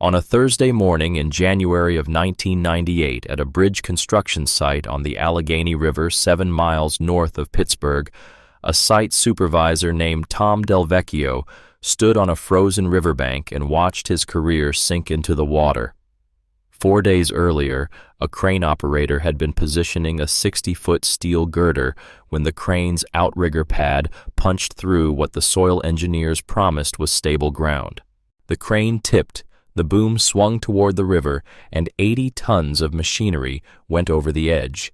On a Thursday morning in January of 1998 at a bridge construction site on the Allegheny River 7 miles north of Pittsburgh, a site supervisor named Tom Delvecchio stood on a frozen riverbank and watched his career sink into the water. 4 days earlier, a crane operator had been positioning a 60-foot steel girder when the crane's outrigger pad punched through what the soil engineers promised was stable ground. The crane tipped, the boom swung toward the river, and 80 tons of machinery went over the edge.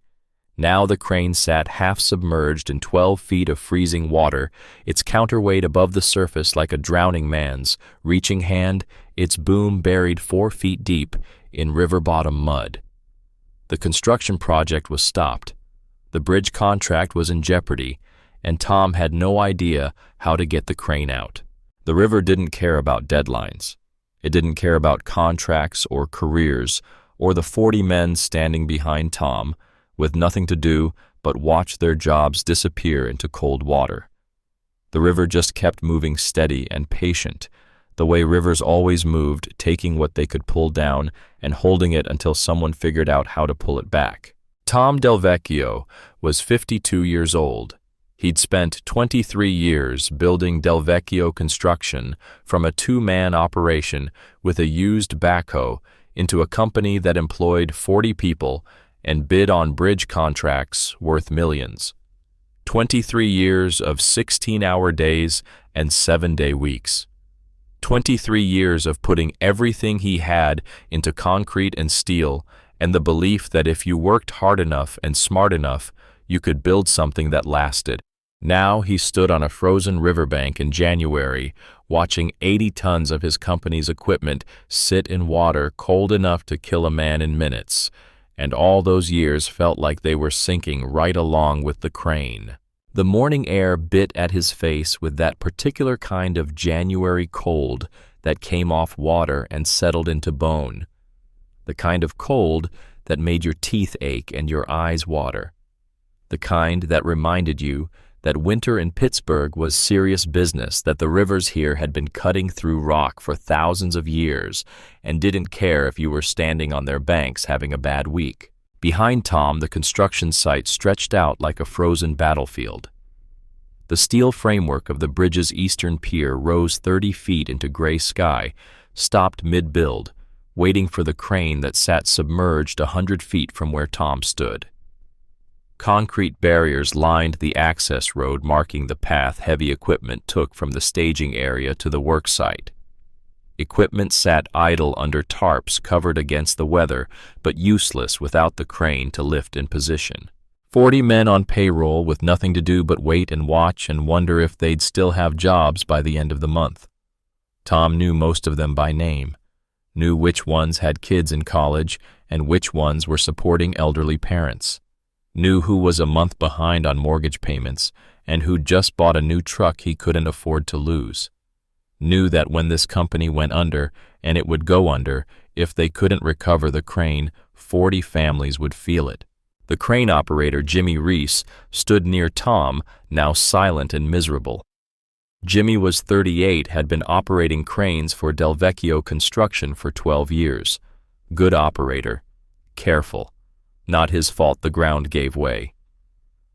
Now the crane sat half-submerged in 12 feet of freezing water, its counterweight above the surface like a drowning man's. Reaching hand, its boom buried 4 feet deep in river-bottom mud. The construction project was stopped. The bridge contract was in jeopardy, and Tom had no idea how to get the crane out. The river didn't care about deadlines. It didn't care about contracts or careers or the 40 men standing behind Tom, with nothing to do but watch their jobs disappear into cold water. The river just kept moving steady and patient, the way rivers always moved, taking what they could pull down and holding it until someone figured out how to pull it back. Tom Delvecchio was 52 years old. He'd spent 23 years building Delvecchio Construction from a 2-man operation with a used backhoe into a company that employed 40 people and bid on bridge contracts worth millions. 23 years of 16-hour days and 7-day weeks. 23 years of putting everything he had into concrete and steel, and the belief that if you worked hard enough and smart enough, you could build something that lasted. Now he stood on a frozen riverbank in January, watching 80 tons of his company's equipment sit in water cold enough to kill a man in minutes, and all those years felt like they were sinking right along with the crane. The morning air bit at his face with that particular kind of January cold that came off water and settled into bone. The kind of cold that made your teeth ache and your eyes water. The kind that reminded you that winter in Pittsburgh was serious business, that the rivers here had been cutting through rock for thousands of years and didn't care if you were standing on their banks having a bad week. Behind Tom, the construction site stretched out like a frozen battlefield. The steel framework of the bridge's eastern pier rose 30 feet into gray sky, stopped mid-build, waiting for the crane that sat submerged 100 feet from where Tom stood. Concrete barriers lined the access road marking the path heavy equipment took from the staging area to the work site. Equipment sat idle under tarps covered against the weather, but useless without the crane to lift in position. 40 men on payroll with nothing to do but wait and watch and wonder if they'd still have jobs by the end of the month. Tom knew most of them by name, knew which ones had kids in college and which ones were supporting elderly parents. Knew who was a month behind on mortgage payments and who'd just bought a new truck he couldn't afford to lose. Knew that when this company went under, and it would go under, if they couldn't recover the crane, 40 families would feel it. The crane operator, Jimmy Reese, stood near Tom, now silent and miserable. Jimmy was 38, had been operating cranes for Delvecchio Construction for 12 years. Good operator. Careful. Not his fault the ground gave way.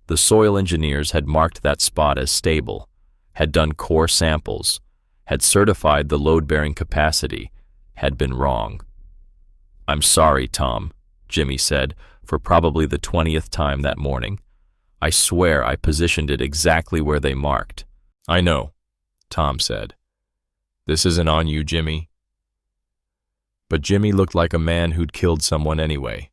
The soil engineers had marked that spot as stable, had done core samples, had certified the load-bearing capacity, had been wrong. "I'm sorry, Tom," Jimmy said, for probably the 20th time that morning. "I swear I positioned it exactly where they marked." "I know," Tom said. "This isn't on you, Jimmy." But Jimmy looked like a man who'd killed someone anyway.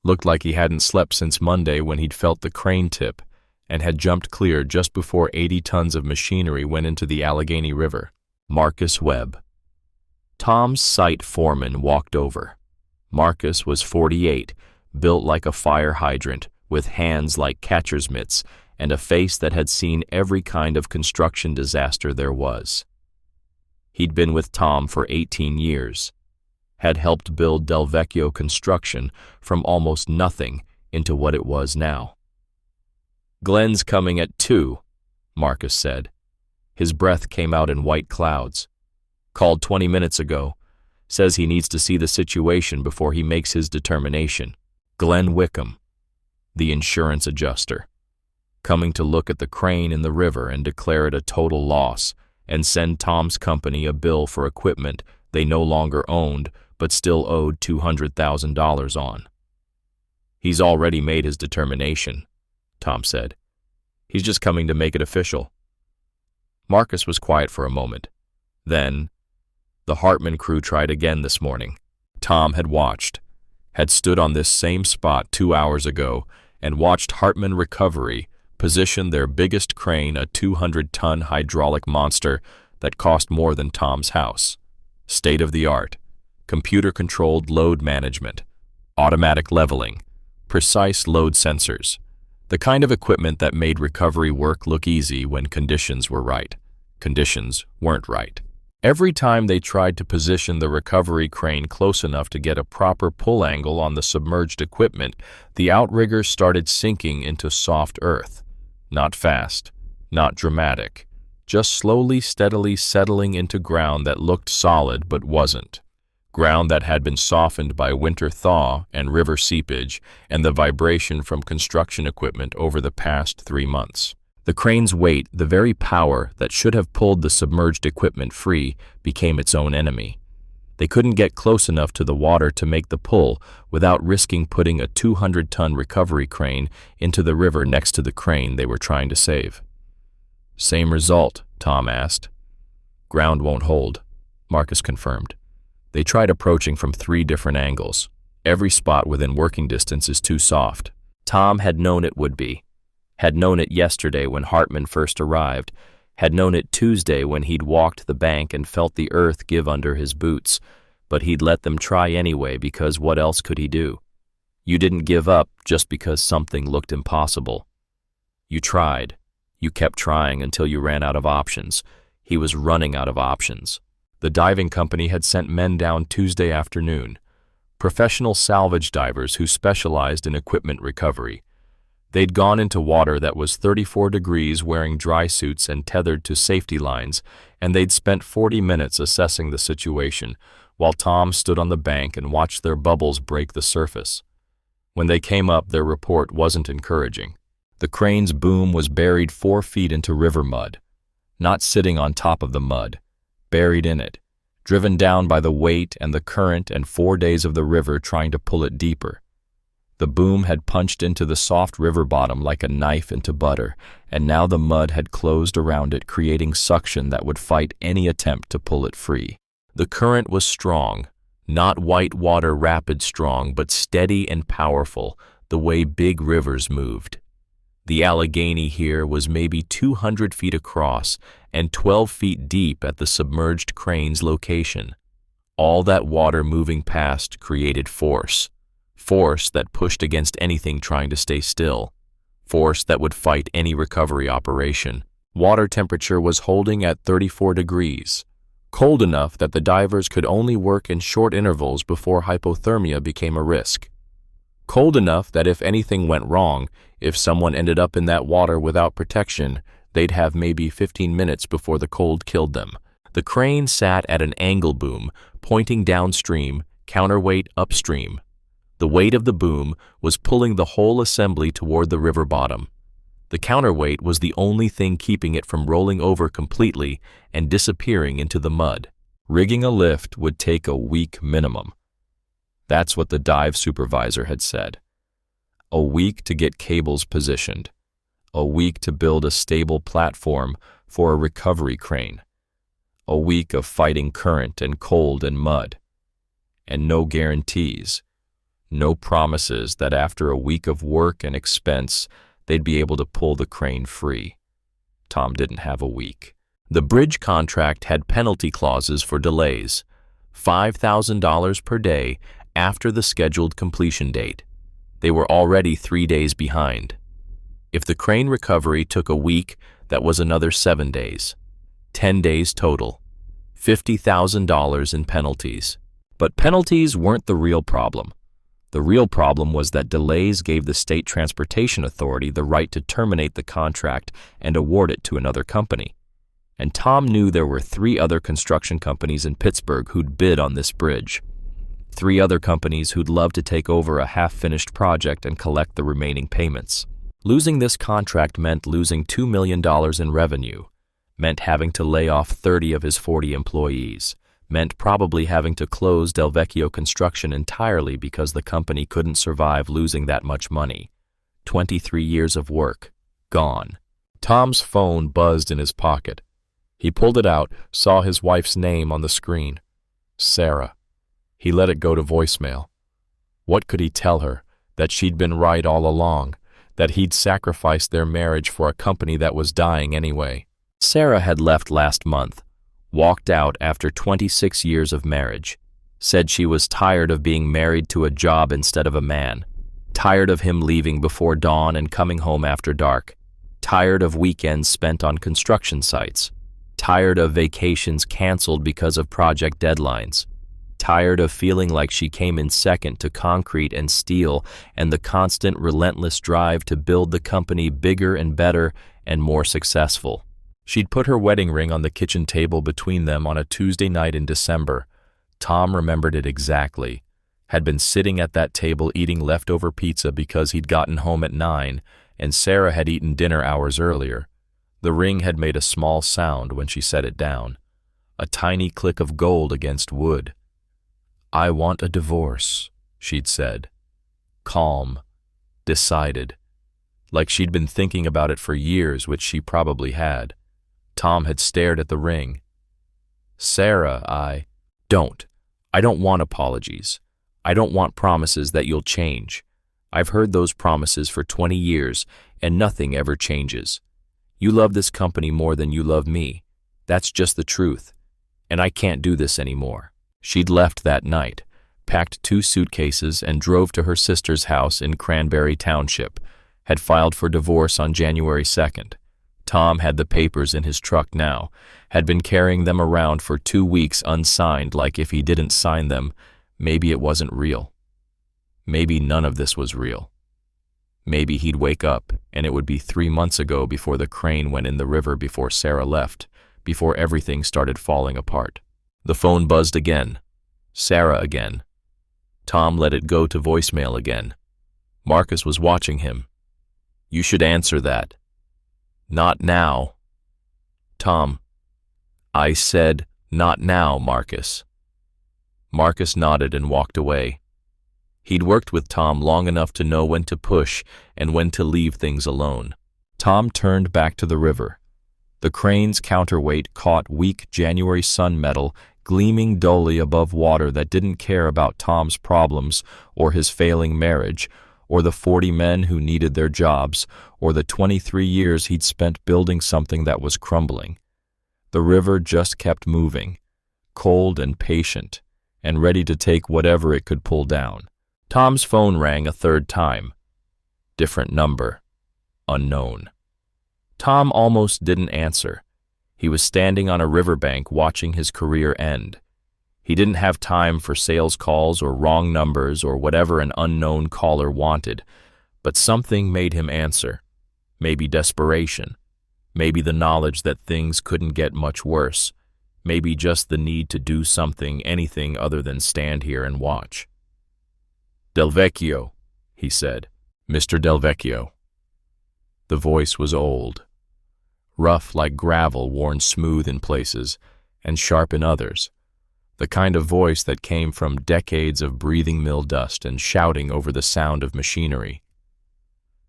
Looked like he hadn't slept since Monday when he'd felt the crane tip and had jumped clear just before 80 tons of machinery went into the Allegheny River. Marcus Webb. Tom's site foreman walked over. Marcus was 48, built like a fire hydrant, with hands like catcher's mitts and a face that had seen every kind of construction disaster there was. He'd been with Tom for 18 years. Had helped build Delvecchio Construction from almost nothing into what it was now. "Glenn's coming at 2, Marcus said. His breath came out in white clouds. "Called 20 minutes ago. Says he needs to see the situation before he makes his determination. Glenn Wickham, the insurance adjuster, coming to look at the crane in the river and declare it a total loss and send Tom's company a bill for equipment they no longer owned but still owed $200,000 on. He's already made his determination, Tom said. He's just coming to make it official. Marcus was quiet for a moment. Then, the Hartman crew tried again this morning. Tom had watched, had stood on this same spot 2 hours ago and watched Hartman Recovery position their biggest crane, a 200-ton hydraulic monster that cost more than Tom's house. State-of-the-art, computer-controlled load management, automatic leveling, precise load sensors, the kind of equipment that made recovery work look easy when conditions were right. Conditions weren't right. Every time they tried to position the recovery crane close enough to get a proper pull angle on the submerged equipment, the outrigger started sinking into soft earth. Not fast, not dramatic, just slowly, steadily settling into ground that looked solid but wasn't. Ground that had been softened by winter thaw and river seepage and the vibration from construction equipment over the past 3 months. The crane's weight, the very power that should have pulled the submerged equipment free, became its own enemy. They couldn't get close enough to the water to make the pull without risking putting a 200-ton recovery crane into the river next to the crane they were trying to save. Same result, Tom asked. Ground won't hold, Marcus confirmed. They tried approaching from 3 different angles. Every spot within working distance is too soft. Tom had known it would be. Had known it yesterday when Hartman first arrived, had known it Tuesday when he'd walked the bank and felt the earth give under his boots, but he'd let them try anyway because what else could he do? You didn't give up just because something looked impossible. You tried. You kept trying until you ran out of options. He was running out of options. The diving company had sent men down Tuesday afternoon, professional salvage divers who specialized in equipment recovery. They'd gone into water that was 34 degrees wearing dry suits and tethered to safety lines, and they'd spent 40 minutes assessing the situation, while Tom stood on the bank and watched their bubbles break the surface. When they came up, their report wasn't encouraging. The crane's boom was buried 4 feet into river mud, not sitting on top of the mud, buried in it, driven down by the weight and the current and 4 days of the river trying to pull it deeper. The boom had punched into the soft river bottom like a knife into butter, and now the mud had closed around it, creating suction that would fight any attempt to pull it free. The current was strong, not white water rapid strong, but steady and powerful, the way big rivers moved. The Allegheny here was maybe 200 feet across and 12 feet deep at the submerged crane's location. All that water moving past created force. Force that pushed against anything trying to stay still. Force that would fight any recovery operation. Water temperature was holding at 34 degrees. Cold enough that the divers could only work in short intervals before hypothermia became a risk. Cold enough that if anything went wrong, if someone ended up in that water without protection, they'd have maybe 15 minutes before the cold killed them. The crane sat at an angle boom, pointing downstream, counterweight upstream. The weight of the boom was pulling the whole assembly toward the river bottom. The counterweight was the only thing keeping it from rolling over completely and disappearing into the mud. Rigging a lift would take a week minimum. That's what the dive supervisor had said. A week to get cables positioned. A week to build a stable platform for a recovery crane. A week of fighting current and cold and mud. And no guarantees. No promises that after a week of work and expense, they'd be able to pull the crane free. Tom didn't have a week. The bridge contract had penalty clauses for delays, $5,000 per day after the scheduled completion date. They were already 3 days behind. If the crane recovery took a week, that was another 7 days. 10 days total. $50,000 in penalties. But penalties weren't the real problem. The real problem was that delays gave the State Transportation Authority the right to terminate the contract and award it to another company. And Tom knew there were 3 other construction companies in Pittsburgh who'd bid on this bridge. 3 other companies who'd love to take over a half-finished project and collect the remaining payments. Losing this contract meant losing $2 million in revenue, meant having to lay off 30 of his 40 employees, meant probably having to close Del Vecchio Construction entirely because the company couldn't survive losing that much money. 23 years of work, gone. Tom's phone buzzed in his pocket. He pulled it out, saw his wife's name on the screen. Sarah. He let it go to voicemail. What could he tell her? That she'd been right all along, that he'd sacrificed their marriage for a company that was dying anyway. Sarah had left last month, walked out after 26 years of marriage, said she was tired of being married to a job instead of a man, tired of him leaving before dawn and coming home after dark, tired of weekends spent on construction sites, tired of vacations canceled because of project deadlines, tired of feeling like she came in second to concrete and steel and the constant relentless drive to build the company bigger and better and more successful. She'd put her wedding ring on the kitchen table between them on a Tuesday night in December. Tom remembered it exactly. Had been sitting at that table eating leftover pizza because he'd gotten home at 9, and Sarah had eaten dinner hours earlier. The ring had made a small sound when she set it down. A tiny click of gold against wood. "I want a divorce," she'd said. Calm. Decided. Like she'd been thinking about it for years, which she probably had. Tom had stared at the ring. "Sarah, I don't want apologies. I don't want promises that you'll change. I've heard those promises for 20 years, and nothing ever changes. You love this company more than you love me. That's just the truth. And I can't do this anymore." She'd left that night, packed 2 suitcases, and drove to her sister's house in Cranberry Township, had filed for divorce on January 2nd. Tom had the papers in his truck now, had been carrying them around for 2 weeks unsigned, like if he didn't sign them, maybe it wasn't real. Maybe none of this was real. Maybe he'd wake up, and it would be 3 months ago before the crane went in the river, before Sarah left, before everything started falling apart. The phone buzzed again. Sarah again. Tom let it go to voicemail again. Marcus was watching him. "You should answer that." "Not now." "Tom." "I said, not now, Marcus." Marcus nodded and walked away. He'd worked with Tom long enough to know when to push and when to leave things alone. Tom turned back to the river. The crane's counterweight caught weak January sun metal gleaming dully above water that didn't care about Tom's problems or his failing marriage or the 40 men who needed their jobs or the 23 years he'd spent building something that was crumbling. The river just kept moving, cold and patient, and ready to take whatever it could pull down. Tom's phone rang a 3rd time. Different number. Unknown. Tom almost didn't answer. He was standing on a riverbank watching his career end. He didn't have time for sales calls or wrong numbers or whatever an unknown caller wanted, but something made him answer. Maybe desperation. Maybe the knowledge that things couldn't get much worse. Maybe just the need to do something, anything other than stand here and watch. "Del Vecchio," he said. "Mr. Del Vecchio." The voice was old. Rough like gravel worn smooth in places and sharp in others. The kind of voice that came from decades of breathing mill dust and shouting over the sound of machinery.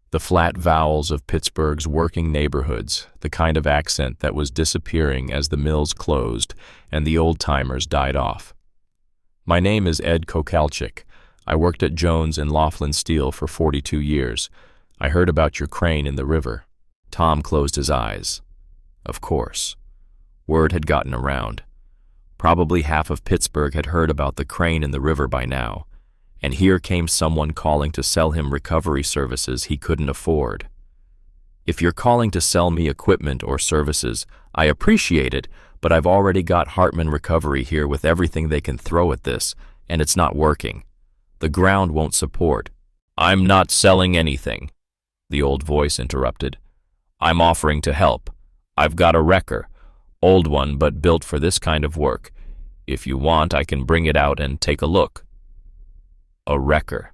The flat vowels of Pittsburgh's working neighborhoods, the kind of accent that was disappearing as the mills closed and the old-timers died off. "My name is Ed Kokalchik. I worked at Jones and Laughlin Steel for 42 years. I heard about your crane in the river." Tom closed his eyes. Of course. Word had gotten around. Probably half of Pittsburgh had heard about the crane in the river by now, and here came someone calling to sell him recovery services he couldn't afford. "If you're calling to sell me equipment or services, I appreciate it, but I've already got Hartman Recovery here with everything they can throw at this, and it's not working. The ground won't support." "I'm not selling anything," the old voice interrupted. "I'm offering to help. I've got a wrecker. Old one, but built for this kind of work. If you want, I can bring it out and take a look." A wrecker.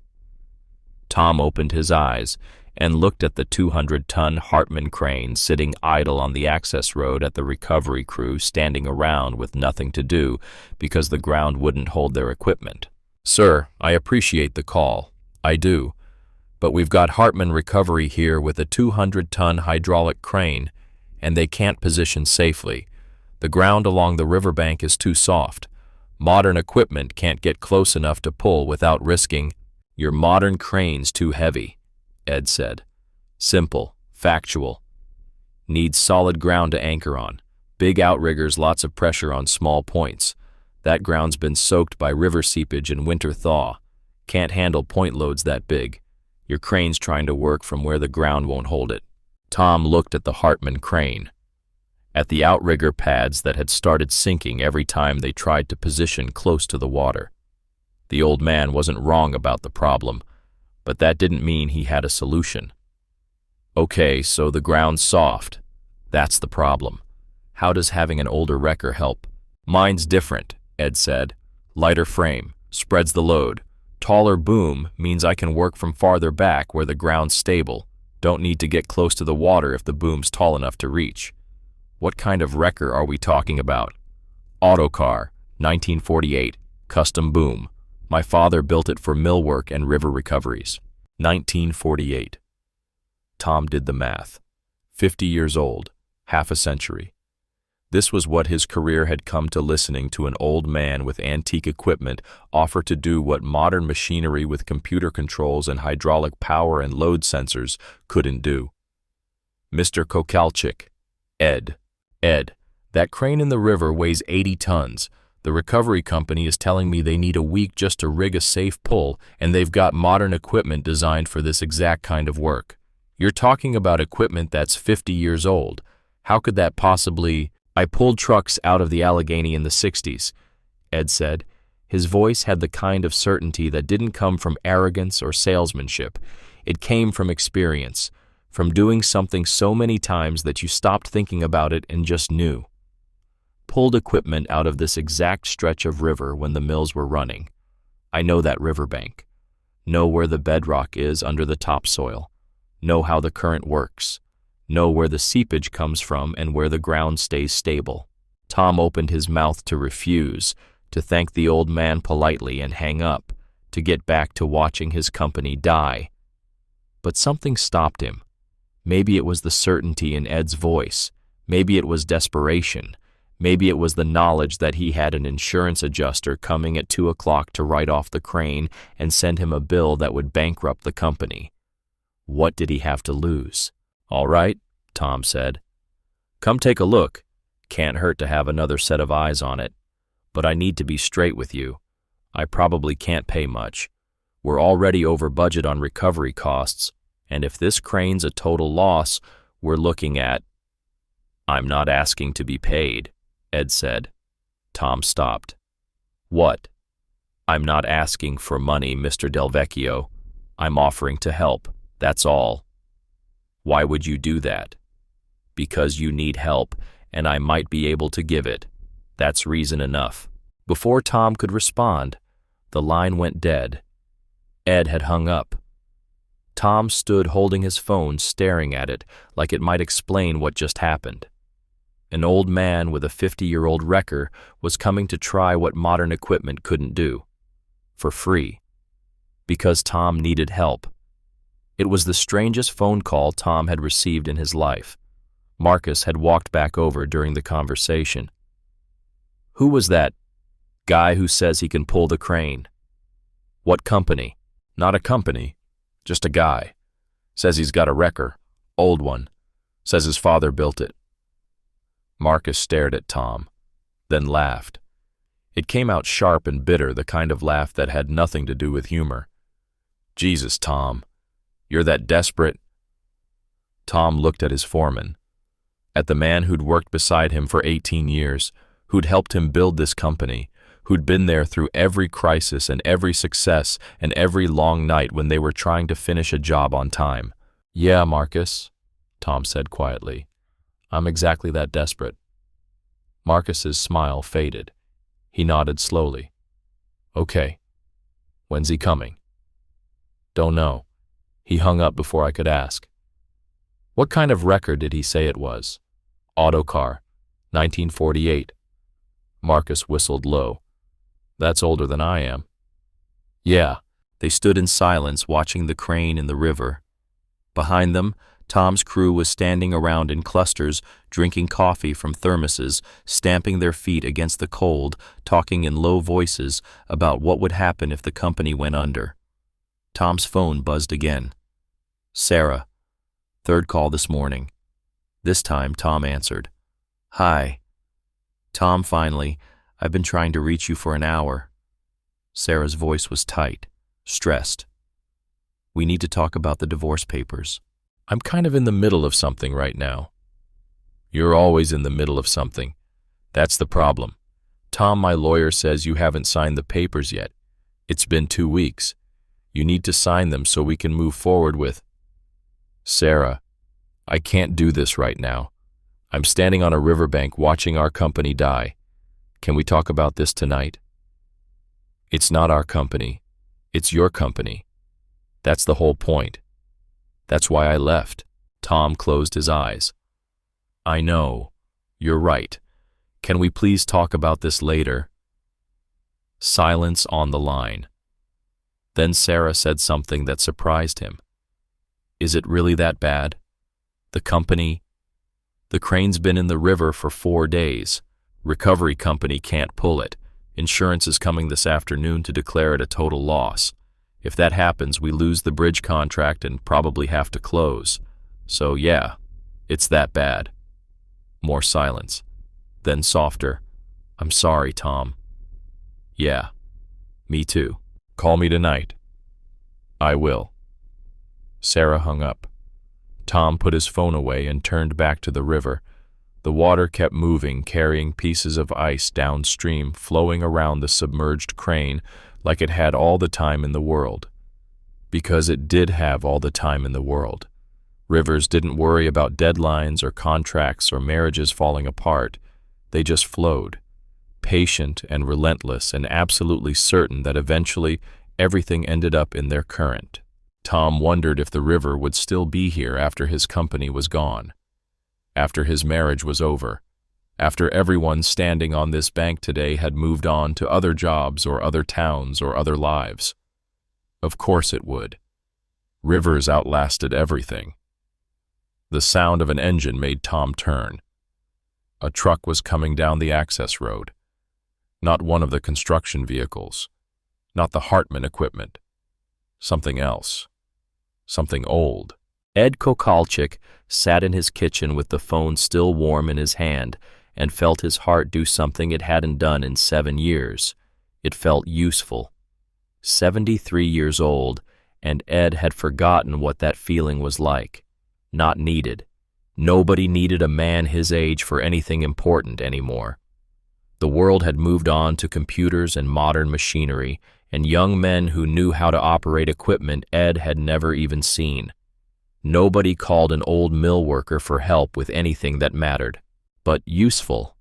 Tom opened his eyes and looked at the 200-ton Hartman crane sitting idle on the access road at the recovery crew standing around with nothing to do because the ground wouldn't hold their equipment. "Sir, I appreciate the call. I do. But we've got Hartman Recovery here with a 200-ton hydraulic crane, and they can't position safely. The ground along the riverbank is too soft. Modern equipment can't get close enough to pull without risking—" "Your modern crane's too heavy," Ed said. "Simple, factual. Needs solid ground to anchor on. Big outriggers, lots of pressure on small points. That ground's been soaked by river seepage and winter thaw. Can't handle point loads that big. Your crane's trying to work from where the ground won't hold it." Tom looked at the Hartman crane, at the outrigger pads that had started sinking every time they tried to position close to the water. The old man wasn't wrong about the problem, but that didn't mean he had a solution. "Okay, so the ground's soft. That's the problem. How does having an older wrecker help?" "Mine's different," Ed said. "Lighter frame, spreads the load. Taller boom means I can work from farther back where the ground's stable. Don't need to get close to the water if the boom's tall enough to reach." "What kind of wrecker are we talking about?" "Autocar, 1948, custom boom. My father built it for mill work and river recoveries." 1948. Tom did the math. 50 years old, half a century. This was what his career had come to, listening to an old man with antique equipment offer to do what modern machinery with computer controls and hydraulic power and load sensors couldn't do. "Mr. Kokalchik, Ed, that crane in the river weighs 80 tons. The recovery company is telling me they need a week just to rig a safe pull, and they've got modern equipment designed for this exact kind of work. You're talking about equipment that's 50 years old. How could that possibly—" "I pulled trucks out of the Allegheny in the 60s, Ed said. His voice had the kind of certainty that didn't come from arrogance or salesmanship. It came from experience, from doing something so many times that you stopped thinking about it and just knew. Pulled equipment out of this exact stretch of river when the mills were running. I know that riverbank. Know where the bedrock is under the topsoil. Know how the current works. Know where the seepage comes from and where the ground stays stable." Tom opened his mouth to refuse, to thank the old man politely and hang up, to get back to watching his company die. But something stopped him. Maybe it was the certainty in Ed's voice. Maybe it was desperation. Maybe it was the knowledge that he had an insurance adjuster coming at 2 o'clock to write off the crane and send him a bill that would bankrupt the company. What did he have to lose? "All right," Tom said. "Come take a look. Can't hurt to have another set of eyes on it. But I need to be straight with you. I probably can't pay much. We're already over budget on recovery costs, and if this crane's a total loss, we're looking at—" "I'm not asking to be paid," Ed said. Tom stopped. "What?" "I'm not asking for money, Mr. Delvecchio. I'm offering to help, that's all." "Why would you do that?" "Because you need help, and I might be able to give it. That's reason enough." Before Tom could respond, the line went dead. Ed had hung up. Tom stood holding his phone, staring at it like it might explain what just happened. An old man with a 50-year-old wrecker was coming to try what modern equipment couldn't do. For free. Because Tom needed help. It was the strangest phone call Tom had received in his life. Marcus had walked back over during the conversation. "Who was that guy who says he can pull the crane?" "What company?" "Not a company. Just a guy. Says he's got a wrecker. Old one. Says his father built it." Marcus stared at Tom, then laughed. It came out sharp and bitter, the kind of laugh that had nothing to do with humor. "Jesus, Tom. You're that desperate—" Tom looked at his foreman, at the man who'd worked beside him for 18 years, who'd helped him build this company, who'd been there through every crisis and every success and every long night when they were trying to finish a job on time. "Yeah, Marcus," Tom said quietly. "I'm exactly that desperate." Marcus's smile faded. He nodded slowly. Okay. When's he coming? Don't know. He hung up before I could ask. What kind of record did he say it was? Autocar, 1948. Marcus whistled low. That's older than I am. Yeah. They stood in silence watching the crane in the river. Behind them, Tom's crew was standing around in clusters, drinking coffee from thermoses, stamping their feet against the cold, talking in low voices about what would happen if the company went under. Tom's phone buzzed again. Sarah. Third call this morning. This time, Tom answered. Hi. Tom, finally. I've been trying to reach you for an hour. Sarah's voice was tight, stressed. We need to talk about the divorce papers. I'm kind of in the middle of something right now. You're always in the middle of something. That's the problem. Tom, my lawyer, says you haven't signed the papers yet. It's been 2 weeks. You need to sign them so we can move forward with... Sarah, I can't do this right now. I'm standing on a riverbank watching our company die. Can we talk about this tonight? It's not our company. It's your company. That's the whole point. That's why I left. Tom closed his eyes. I know. You're right. Can we please talk about this later? Silence on the line. Then Sarah said something that surprised him. Is it really that bad? The company? The crane's been in the river for 4 days. Recovery company can't pull it. Insurance is coming this afternoon to declare it a total loss. If that happens, we lose the bridge contract and probably have to close. So yeah, it's that bad. More silence. Then softer. I'm sorry, Tom. Yeah, me too. Call me tonight. I will. Sarah hung up. Tom put his phone away and turned back to the river. The water kept moving, carrying pieces of ice downstream, flowing around the submerged crane like it had all the time in the world. Because it did have all the time in the world. Rivers didn't worry about deadlines or contracts or marriages falling apart. They just flowed, patient and relentless and absolutely certain that eventually everything ended up in their current. Tom wondered if the river would still be here after his company was gone, after his marriage was over, after everyone standing on this bank today had moved on to other jobs or other towns or other lives. Of course it would. Rivers outlasted everything. The sound of an engine made Tom turn. A truck was coming down the access road. Not one of the construction vehicles. Not the Hartman equipment. Something else. Something old. Ed Kokalchik sat in his kitchen with the phone still warm in his hand and felt his heart do something it hadn't done in 7 years. It felt useful. 73 years old, and Ed had forgotten what that feeling was like. Not needed. Nobody needed a man his age for anything important anymore. The world had moved on to computers and modern machinery, and young men who knew how to operate equipment Ed had never even seen. Nobody called an old mill worker for help with anything that mattered, but useful,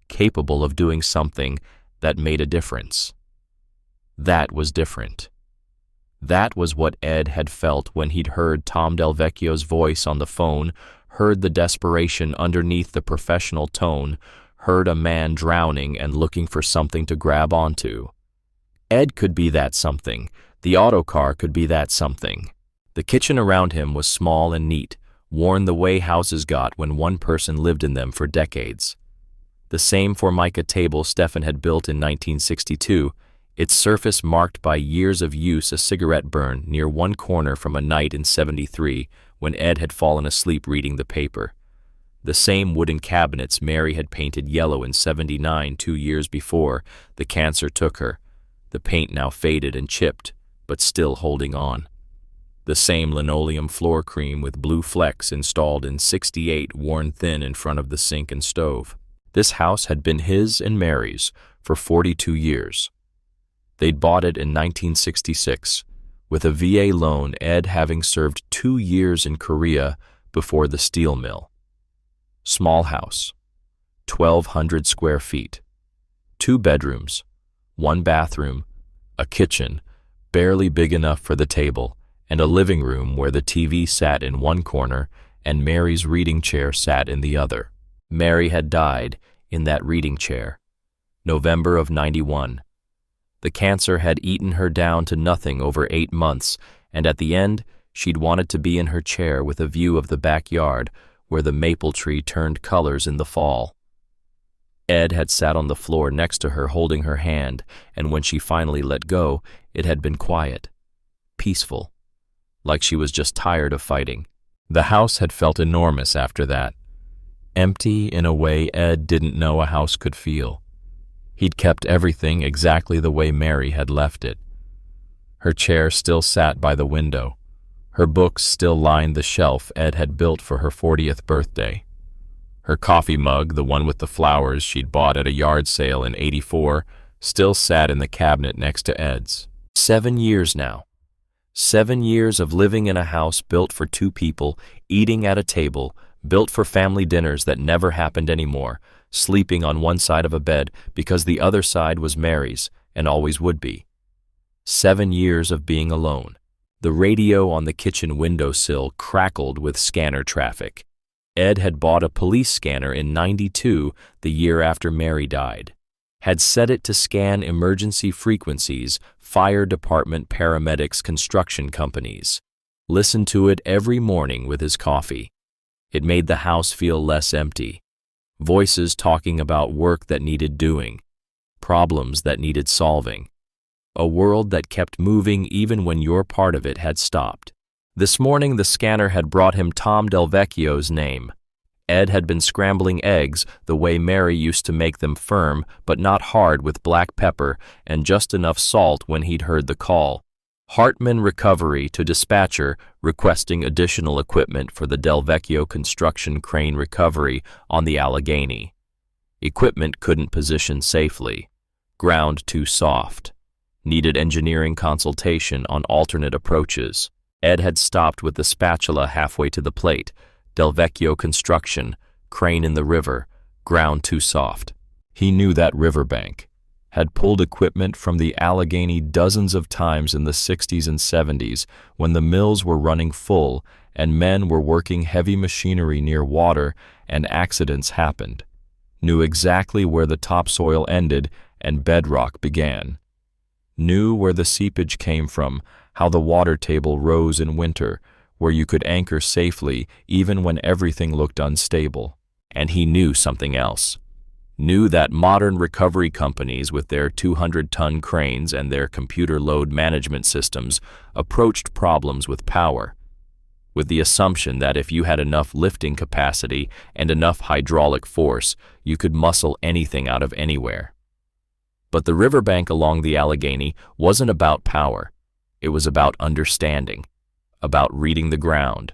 capable of doing something that made a difference. That was different. That was what Ed had felt when he'd heard Tom Delvecchio's voice on the phone, heard the desperation underneath the professional tone, heard a man drowning and looking for something to grab onto. Ed could be that something. The autocar could be that something. The kitchen around him was small and neat, worn the way houses got when one person lived in them for decades. The same Formica table Stefan had built in 1962, its surface marked by years of use, a cigarette burn near one corner from a night in '73 when Ed had fallen asleep reading the paper. The same wooden cabinets Mary had painted yellow in '79, 2 years before the cancer took her, the paint now faded and chipped, but still holding on. The same linoleum floor cream with blue flecks installed in '68, worn thin in front of the sink and stove. This house had been his and Mary's for 42 years. They'd bought it in 1966, with a VA loan, Ed having served 2 years in Korea before the steel mill. Small house. 1,200 square feet. 2 bedrooms, 1 bathroom, a kitchen, barely big enough for the table, and a living room where the TV sat in one corner and Mary's reading chair sat in the other. Mary had died in that reading chair. November of '91. The cancer had eaten her down to nothing over 8 months, and at the end, she'd wanted to be in her chair with a view of the backyard where the maple tree turned colors in the fall. Ed had sat on the floor next to her holding her hand, and when she finally let go, it had been quiet, peaceful, like she was just tired of fighting. The house had felt enormous after that, empty in a way Ed didn't know a house could feel. He'd kept everything exactly the way Mary had left it. Her chair still sat by the window. Her books still lined the shelf Ed had built for her 40th birthday. Her coffee mug, the one with the flowers she'd bought at a yard sale in '84, still sat in the cabinet next to Ed's. 7 years now. 7 years of living in a house built for 2 people, eating at a table, built for family dinners that never happened anymore, sleeping on one side of a bed because the other side was Mary's and always would be. 7 years of being alone. The radio on the kitchen windowsill crackled with scanner traffic. Ed had bought a police scanner in '92, the year after Mary died. Had set it to scan emergency frequencies, fire department paramedics, construction companies. Listened to it every morning with his coffee. It made the house feel less empty. Voices talking about work that needed doing, problems that needed solving. A world that kept moving even when your part of it had stopped. This morning the scanner had brought him Tom Delvecchio's name. Ed had been scrambling eggs the way Mary used to make them, firm but not hard, with black pepper and just enough salt when he'd heard the call. Hartman Recovery to dispatcher requesting additional equipment for the Delvecchio construction crane recovery on the Allegheny. Equipment couldn't position safely. Ground too soft. Needed engineering consultation on alternate approaches. Ed had stopped with the spatula halfway to the plate. Delvecchio construction, crane in the river, ground too soft. He knew that riverbank. Had pulled equipment from the Allegheny dozens of times in the '60s and '70s when the mills were running full and men were working heavy machinery near water and accidents happened. Knew exactly where the topsoil ended and bedrock began. Knew where the seepage came from, how the water table rose in winter, where you could anchor safely even when everything looked unstable. And he knew something else. Knew that modern recovery companies with their 200-ton cranes and their computer load management systems approached problems with power, with the assumption that if you had enough lifting capacity and enough hydraulic force, you could muscle anything out of anywhere. But the riverbank along the Allegheny wasn't about power. It was about understanding, about reading the ground,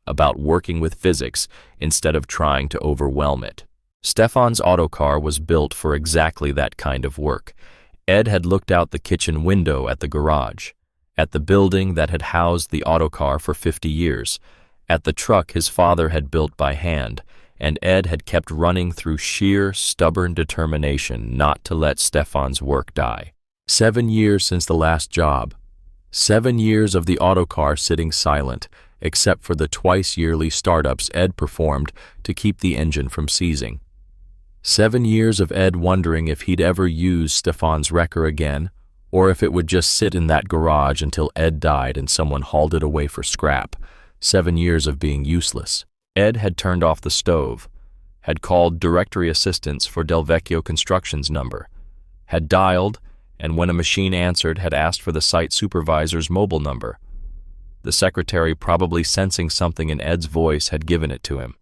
about working with physics instead of trying to overwhelm it. Stefan's autocar was built for exactly that kind of work. Ed had looked out the kitchen window at the garage, at the building that had housed the autocar for 50 years, at the truck his father had built by hand, and Ed had kept running through sheer, stubborn determination not to let Stefan's work die. 7 years since the last job. 7 years of the autocar sitting silent, except for the twice-yearly startups Ed performed to keep the engine from seizing. 7 years of Ed wondering if he'd ever use Stefan's wrecker again, or if it would just sit in that garage until Ed died and someone hauled it away for scrap. 7 years of being useless. Ed had turned off the stove, had called directory assistance for Delvecchio Construction's number, had dialed, and when a machine answered, had asked for the site supervisor's mobile number. The secretary, probably sensing something in Ed's voice, had given it to him.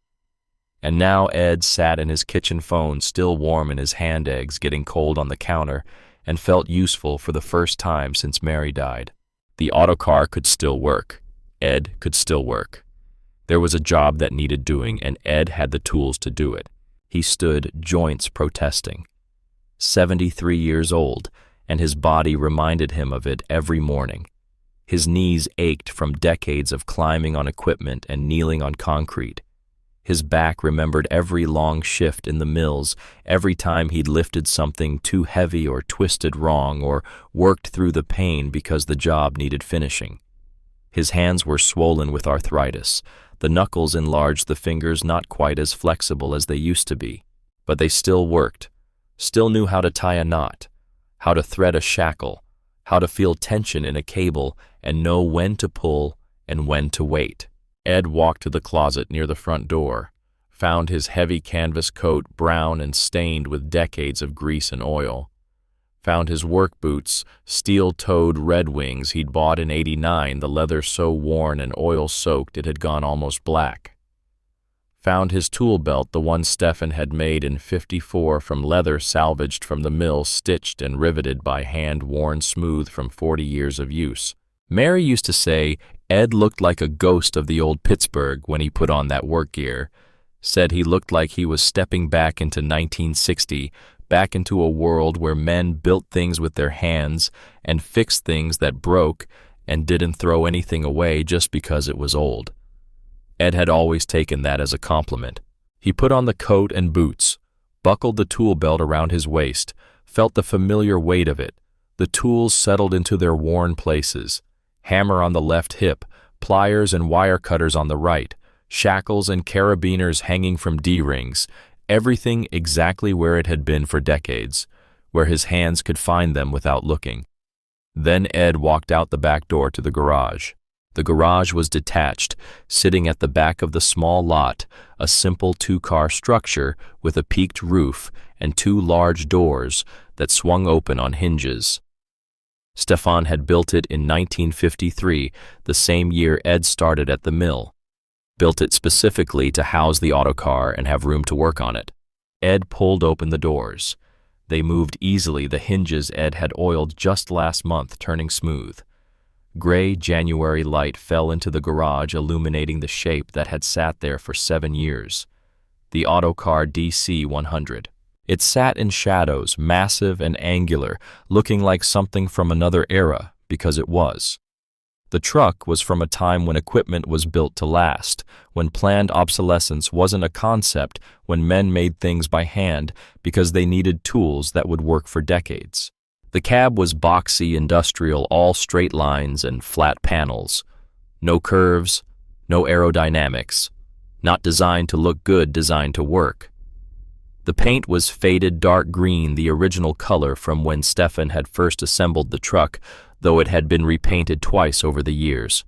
And now Ed sat in his kitchen phone, still warm in his hand eggs getting cold on the counter, and felt useful for the first time since Mary died. The autocar could still work. Ed could still work. There was a job that needed doing, and Ed had the tools to do it. He stood, joints protesting. 73 years old, and his body reminded him of it every morning. His knees ached from decades of climbing on equipment and kneeling on concrete. His back remembered every long shift in the mills, every time he'd lifted something too heavy or twisted wrong or worked through the pain because the job needed finishing. His hands were swollen with arthritis. The knuckles enlarged, the fingers not quite as flexible as they used to be. But they still worked, still knew how to tie a knot, how to thread a shackle, how to feel tension in a cable and know when to pull and when to wait. Ed walked to the closet near the front door, found his heavy canvas coat brown and stained with decades of grease and oil, found his work boots, steel-toed Red Wings he'd bought in '89, the leather so worn and oil-soaked it had gone almost black, found his tool belt, the one Stefan had made in '54 from leather salvaged from the mill, stitched and riveted by hand worn smooth from 40 years of use. Mary used to say Ed looked like a ghost of the old Pittsburgh when he put on that work gear, said he looked like he was stepping back into 1960, back into a world where men built things with their hands and fixed things that broke and didn't throw anything away just because it was old. Ed had always taken that as a compliment. He put on the coat and boots, buckled the tool belt around his waist, felt the familiar weight of it. The tools settled into their worn places. Hammer on the left hip, pliers and wire cutters on the right, shackles and carabiners hanging from D-rings, everything exactly where it had been for decades, where his hands could find them without looking. Then Ed walked out the back door to the garage. The garage was detached, sitting at the back of the small lot, a simple two-car structure with a peaked roof and two large doors that swung open on hinges. Stefan had built it in 1953, the same year Ed started at the mill. Built it specifically to house the autocar and have room to work on it. Ed pulled open the doors. They moved easily, the hinges Ed had oiled just last month turning smooth. Gray January light fell into the garage, illuminating the shape that had sat there for 7 years. The autocar DC-100. It sat in shadows, massive and angular, looking like something from another era, because it was. The truck was from a time when equipment was built to last, when planned obsolescence wasn't a concept, when men made things by hand because they needed tools that would work for decades. The cab was boxy, industrial, all straight lines and flat panels. No curves, no aerodynamics. Not designed to look good, designed to work. The paint was faded dark green, the original color from when Stefan had first assembled the truck, though it had been repainted twice over the years.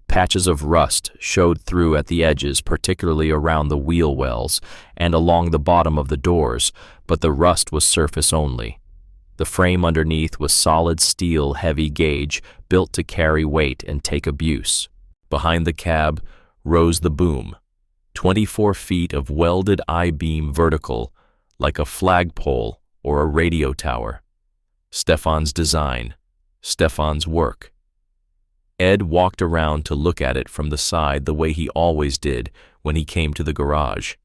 Patches of rust showed through at the edges, particularly around the wheel wells and along the bottom of the doors, but the rust was surface only. The frame underneath was solid steel, heavy gauge, built to carry weight and take abuse. Behind the cab rose the boom, 24 feet of welded I-beam vertical, like a flagpole or a radio tower. Stefan's design, Stefan's work. Ed walked around to look at it from the side the way he always did when he came to the garage.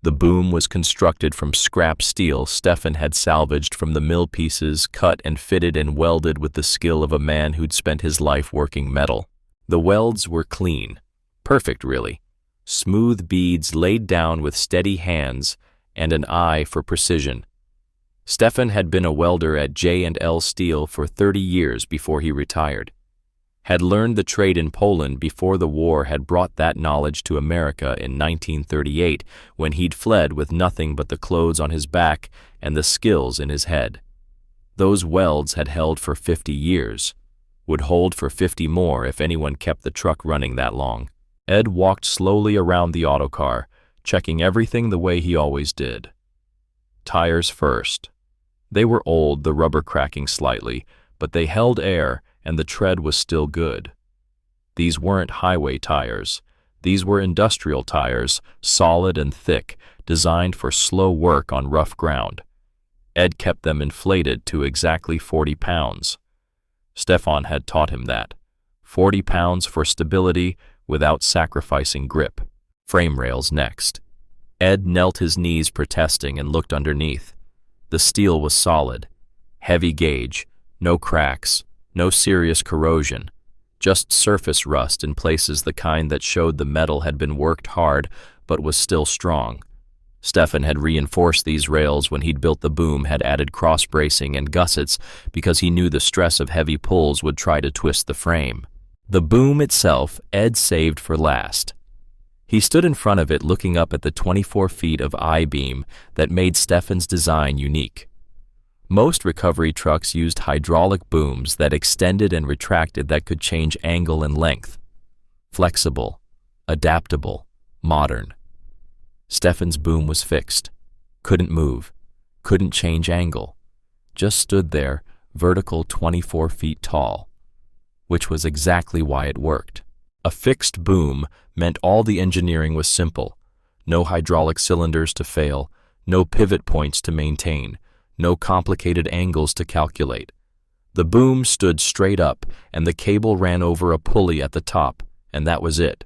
The boom was constructed from scrap steel Stefan had salvaged from the mill pieces, cut and fitted and welded with the skill of a man who'd spent his life working metal. The welds were clean, perfect really, smooth beads laid down with steady hands and an eye for precision. Stefan had been a welder at J&L Steel for 30 years before he retired. Had learned the trade in Poland before the war, had brought that knowledge to America in 1938 when he'd fled with nothing but the clothes on his back and the skills in his head. Those welds had held for 50 years, would hold for 50 more if anyone kept the truck running that long. Ed walked slowly around the autocar, checking everything the way he always did. Tires first. They were old, the rubber cracking slightly, but they held air and the tread was still good. These weren't highway tires. These were industrial tires, solid and thick, designed for slow work on rough ground. Ed kept them inflated to exactly 40 pounds. Stefan had taught him that. 40 pounds for stability without sacrificing grip. Frame rails next. Ed knelt his knees protesting and looked underneath. The steel was solid, heavy gauge, no cracks, no serious corrosion, just surface rust in places, the kind that showed the metal had been worked hard but was still strong. Stefan had reinforced these rails when he'd built the boom, had added cross-bracing and gussets because he knew the stress of heavy pulls would try to twist the frame. The boom itself, Ed saved for last. He stood in front of it looking up at the 24 feet of I-beam that made Stefan's design unique. Most recovery trucks used hydraulic booms that extended and retracted that could change angle and length. Flexible, adaptable, modern. Stefan's boom was fixed. Couldn't move. Couldn't change angle. Just stood there, vertical 24 feet tall. Which was exactly why it worked. A fixed boom meant all the engineering was simple. No hydraulic cylinders to fail, no pivot points to maintain, no complicated angles to calculate. The boom stood straight up, and the cable ran over a pulley at the top, and that was it.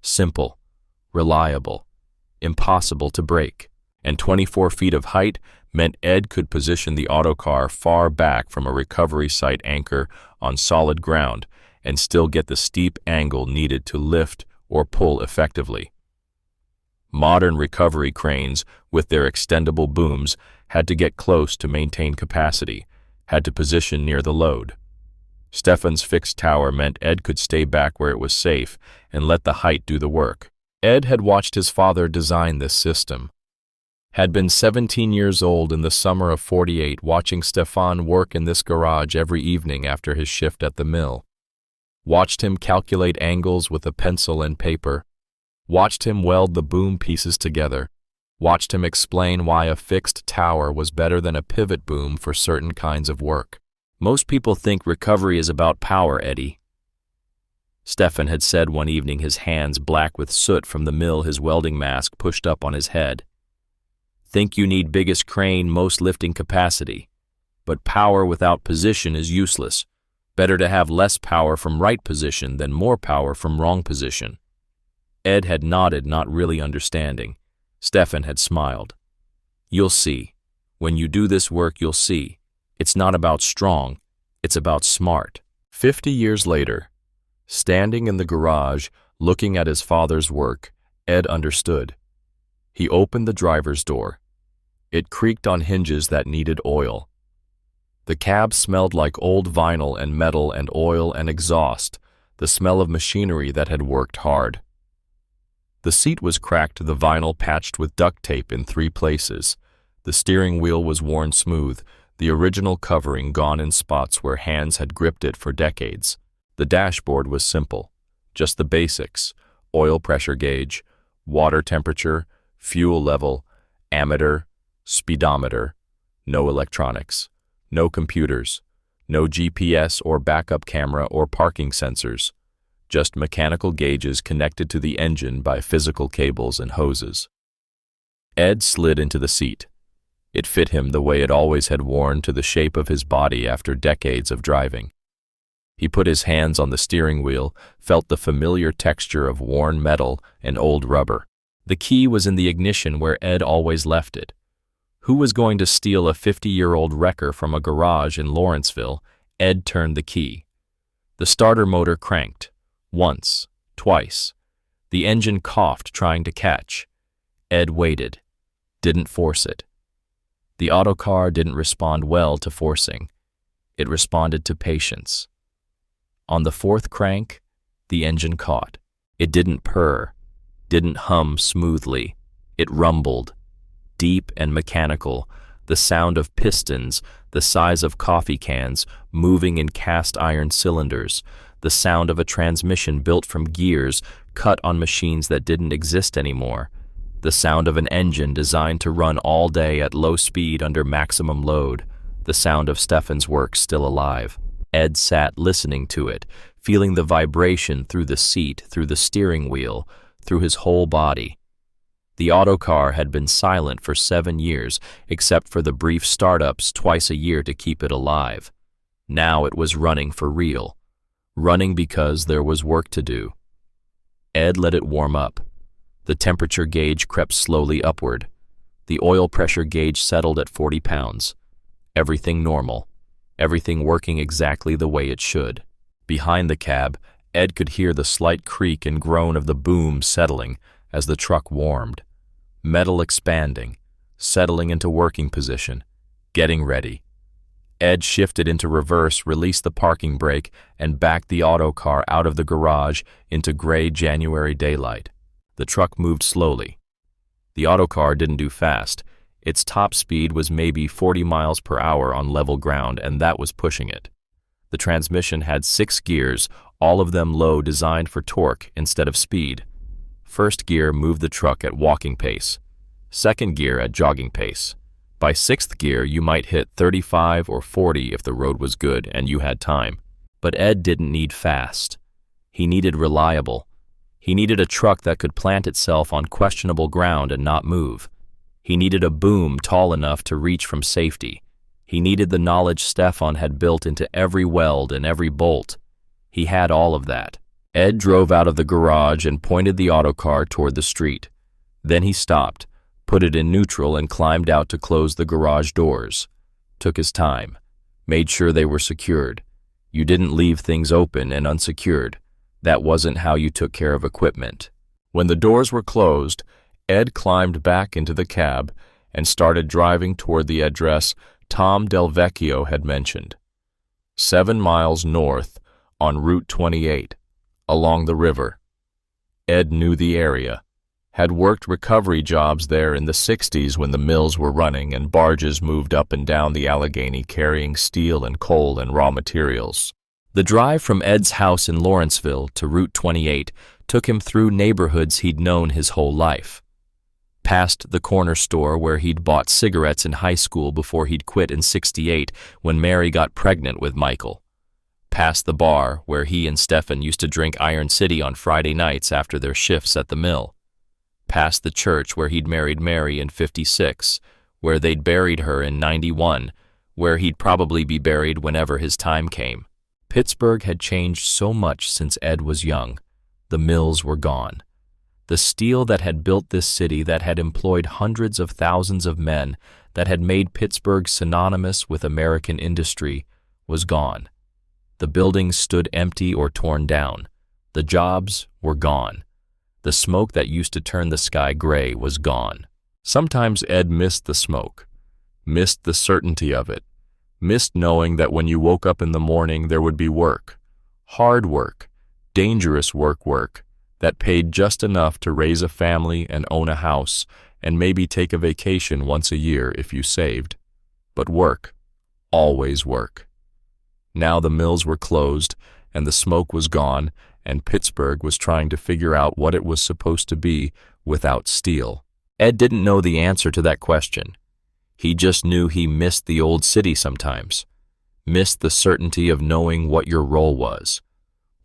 Simple, reliable, impossible to break. And 24 feet of height meant Ed could position the autocar far back from a recovery site anchor on solid ground and still get the steep angle needed to lift or pull effectively. Modern recovery cranes, with their extendable booms, had to get close to maintain capacity, had to position near the load. Stefan's fixed tower meant Ed could stay back where it was safe and let the height do the work. Ed had watched his father design this system. Had been 17 years old in the summer of '48, watching Stefan work in this garage every evening after his shift at the mill. Watched him calculate angles with a pencil and paper. Watched him weld the boom pieces together. Watched him explain why a fixed tower was better than a pivot boom for certain kinds of work. Most people think recovery is about power, Eddie. Stefan had said one evening, his hands black with soot from the mill, his welding mask pushed up on his head. Think you need biggest crane, most lifting capacity. But power without position is useless. Better to have less power from right position than more power from wrong position. Ed had nodded, not really understanding. Stefan had smiled. You'll see. When you do this work, you'll see. It's not about strong, it's about smart. 50 years later, standing in the garage, looking at his father's work, Ed understood. He opened the driver's door. It creaked on hinges that needed oil. The cab smelled like old vinyl and metal and oil and exhaust, the smell of machinery that had worked hard. The seat was cracked, the vinyl patched with duct tape in 3 places. The steering wheel was worn smooth, the original covering gone in spots where hands had gripped it for decades. The dashboard was simple, just the basics: oil pressure gauge, water temperature, fuel level, ammeter, speedometer. No electronics, no computers, no GPS or backup camera or parking sensors. Just mechanical gauges connected to the engine by physical cables and hoses. Ed slid into the seat. It fit him the way it always had worn, to the shape of his body after decades of driving. He put his hands on the steering wheel, felt the familiar texture of worn metal and old rubber. The key was in the ignition where Ed always left it. Who was going to steal a 50-year-old wrecker from a garage in Lawrenceville? Ed turned the key. The starter motor cranked. Once, twice. The engine coughed, trying to catch. Ed waited. Didn't force it. The autocar didn't respond well to forcing. It responded to patience. On the 4th crank, the engine caught. It didn't purr, didn't hum smoothly. It rumbled, deep and mechanical, the sound of pistons the size of coffee cans moving in cast iron cylinders, the sound of a transmission built from gears cut on machines that didn't exist anymore, the sound of an engine designed to run all day at low speed under maximum load, the sound of Stefan's work still alive. Ed sat listening to it, feeling the vibration through the seat, through the steering wheel, through his whole body. The autocar had been silent for 7 years, except for the brief startups twice a year to keep it alive. Now it was running for real. Running because there was work to do. Ed let it warm up. The temperature gauge crept slowly upward. The oil pressure gauge settled at 40 pounds. Everything normal. Everything working exactly the way it should. Behind the cab, Ed could hear the slight creak and groan of the boom settling, as the truck warmed, metal expanding, settling into working position, getting ready. Ed shifted into reverse, released the parking brake, and backed the auto car out of the garage into gray January daylight. The truck moved slowly. The auto car didn't do fast. Its top speed was maybe 40 miles per hour on level ground, and that was pushing it. The transmission had 6 gears, all of them low, designed for torque instead of speed. First gear moved the truck at walking pace. Second gear at jogging pace. By 6th gear, you might hit 35 or 40 if the road was good and you had time. But Ed didn't need fast. He needed reliable. He needed a truck that could plant itself on questionable ground and not move. He needed a boom tall enough to reach from safety. He needed the knowledge Stefan had built into every weld and every bolt. He had all of that. Ed drove out of the garage and pointed the auto car toward the street. Then he stopped, put it in neutral, and climbed out to close the garage doors. Took his time. Made sure they were secured. You didn't leave things open and unsecured. That wasn't how you took care of equipment. When the doors were closed, Ed climbed back into the cab and started driving toward the address Tom Del Vecchio had mentioned. 7 miles north on Route 28, along the river. Ed knew the area. Had worked recovery jobs there in the 60s when the mills were running and barges moved up and down the Allegheny carrying steel and coal and raw materials. The drive from Ed's house in Lawrenceville to Route 28 took him through neighborhoods he'd known his whole life. Past the corner store where he'd bought cigarettes in high school before he'd quit in '68 when Mary got pregnant with Michael. Past the bar where he and Stefan used to drink Iron City on Friday nights after their shifts at the mill. Past the church where he'd married Mary in '56, where they'd buried her in '91, where he'd probably be buried whenever his time came. Pittsburgh had changed so much since Ed was young. The mills were gone. The steel that had built this city, that had employed hundreds of thousands of men, that had made Pittsburgh synonymous with American industry, was gone. The buildings stood empty or torn down. The jobs were gone. The smoke that used to turn the sky gray was gone. Sometimes Ed missed the smoke, missed the certainty of it, missed knowing that when you woke up in the morning there would be work, hard work, dangerous work, that paid just enough to raise a family and own a house and maybe take a vacation once a year if you saved. But work, always work. Now the mills were closed and the smoke was gone, and Pittsburgh was trying to figure out what it was supposed to be without steel. Ed didn't know the answer to that question. He just knew he missed the old city sometimes, missed the certainty of knowing what your role was,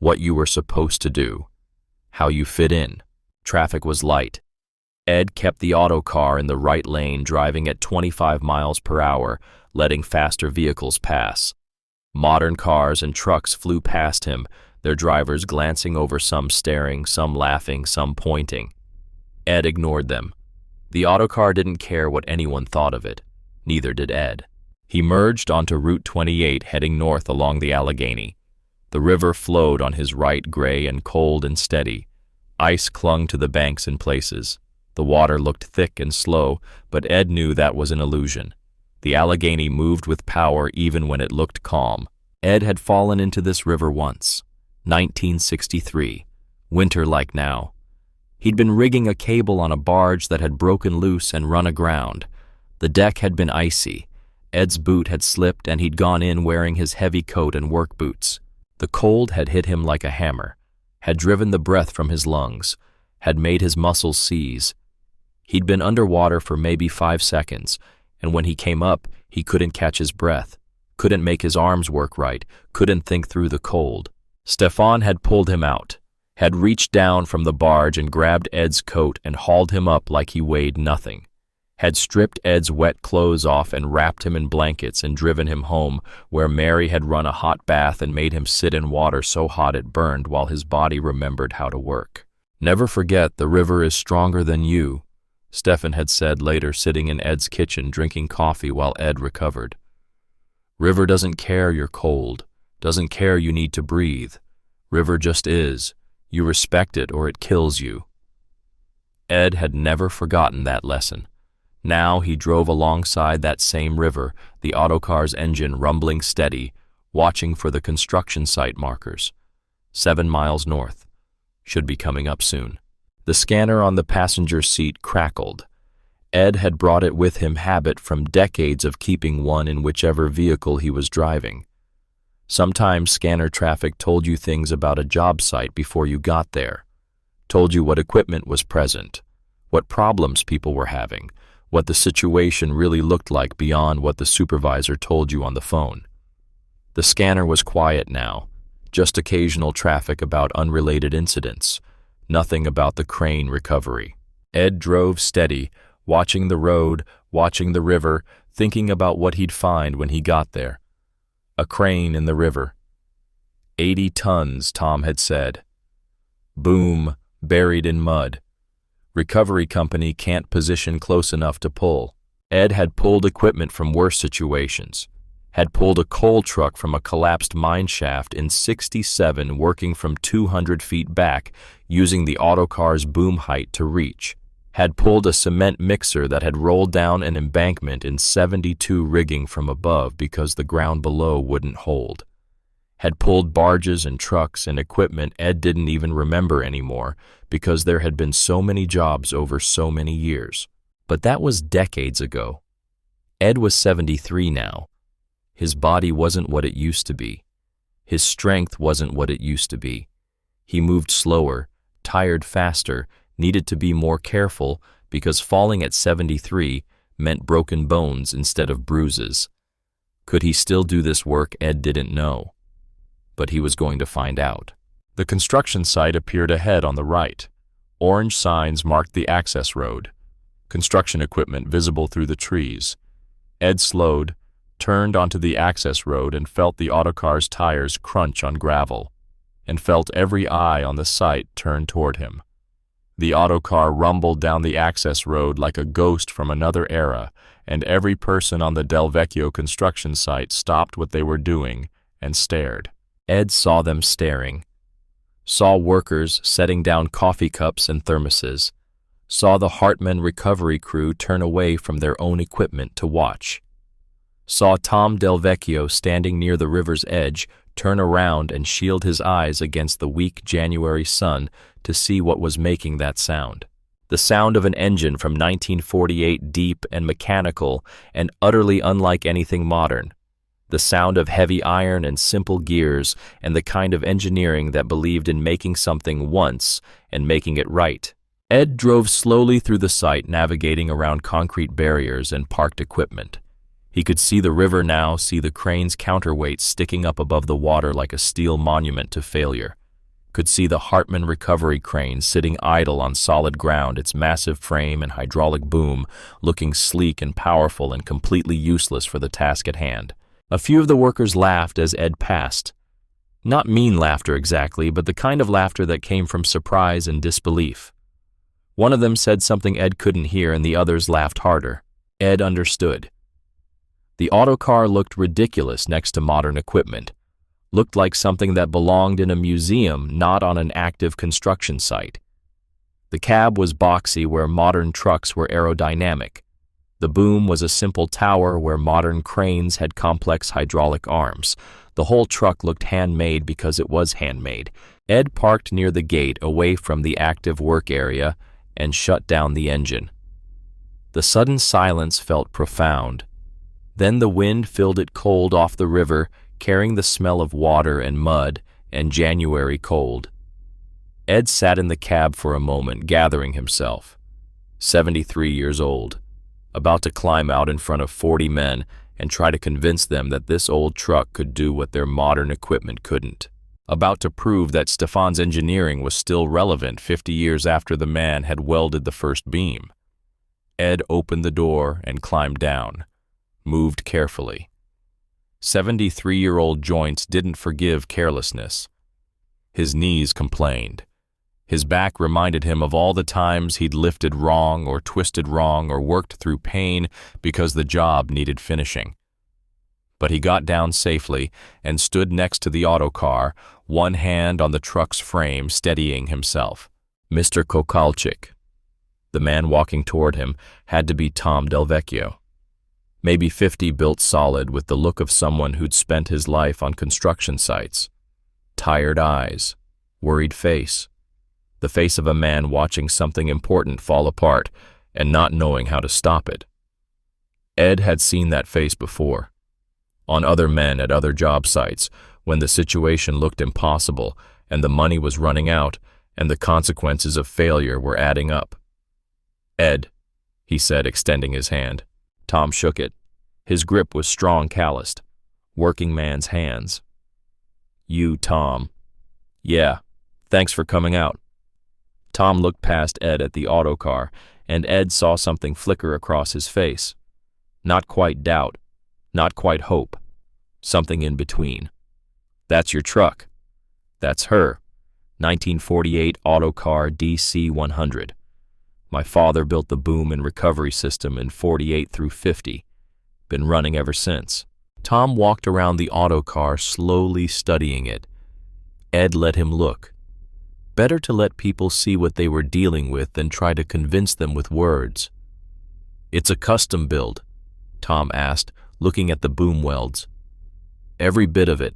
what you were supposed to do, how you fit in. Traffic was light. Ed kept the auto car in the right lane, driving at 25 miles per hour, letting faster vehicles pass. Modern cars and trucks flew past him, their drivers glancing over, some staring, some laughing, some pointing. Ed ignored them. The auto car didn't care what anyone thought of it. Neither did Ed. He merged onto Route 28, heading north along the Allegheny. The river flowed on his right, gray and cold and steady. Ice clung to the banks in places. The water looked thick and slow, but Ed knew that was an illusion. The Allegheny moved with power even when it looked calm. Ed had fallen into this river once. 1963. Winter like now. He'd been rigging a cable on a barge that had broken loose and run aground. The deck had been icy. Ed's boot had slipped and he'd gone in wearing his heavy coat and work boots. The cold had hit him like a hammer, had driven the breath from his lungs, had made his muscles seize. He'd been underwater for maybe 5 seconds, and when he came up, he couldn't catch his breath, couldn't make his arms work right, couldn't think through the cold. Stefan had pulled him out, had reached down from the barge and grabbed Ed's coat and hauled him up like he weighed nothing, had stripped Ed's wet clothes off and wrapped him in blankets and driven him home, where Mary had run a hot bath and made him sit in water so hot it burned while his body remembered how to work. "Never forget, the river is stronger than you," Stefan had said later, sitting in Ed's kitchen drinking coffee while Ed recovered. "River doesn't care you're cold, doesn't care you need to breathe. River just is. You respect it or it kills you." Ed had never forgotten that lesson. Now he drove alongside that same river, the autocar's engine rumbling steady, watching for the construction site markers. 7 miles north. Should be coming up soon. The scanner on the passenger seat crackled. Ed had brought it with him, habit from decades of keeping one in whichever vehicle he was driving. Sometimes scanner traffic told you things about a job site before you got there. Told you what equipment was present, what problems people were having, what the situation really looked like beyond what the supervisor told you on the phone. The scanner was quiet now, just occasional traffic about unrelated incidents, nothing about the crane recovery. Ed drove steady, watching the road, watching the river, thinking about what he'd find when he got there. A crane in the river. 80 tons, Tom had said. Boom, buried in mud. Recovery company can't position close enough to pull. Ed had pulled equipment from worse situations. Had pulled a coal truck from a collapsed mine shaft in '67, working from 200 feet back, using the autocar's boom height to reach. Had pulled a cement mixer that had rolled down an embankment in '72, rigging from above because the ground below wouldn't hold. Had pulled barges and trucks and equipment Ed didn't even remember anymore because there had been so many jobs over so many years. But that was decades ago. Ed was 73 now. His body wasn't what it used to be. His strength wasn't what it used to be. He moved slower, tired faster, needed to be more careful because falling at 73 meant broken bones instead of bruises. Could he still do this work? Ed didn't know. But he was going to find out. The construction site appeared ahead on the right. Orange signs marked the access road. Construction equipment visible through the trees. Ed slowed, turned onto the access road and felt the autocar's tires crunch on gravel, and felt every eye on the site turn toward him. The autocar rumbled down the access road like a ghost from another era, and every person on the Del Vecchio construction site stopped what they were doing and stared. Ed saw them staring. Saw workers setting down coffee cups and thermoses. Saw the Hartman recovery crew turn away from their own equipment to watch. Saw Tom Del Vecchio standing near the river's edge turn around and shield his eyes against the weak January sun to see what was making that sound. The sound of an engine from 1948, deep and mechanical and utterly unlike anything modern. The sound of heavy iron and simple gears, and the kind of engineering that believed in making something once and making it right. Ed drove slowly through the site, navigating around concrete barriers and parked equipment. He could see the river now, see the crane's counterweight sticking up above the water like a steel monument to failure. Could see the Hartman recovery crane sitting idle on solid ground, its massive frame and hydraulic boom looking sleek and powerful and completely useless for the task at hand. A few of the workers laughed as Ed passed. Not mean laughter exactly, but the kind of laughter that came from surprise and disbelief. One of them said something Ed couldn't hear, and the others laughed harder. Ed understood. The autocar looked ridiculous next to modern equipment. Looked like something that belonged in a museum, not on an active construction site. The cab was boxy where modern trucks were aerodynamic. The boom was a simple tower where modern cranes had complex hydraulic arms. The whole truck looked handmade because it was handmade. Ed parked near the gate away from the active work area and shut down the engine. The sudden silence felt profound. Then the wind filled it cold off the river, carrying the smell of water and mud and January cold. Ed sat in the cab for a moment, gathering himself. 73 years old. About to climb out in front of 40 men and try to convince them that this old truck could do what their modern equipment couldn't. About to prove that Stefan's engineering was still relevant 50 years after the man had welded the first beam. Ed opened the door and climbed down, moved carefully. 73-year-old joints didn't forgive carelessness. His knees complained. His back reminded him of all the times he'd lifted wrong or twisted wrong or worked through pain because the job needed finishing. But he got down safely and stood next to the autocar, one hand on the truck's frame, steadying himself. "Mr. Kokalchik." The man walking toward him had to be Tom Delvecchio. Maybe 50, built solid, with the look of someone who'd spent his life on construction sites. Tired eyes, worried face. The face of a man watching something important fall apart and not knowing how to stop it. Ed had seen that face before. On other men at other job sites, when the situation looked impossible and the money was running out and the consequences of failure were adding up. "Ed," he said, extending his hand. Tom shook it. His grip was strong, calloused. Working man's hands. "You, Tom." "Yeah, thanks for coming out." Tom looked past Ed at the autocar, and Ed saw something flicker across his face. Not quite doubt, not quite hope. Something in between. "That's your truck." "That's her. 1948 autocar DC 100. My father built the boom and recovery system in 48 through 50. Been running ever since." Tom walked around the autocar, slowly studying it. Ed let him look. Better to let people see what they were dealing with than try to convince them with words. "It's a custom build?" Tom asked, looking at the boom welds. "Every bit of it.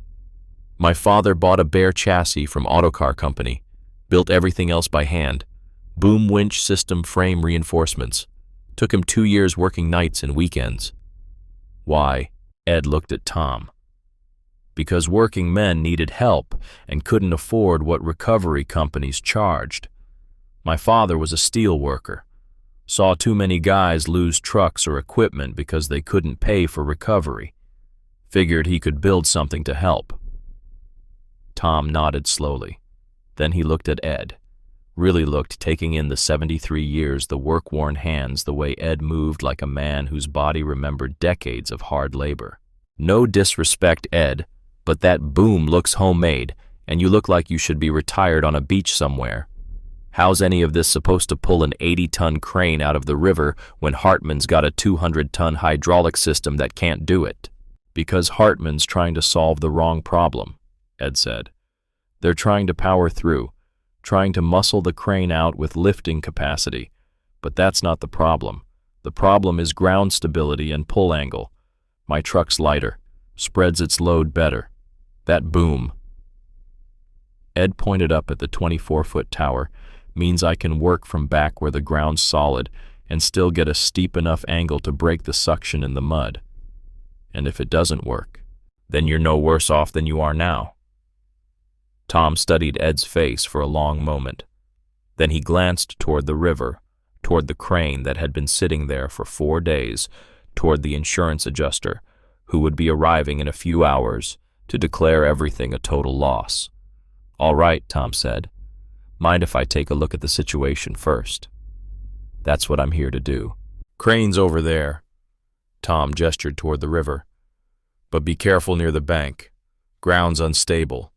My father bought a bare chassis from autocar company, built everything else by hand. Boom winch system frame reinforcements. Took him 2 years working nights and weekends." "Why?" Ed looked at Tom. "Because working men needed help and couldn't afford what recovery companies charged. My father was a steel worker. Saw too many guys lose trucks or equipment because they couldn't pay for recovery. Figured he could build something to help." Tom nodded slowly. Then he looked at Ed. Really looked, taking in the 73 years, the work-worn hands, the way Ed moved like a man whose body remembered decades of hard labor. "No disrespect, Ed, but that boom looks homemade, and you look like you should be retired on a beach somewhere. How's any of this supposed to pull an 80-ton crane out of the river when Hartman's got a 200-ton hydraulic system that can't do it?" "Because Hartman's trying to solve the wrong problem," Ed said. "They're trying to power through, trying to muscle the crane out with lifting capacity. But that's not the problem. The problem is ground stability and pull angle. My truck's lighter, spreads its load better. That boom." Ed pointed up at the 24-foot tower. "Means I can work from back where the ground's solid and still get a steep enough angle to break the suction in the mud. And if it doesn't work, then you're no worse off than you are now." Tom studied Ed's face for a long moment. Then he glanced toward the river, toward the crane that had been sitting there for 4 days, toward the insurance adjuster, who would be arriving in a few hours to declare everything a total loss. "All right," Tom said. "Mind if I take a look at the situation first?" "That's what I'm here to do." "Crane's over there." Tom gestured toward the river. "But be careful near the bank. Ground's unstable.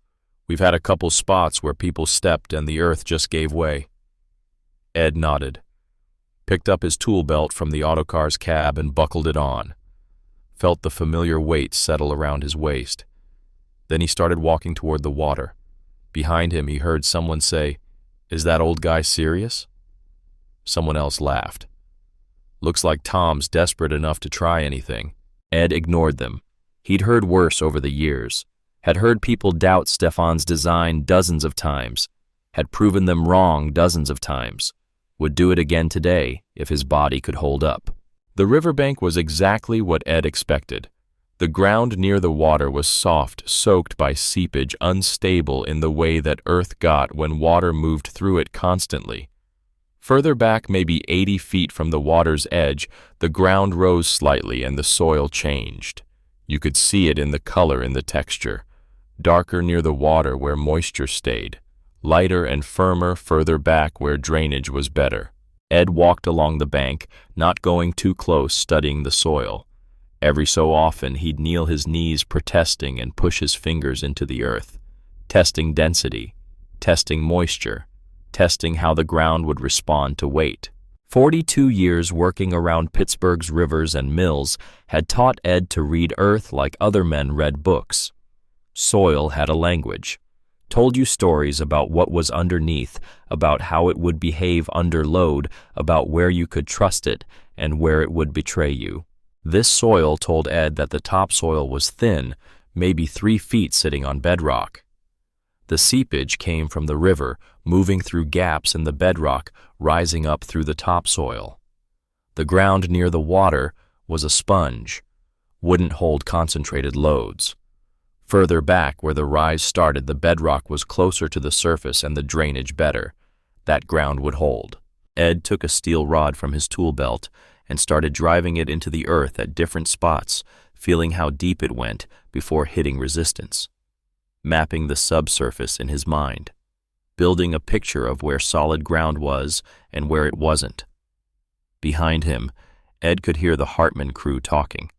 We've had a couple spots where people stepped and the earth just gave way." Ed nodded, picked up his tool belt from the autocar's cab and buckled it on. Felt the familiar weight settle around his waist. Then he started walking toward the water. Behind him he heard someone say, "Is that old guy serious?" Someone else laughed. "Looks like Tom's desperate enough to try anything." Ed ignored them. He'd heard worse over the years. Had heard people doubt Stefan's design dozens of times, had proven them wrong dozens of times, would do it again today if his body could hold up. The riverbank was exactly what Ed expected. The ground near the water was soft, soaked by seepage, unstable in the way that earth got when water moved through it constantly. Further back, maybe 80 feet from the water's edge, the ground rose slightly and the soil changed. You could see it in the color and the texture. Darker near the water where moisture stayed, lighter and firmer further back where drainage was better. Ed walked along the bank, not going too close, studying the soil. Every so often he'd kneel his knees protesting and push his fingers into the earth, testing density, testing moisture, testing how the ground would respond to weight. 42 years working around Pittsburgh's rivers and mills had taught Ed to read earth like other men read books. Soil had a language. told you stories about what was underneath, about how it would behave under load, about where you could trust it, and where it would betray you. This soil told Ed that the topsoil was thin, maybe 3 feet sitting on bedrock. The seepage came from the river, moving through gaps in the bedrock, rising up through the topsoil. The ground near the water was a sponge, wouldn't hold concentrated loads. Further back where the rise started, the bedrock was closer to the surface and the drainage better. That ground would hold. Ed took a steel rod from his tool belt and started driving it into the earth at different spots, feeling how deep it went before hitting resistance. Mapping the subsurface in his mind, building a picture of where solid ground was and where it wasn't. Behind him, Ed could hear the Hartman crew talking.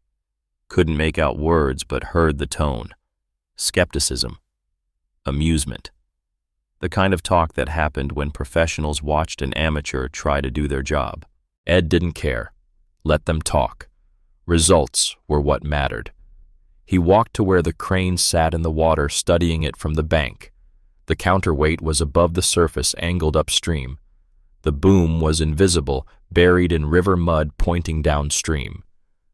Couldn't make out words, but heard the tone. Skepticism. Amusement. The kind of talk that happened when professionals watched an amateur try to do their job. Ed didn't care. Let them talk. Results were what mattered. He walked to where the crane sat in the water, studying it from the bank. The counterweight was above the surface, angled upstream. The boom was invisible, buried in river mud pointing downstream.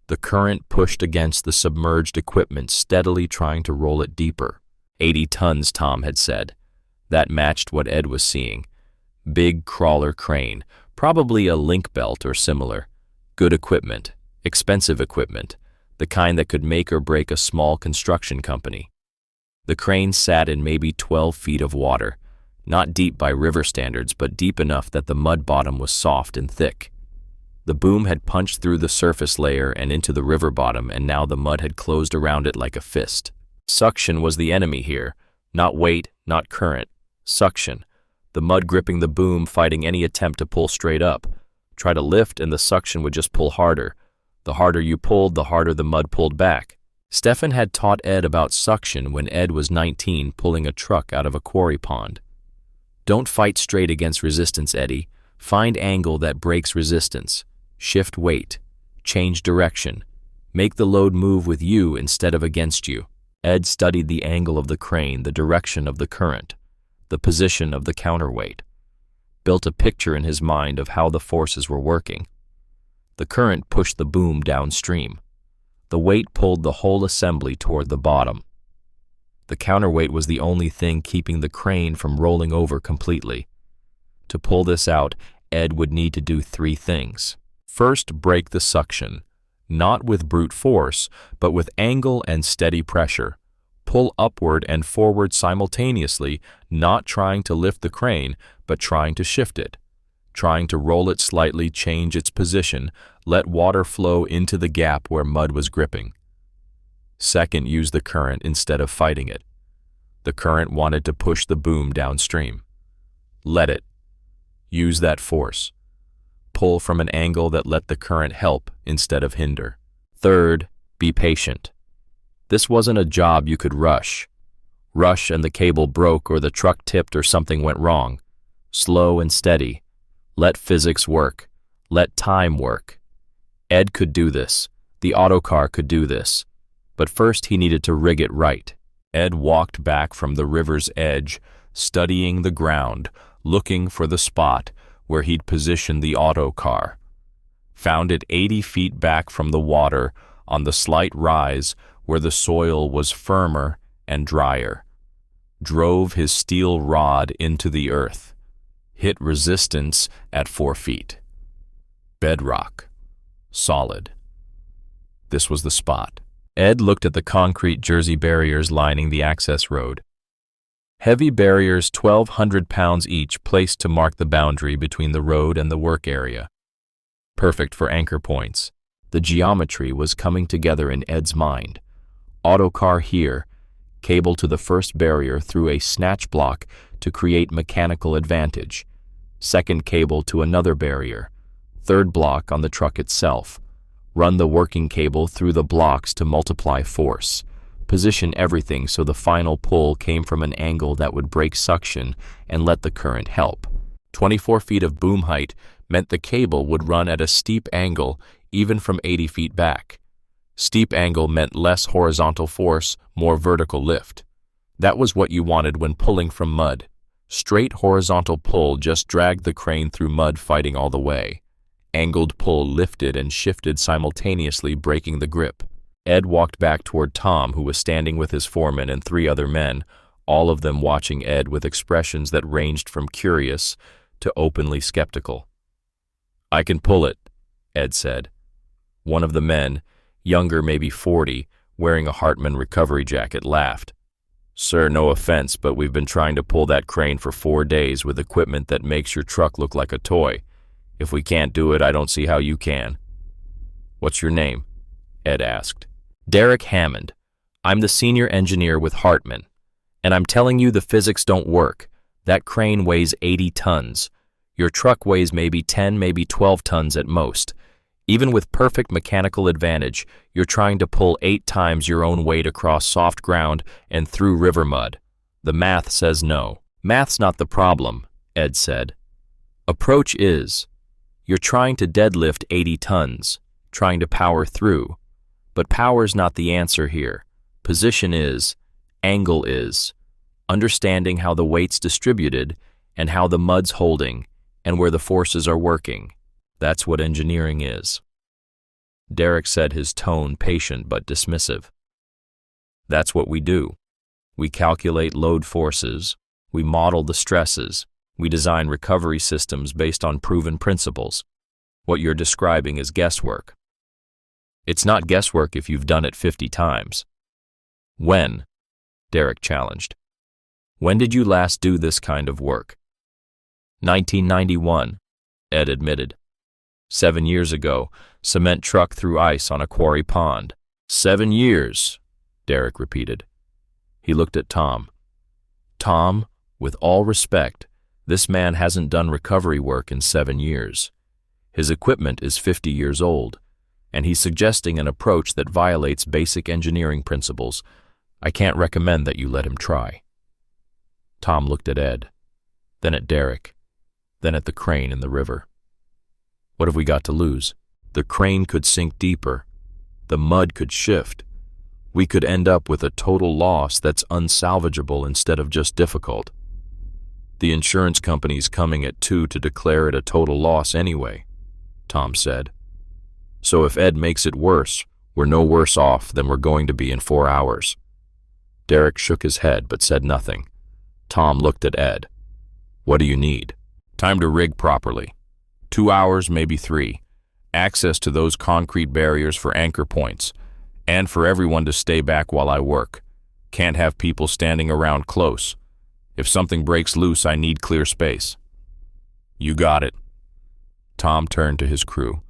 The current pushed against the submerged equipment, steadily trying to roll it deeper. 80 tons, Tom had said. That matched what Ed was seeing. Big crawler crane, probably a link belt or similar. Good equipment, expensive equipment, the kind that could make or break a small construction company. The crane sat in maybe 12 feet of water, not deep by river standards, but deep enough that the mud bottom was soft and thick. The boom had punched through the surface layer and into the river bottom, and now the mud had closed around it like a fist. Suction was the enemy here, not weight, not current. Suction. The mud gripping the boom, fighting any attempt to pull straight up. Try to lift and the suction would just pull harder. The harder you pulled, the harder the mud pulled back. Stefan had taught Ed about suction when Ed was 19, pulling a truck out of a quarry pond. Don't fight straight against resistance, Eddie. Find angle that breaks resistance. Shift weight. Change direction. Make the load move with you instead of against you. Ed studied the angle of the crane, the direction of the current, the position of the counterweight. Built a picture in his mind of how the forces were working. The current pushed the boom downstream. The weight pulled the whole assembly toward the bottom. The counterweight was the only thing keeping the crane from rolling over completely. To pull this out, Ed would need to do 3 things. First, break the suction, not with brute force, but with angle and steady pressure. Pull upward and forward simultaneously, not trying to lift the crane, but trying to shift it. Trying to roll it slightly, change its position, let water flow into the gap where mud was gripping. Second, use the current instead of fighting it. The current wanted to push the boom downstream. Let it. Use that force. Pull from an angle that let the current help instead of hinder. Third, be patient. This wasn't a job you could rush. Rush and the cable broke or the truck tipped or something went wrong. Slow and steady. Let physics work. Let time work. Ed could do this. The autocar could do this. But first he needed to rig it right. Ed walked back from the river's edge, studying the ground, looking for the spot where he'd position the autocar. Found it 80 feet back from the water on the slight rise where the soil was firmer and drier. Drove his steel rod into the earth. Hit resistance at 4 feet. Bedrock. Solid. This was the spot. Ed looked at the concrete Jersey barriers lining the access road. Heavy barriers, 1,200 pounds each, placed to mark the boundary between the road and the work area. Perfect for anchor points. The geometry was coming together in Ed's mind. Autocar here, cable to the first barrier through a snatch block to create mechanical advantage. Second cable to another barrier. Third block on the truck itself. Run the working cable through the blocks to multiply force. Position everything so the final pull came from an angle that would break suction and let the current help. 24 feet of boom height meant the cable would run at a steep angle even from 80 feet back. Steep angle meant less horizontal force, more vertical lift. That was what you wanted when pulling from mud. Straight horizontal pull just dragged the crane through mud, fighting all the way. Angled pull lifted and shifted simultaneously, breaking the grip. Ed walked back toward Tom, who was standing with his foreman and 3 other men, all of them watching Ed with expressions that ranged from curious to openly skeptical. "I can pull it," Ed said. One of the men, younger, maybe 40, wearing a Hartman recovery jacket, laughed. "Sir, no offense, but we've been trying to pull that crane for 4 days with equipment that makes your truck look like a toy. If we can't do it, I don't see how you can." "What's your name?" Ed asked. "Derek Hammond. I'm the senior engineer with Hartman. And I'm telling you, the physics don't work. That crane weighs 80 tons. Your truck weighs maybe 10, maybe 12 tons at most. Even with perfect mechanical advantage, you're trying to pull 8 times your own weight across soft ground and through river mud. The math says no." "Math's not the problem," Ed said. "Approach is. You're trying to deadlift 80 tons, trying to power through. But power's not the answer here. Position is, angle is, understanding how the weight's distributed and how the mud's holding and where the forces are working. That's what engineering is." Derek said, his tone patient but dismissive. "That's what we do. We calculate load forces, we model the stresses, we design recovery systems based on proven principles. What you're describing is guesswork." "It's not guesswork if you've done it 50 times. "When?" Derek challenged. "When did you last do this kind of work?" 1991, Ed admitted. 7 years ago, cement truck through ice on a quarry pond. 7 years, Derek repeated. He looked at Tom. "Tom, with all respect, this man hasn't done recovery work in 7 years. His equipment is 50 years old, and he's suggesting an approach that violates basic engineering principles. I can't recommend that you let him try." Tom looked at Ed, then at Derek, then at the crane in the river. "What have we got to lose? The crane could sink deeper. The mud could shift. We could end up with a total loss that's unsalvageable instead of just difficult. The insurance company's coming at 2 to declare it a total loss anyway," Tom said. "So if Ed makes it worse, we're no worse off than we're going to be in 4 hours." Derek shook his head but said nothing. Tom looked at Ed. "What do you need?" "Time to rig properly. 2 hours, maybe 3. Access to those concrete barriers for anchor points, and for everyone to stay back while I work. Can't have people standing around close. If something breaks loose, I need clear space." "You got it." Tom turned to his crew.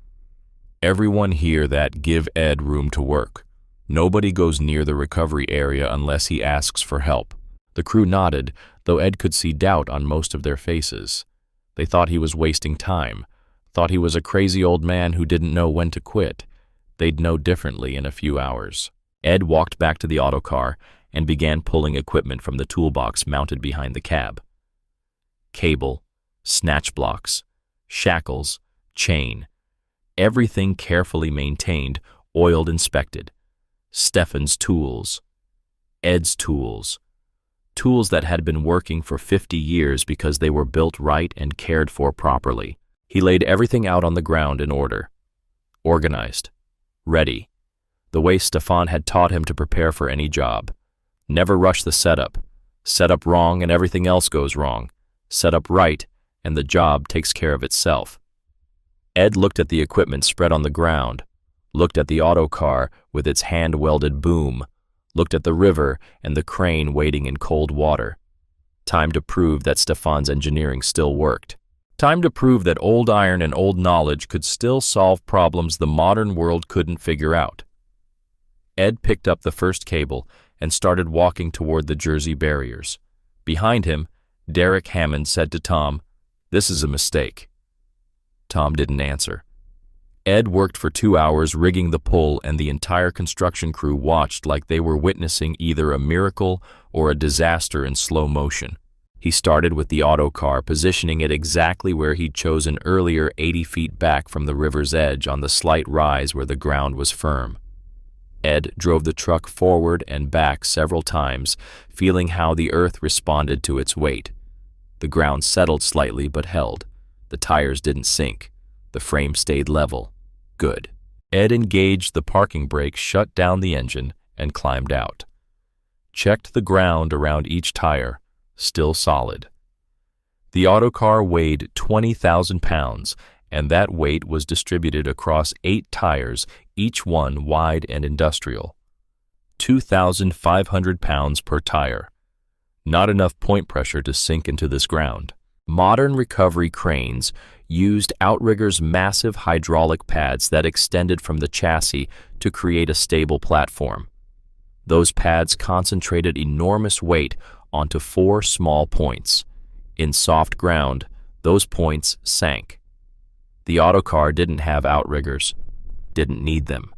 "Everyone hear that, give Ed room to work. Nobody goes near the recovery area unless he asks for help." The crew nodded, though Ed could see doubt on most of their faces. They thought he was wasting time, thought he was a crazy old man who didn't know when to quit. They'd know differently in a few hours. Ed walked back to the autocar and began pulling equipment from the toolbox mounted behind the cab. Cable, snatch blocks, shackles, chain. Everything carefully maintained, oiled, inspected. Stefan's tools. Ed's tools. Tools that had been working for 50 years because they were built right and cared for properly. He laid everything out on the ground in order. Organized. Ready. The way Stefan had taught him to prepare for any job. Never rush the setup. Set up wrong and everything else goes wrong. Set up right and the job takes care of itself. Ed looked at the equipment spread on the ground, looked at the autocar with its hand-welded boom, looked at the river and the crane waiting in cold water. Time to prove that Stefan's engineering still worked. Time to prove that old iron and old knowledge could still solve problems the modern world couldn't figure out. Ed picked up the first cable and started walking toward the Jersey barriers. Behind him, Derek Hammond said to Tom, "This is a mistake." Tom didn't answer. Ed worked for 2 hours rigging the pull, and the entire construction crew watched like they were witnessing either a miracle or a disaster in slow motion. He started with the autocar, positioning it exactly where he'd chosen earlier, 80 feet back from the river's edge on the slight rise where the ground was firm. Ed drove the truck forward and back several times, feeling how the earth responded to its weight. The ground settled slightly but held. The tires didn't sink. The frame stayed level. Good. Ed engaged the parking brake, shut down the engine, and climbed out. Checked the ground around each tire. Still solid. The autocar weighed 20,000 pounds, and that weight was distributed across 8 tires, each one wide and industrial. 2,500 pounds per tire. Not enough point pressure to sink into this ground. Modern recovery cranes used Outrigger's massive hydraulic pads that extended from the chassis to create a stable platform. Those pads concentrated enormous weight onto 4 small points. In soft ground, those points sank. The autocar didn't have outriggers, didn't need them.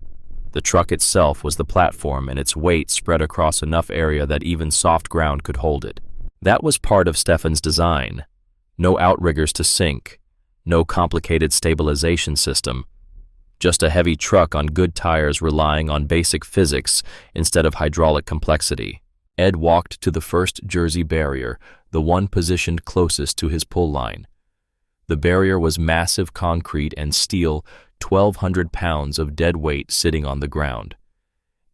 The truck itself was the platform, and its weight spread across enough area that even soft ground could hold it. That was part of Stefan's design. No outriggers to sink, no complicated stabilization system. Just a heavy truck on good tires relying on basic physics instead of hydraulic complexity. Ed walked to the first Jersey barrier, the one positioned closest to his pull line. The barrier was massive concrete and steel, 1,200 pounds of dead weight sitting on the ground.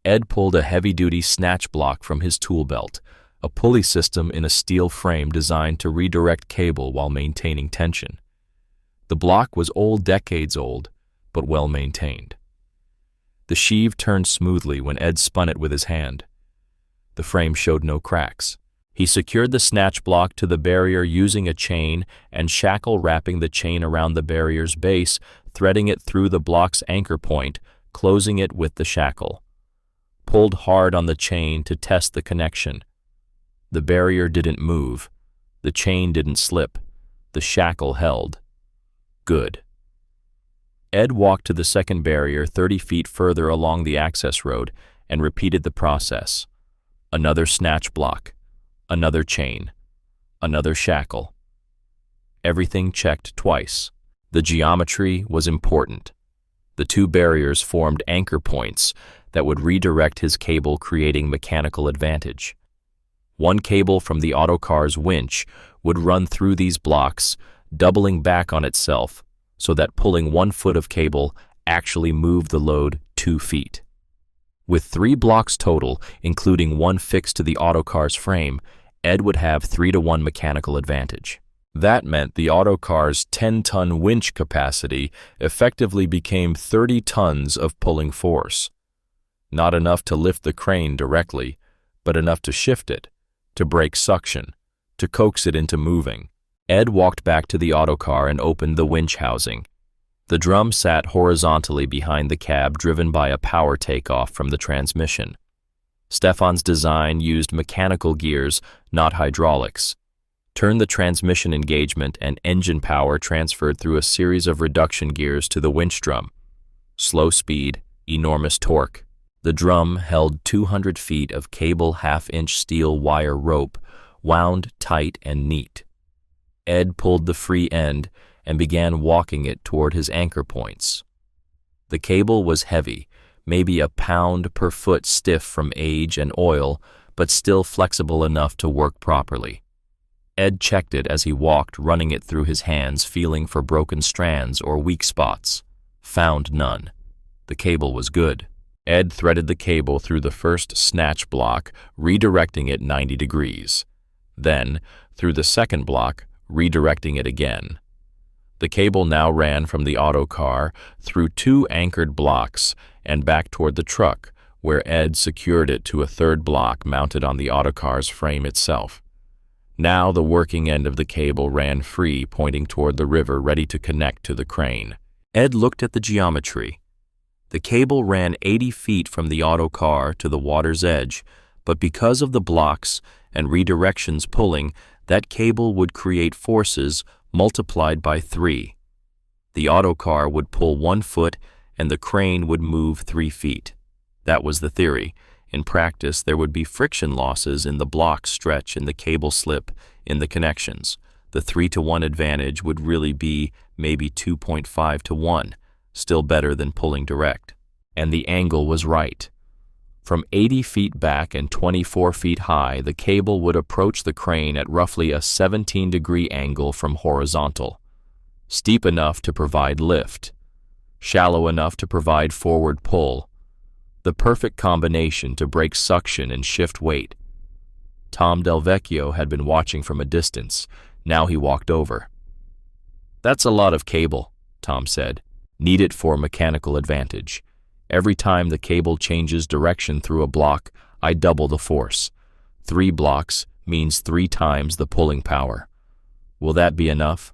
Ed pulled a heavy-duty snatch block from his tool belt, a pulley system in a steel frame designed to redirect cable while maintaining tension. The block was decades old, but well maintained. The sheave turned smoothly when Ed spun it with his hand. The frame showed no cracks. He secured the snatch block to the barrier using a chain and shackle, wrapping the chain around the barrier's base, threading it through the block's anchor point, closing it with the shackle. Pulled hard on the chain to test the connection. The barrier didn't move. The chain didn't slip. The shackle held. Good. Ed walked to the second barrier 30 feet further along the access road and repeated the process. Another snatch block. Another chain. Another shackle. Everything checked twice. The geometry was important. The 2 barriers formed anchor points that would redirect his cable, creating mechanical advantage. One cable from the autocar's winch would run through these blocks, doubling back on itself, so that pulling 1 foot of cable actually moved the load 2 feet. With 3 blocks total, including one fixed to the autocar's frame, Ed would have 3-to-1 mechanical advantage. That meant the autocar's 10-ton winch capacity effectively became 30 tons of pulling force. Not enough to lift the crane directly, but enough to shift it, to break suction, to coax it into moving. Ed walked back to the autocar and opened the winch housing. The drum sat horizontally behind the cab, driven by a power takeoff from the transmission. Stefan's design used mechanical gears, not hydraulics. Turned the transmission engagement and engine power transferred through a series of reduction gears to the winch drum. Slow speed, enormous torque. The drum held 200 feet of cable, half-inch steel wire rope, wound tight and neat. Ed pulled the free end and began walking it toward his anchor points. The cable was heavy, maybe a pound per foot, stiff from age and oil, but still flexible enough to work properly. Ed checked it as he walked, running it through his hands, feeling for broken strands or weak spots. Found none. The cable was good. Ed threaded the cable through the first snatch block, redirecting it 90 degrees. Then, through the second block, redirecting it again. The cable now ran from the autocar through 2 anchored blocks and back toward the truck, where Ed secured it to a third block mounted on the autocar's frame itself. Now the working end of the cable ran free, pointing toward the river, ready to connect to the crane. Ed looked at the geometry. The cable ran 80 feet from the autocar to the water's edge, but because of the blocks and redirections pulling, that cable would create forces multiplied by 3. The autocar would pull 1 foot and the crane would move 3 feet. That was the theory. In practice, there would be friction losses in the block stretch, in the cable slip, in the connections. The 3-to-1 advantage would really be maybe 2.5 to 1, still better than pulling direct. And the angle was right. From 80 feet back and 24 feet high, the cable would approach the crane at roughly a 17-degree angle from horizontal, steep enough to provide lift, shallow enough to provide forward pull, the perfect combination to break suction and shift weight. Tom Delvecchio had been watching from a distance. Now he walked over. "That's a lot of cable," Tom said. "Need it for mechanical advantage. Every time the cable changes direction through a block, I double the force. 3 blocks means 3 times the pulling power. Will that be enough?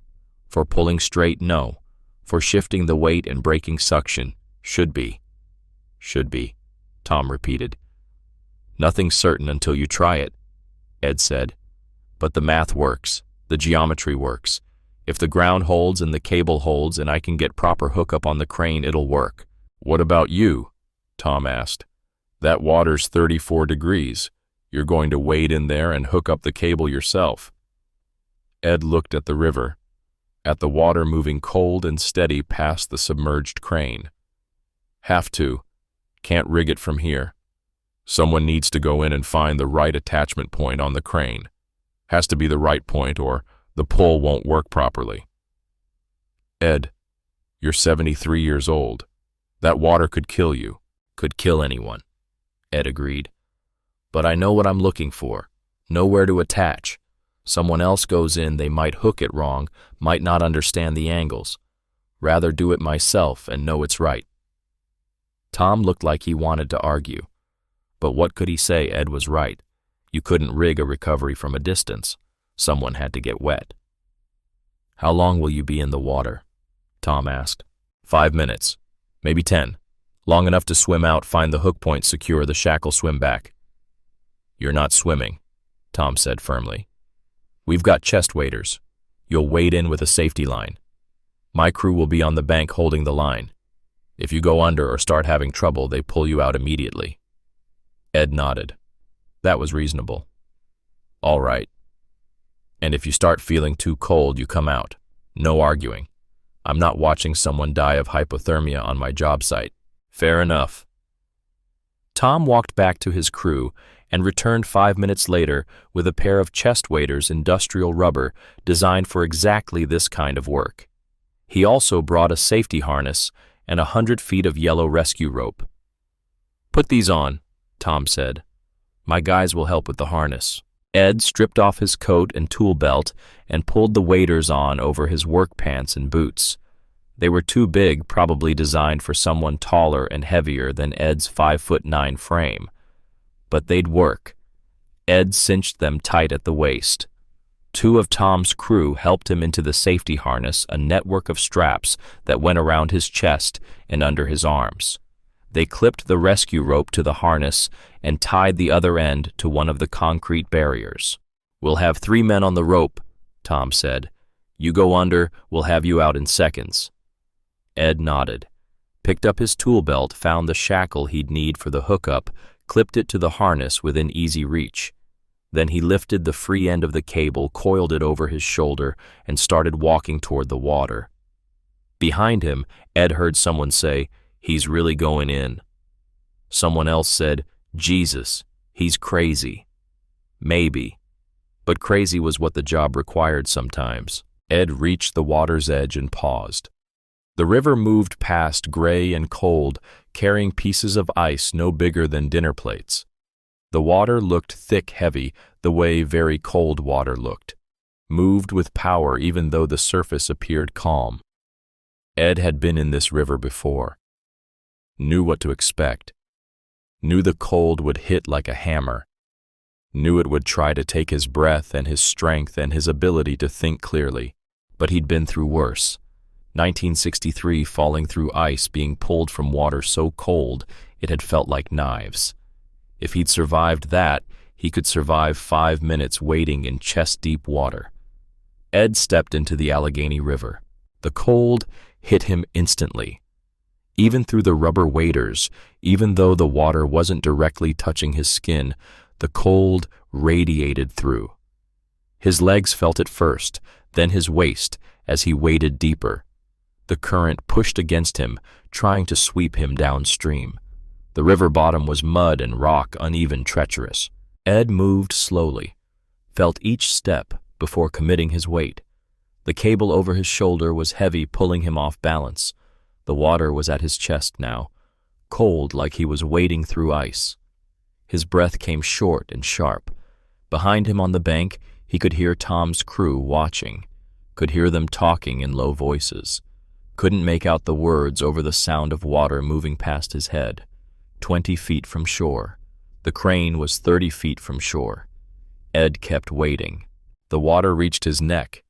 For pulling straight, no. For shifting the weight and breaking suction, should be." "Should be," Tom repeated. "Nothing's certain until you try it," Ed said. "But the math works. The geometry works. If the ground holds and the cable holds and I can get proper hookup on the crane, it'll work." "What about you?" Tom asked. "That water's 34 degrees. You're going to wade in there and hook up the cable yourself." Ed looked at the river, at the water moving cold and steady past the submerged crane. "Have to. Can't rig it from here. Someone needs to go in and find the right attachment point on the crane. Has to be the right point or the pull won't work properly." "Ed, you're 73 years old. That water could kill you." "Could kill anyone," Ed agreed. "But I know what I'm looking for. Know where to attach. Someone else goes in, they might hook it wrong, might not understand the angles. Rather do it myself and know it's right." Tom looked like he wanted to argue. But what could he say? Ed was right. You couldn't rig a recovery from a distance. Someone had to get wet. "How long will you be in the water?" Tom asked. 5 minutes. Maybe 10. Long enough to swim out, find the hook point, secure the shackle, swim back." "You're not swimming," Tom said firmly. "We've got chest waders. You'll wade in with a safety line. My crew will be on the bank holding the line. If you go under or start having trouble, they pull you out immediately." Ed nodded. That was reasonable. "All right. And if you start feeling too cold, you come out. No arguing. I'm not watching someone die of hypothermia on my job site." "Fair enough." Tom walked back to his crew and returned 5 minutes later with a pair of chest waders, industrial rubber, designed for exactly this kind of work. He also brought a safety harness and 100 feet of yellow rescue rope. "Put these on," Tom said. "My guys will help with the harness." Ed stripped off his coat and tool belt and pulled the waders on over his work pants and boots. They were too big, probably designed for someone taller and heavier than Ed's 5'9" frame. But they'd work. Ed cinched them tight at the waist. 2 of Tom's crew helped him into the safety harness, a network of straps that went around his chest and under his arms. They clipped the rescue rope to the harness and tied the other end to one of the concrete barriers. "We'll have 3 men on the rope," Tom said. "You go under, we'll have you out in seconds." Ed nodded, picked up his tool belt, found the shackle he'd need for the hookup, clipped it to the harness within easy reach. Then he lifted the free end of the cable, coiled it over his shoulder, and started walking toward the water. Behind him, Ed heard someone say, "He's really going in." Someone else said, "Jesus, he's crazy." Maybe. But crazy was what the job required sometimes. Ed reached the water's edge and paused. The river moved past, gray and cold, carrying pieces of ice no bigger than dinner plates. The water looked thick, heavy, the way very cold water looked. Moved with power even though the surface appeared calm. Ed had been in this river before. Knew what to expect. Knew the cold would hit like a hammer. Knew it would try to take his breath and his strength and his ability to think clearly. But he'd been through worse. 1963, falling through ice, being pulled from water so cold it had felt like knives. If he'd survived that, he could survive 5 minutes wading in chest-deep water. Ed stepped into the Allegheny River. The cold hit him instantly. Even through the rubber waders, even though the water wasn't directly touching his skin, the cold radiated through. His legs felt it first, then his waist as he waded deeper. The current pushed against him, trying to sweep him downstream. The river bottom was mud and rock, uneven, treacherous. Ed moved slowly, felt each step before committing his weight. The cable over his shoulder was heavy, pulling him off balance. The water was at his chest now, cold like he was wading through ice. His breath came short and sharp. Behind him on the bank, he could hear Tom's crew watching, could hear them talking in low voices. Couldn't make out the words over the sound of water moving past his head. 20 feet from shore. The crane was 30 feet from shore. Ed kept waiting. The water reached his neck.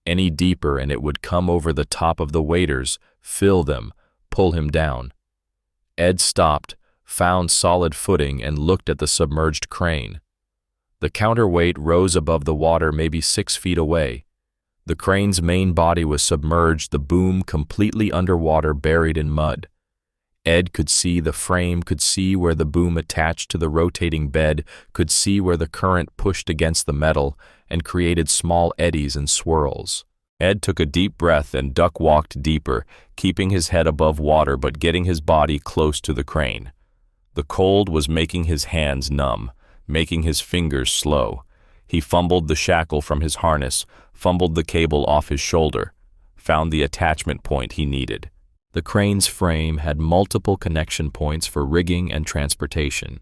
Any deeper and it would come over the top of the waders, fill them, pull him down. Ed stopped, found solid footing, and looked at the submerged crane. The counterweight rose above the water maybe 6 feet away. The crane's main body was submerged, the boom completely underwater, buried in mud. Ed could see the frame, could see where the boom attached to the rotating bed, could see where the current pushed against the metal and created small eddies and swirls. Ed took a deep breath and duck-walked deeper, keeping his head above water but getting his body close to the crane. The cold was making his hands numb, making his fingers slow. He fumbled the shackle from his harness, fumbled the cable off his shoulder, found the attachment point he needed. The crane's frame had multiple connection points for rigging and transportation.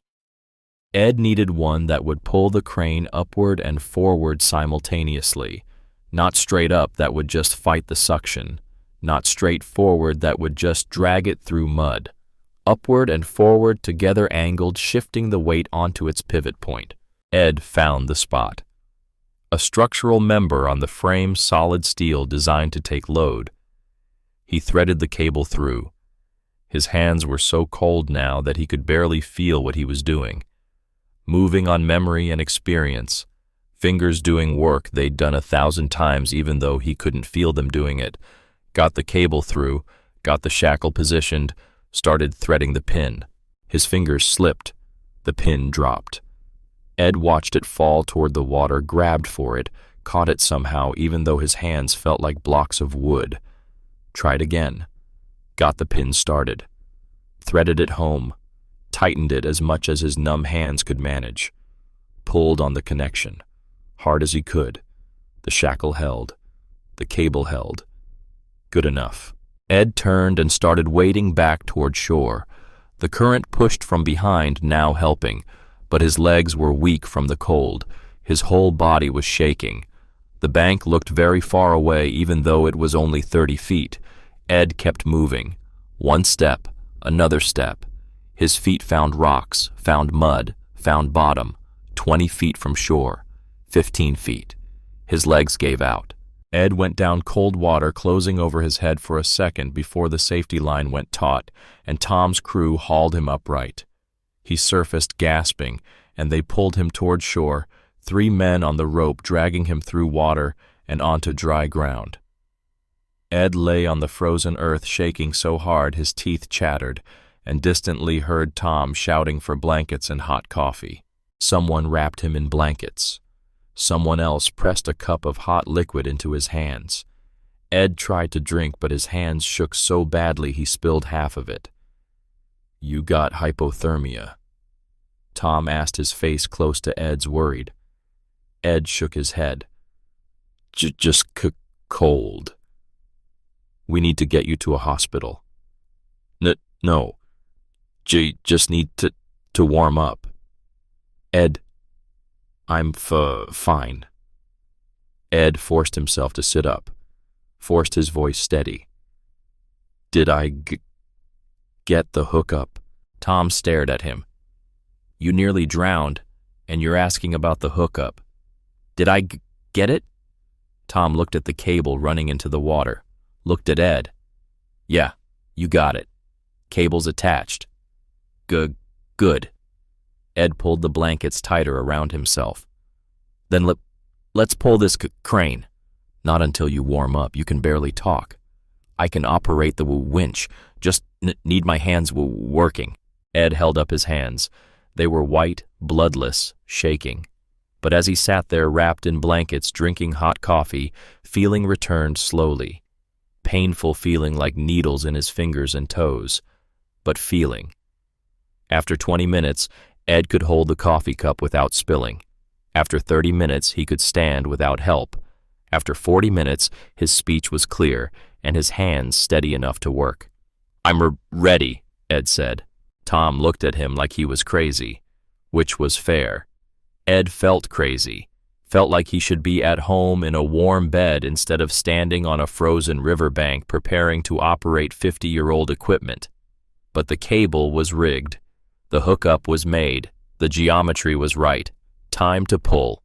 Ed needed one that would pull the crane upward and forward simultaneously, not straight up that would just fight the suction, not straight forward that would just drag it through mud. Upward and forward together, angled, shifting the weight onto its pivot point. Ed found the spot. A structural member on the frame, solid steel designed to take load. He threaded the cable through. His hands were so cold now that he could barely feel what he was doing. Moving on memory and experience, fingers doing work they'd done 1,000 times even though he couldn't feel them doing it. Got the cable through, got the shackle positioned, started threading the pin. His fingers slipped. The pin dropped. Ed watched it fall toward the water, grabbed for it, caught it somehow even though his hands felt like blocks of wood. Tried again. Got the pin started. Threaded it home. Tightened it as much as his numb hands could manage. Pulled on the connection. Hard as he could. The shackle held. The cable held. Good enough. Ed turned and started wading back toward shore. The current pushed from behind, now helping, but his legs were weak from the cold. His whole body was shaking. The bank looked very far away even though it was only 30 feet. Ed kept moving. One step, another step. His feet found rocks, found mud, found bottom. 20 feet from shore. 15 feet. His legs gave out. Ed went down cold water, closing over his head for a second before the safety line went taut, and Tom's crew hauled him upright. He surfaced gasping, and they pulled him toward shore, 3 men on the rope dragging him through water and onto dry ground. Ed lay on the frozen earth, shaking so hard his teeth chattered, and distantly heard Tom shouting for blankets and hot coffee. Someone wrapped him in blankets. Someone else pressed a cup of hot liquid into his hands. Ed tried to drink, but his hands shook so badly he spilled half of it. "You got hypothermia?" Tom asked, his face close to Ed's, worried. Ed shook his head. Just cold. We need to get you to a hospital." No. Just need to warm up." "Ed, I'm fine." Ed forced himself to sit up, forced his voice steady. "Did I get the hookup?" Tom stared at him. "You nearly drowned, and you're asking about the hookup. Did I get it?" Tom looked at the cable running into the water, looked at Ed. "Yeah, you got it. Cable's attached." Good. Ed pulled the blankets tighter around himself. "Then let's pull this crane." "Not until you warm up. You can barely talk." "I can operate the winch. Just need my hands working." Ed held up his hands. They were white, bloodless, shaking. But as he sat there wrapped in blankets, drinking hot coffee, feeling returned slowly. Painful feeling like needles in his fingers and toes. But feeling. After 20 minutes, Ed could hold the coffee cup without spilling. After 30 minutes, he could stand without help. After 40 minutes, his speech was clear and his hands steady enough to work. "I'm ready," Ed said. Tom looked at him like he was crazy, which was fair. Ed felt crazy, felt like he should be at home in a warm bed instead of standing on a frozen riverbank preparing to operate 50-year-old equipment. But the cable was rigged. The hookup was made. The geometry was right. Time to pull.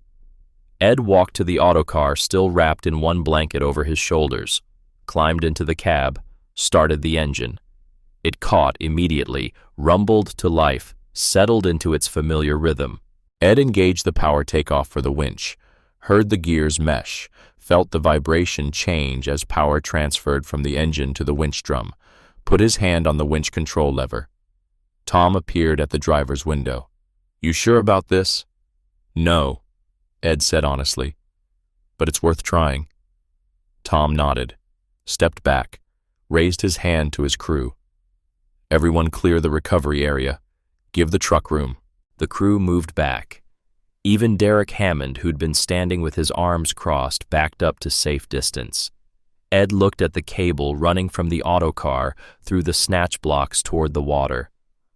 Ed walked to the autocar still wrapped in one blanket over his shoulders, climbed into the cab, started the engine. It caught immediately, rumbled to life, settled into its familiar rhythm. Ed engaged the power takeoff for the winch, heard the gears mesh, felt the vibration change as power transferred from the engine to the winch drum, put his hand on the winch control lever. Tom appeared at the driver's window. "You sure about this?" "No," Ed said honestly, "but it's worth trying." Tom nodded, stepped back, raised his hand to his crew. "Everyone clear the recovery area. Give the truck room." The crew moved back. Even Derek Hammond, who'd been standing with his arms crossed, backed up to safe distance. Ed looked at the cable running from the autocar through the snatch blocks toward the water,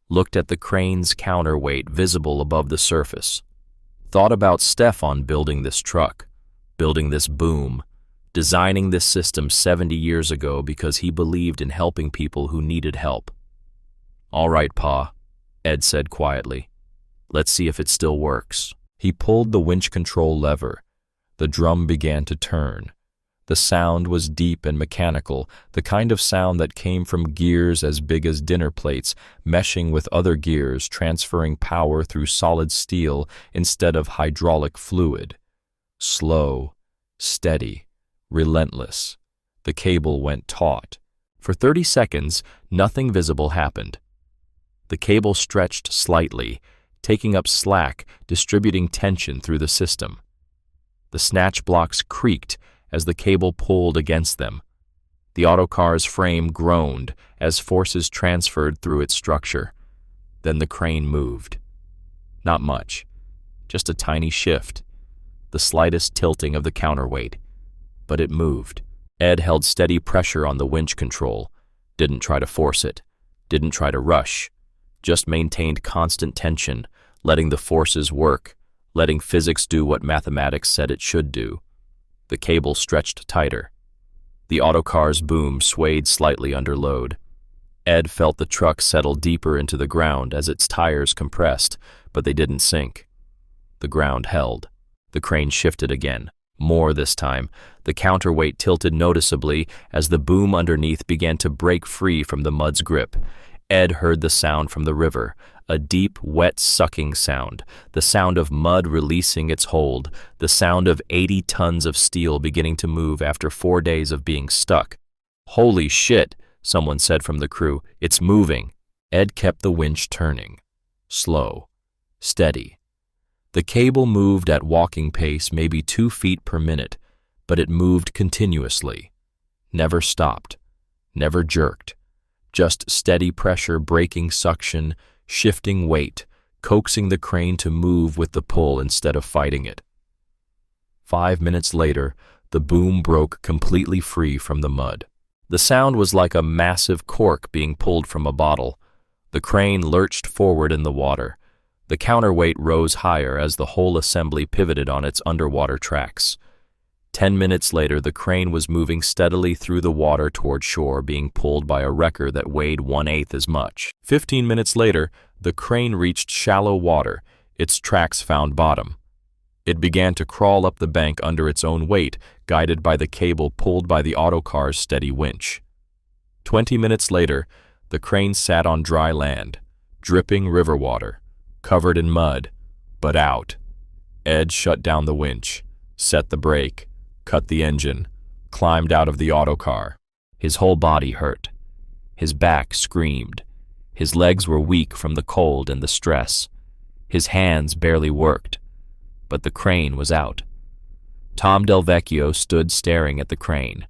looked at the crane's counterweight visible above the surface, thought about Stefan building this truck, building this boom, designing this system 70 years ago because he believed in helping people who needed help. "All right, Pa," Ed said quietly. "Let's see if it still works." He pulled the winch control lever. The drum began to turn. The sound was deep and mechanical, the kind of sound that came from gears as big as dinner plates, meshing with other gears, transferring power through solid steel instead of hydraulic fluid. Slow, steady, relentless. The cable went taut. For 30 seconds, nothing visible happened. The cable stretched slightly, taking up slack, distributing tension through the system. The snatch blocks creaked as the cable pulled against them. The autocar's frame groaned as forces transferred through its structure. Then the crane moved. Not much, just a tiny shift, the slightest tilting of the counterweight. But it moved. Ed held steady pressure on the winch control, didn't try to force it, didn't try to rush, just maintained constant tension, letting the forces work, letting physics do what mathematics said it should do. The cable stretched tighter. The autocar's boom swayed slightly under load. Ed felt the truck settle deeper into the ground as its tires compressed, but they didn't sink. The ground held. The crane shifted again. More this time. The counterweight tilted noticeably as the boom underneath began to break free from the mud's grip. Ed heard the sound from the river, a deep, wet sucking sound, the sound of mud releasing its hold, the sound of 80 tons of steel beginning to move after 4 days of being stuck. "Holy shit," someone said from the crew, "it's moving." Ed kept the winch turning. Slow. Steady. The cable moved at walking pace, maybe 2 feet per minute, but it moved continuously. Never stopped. Never jerked. Just steady pressure breaking suction, shifting weight, coaxing the crane to move with the pull instead of fighting it. 5 minutes later, the boom broke completely free from the mud. The sound was like a massive cork being pulled from a bottle. The crane lurched forward in the water. The counterweight rose higher as the whole assembly pivoted on its underwater tracks. 10 minutes later, the crane was moving steadily through the water toward shore, being pulled by a wrecker that weighed 1/8 as much. 15 minutes later, the crane reached shallow water. Its tracks found bottom. It began to crawl up the bank under its own weight, guided by the cable pulled by the autocar's steady winch. 20 minutes later, the crane sat on dry land, dripping river water, covered in mud, but out. Ed shut down the winch, set the brake, cut the engine, climbed out of the autocar. His whole body hurt. His back screamed. His legs were weak from the cold and the stress. His hands barely worked. But the crane was out. Tom Delvecchio stood staring at the crane,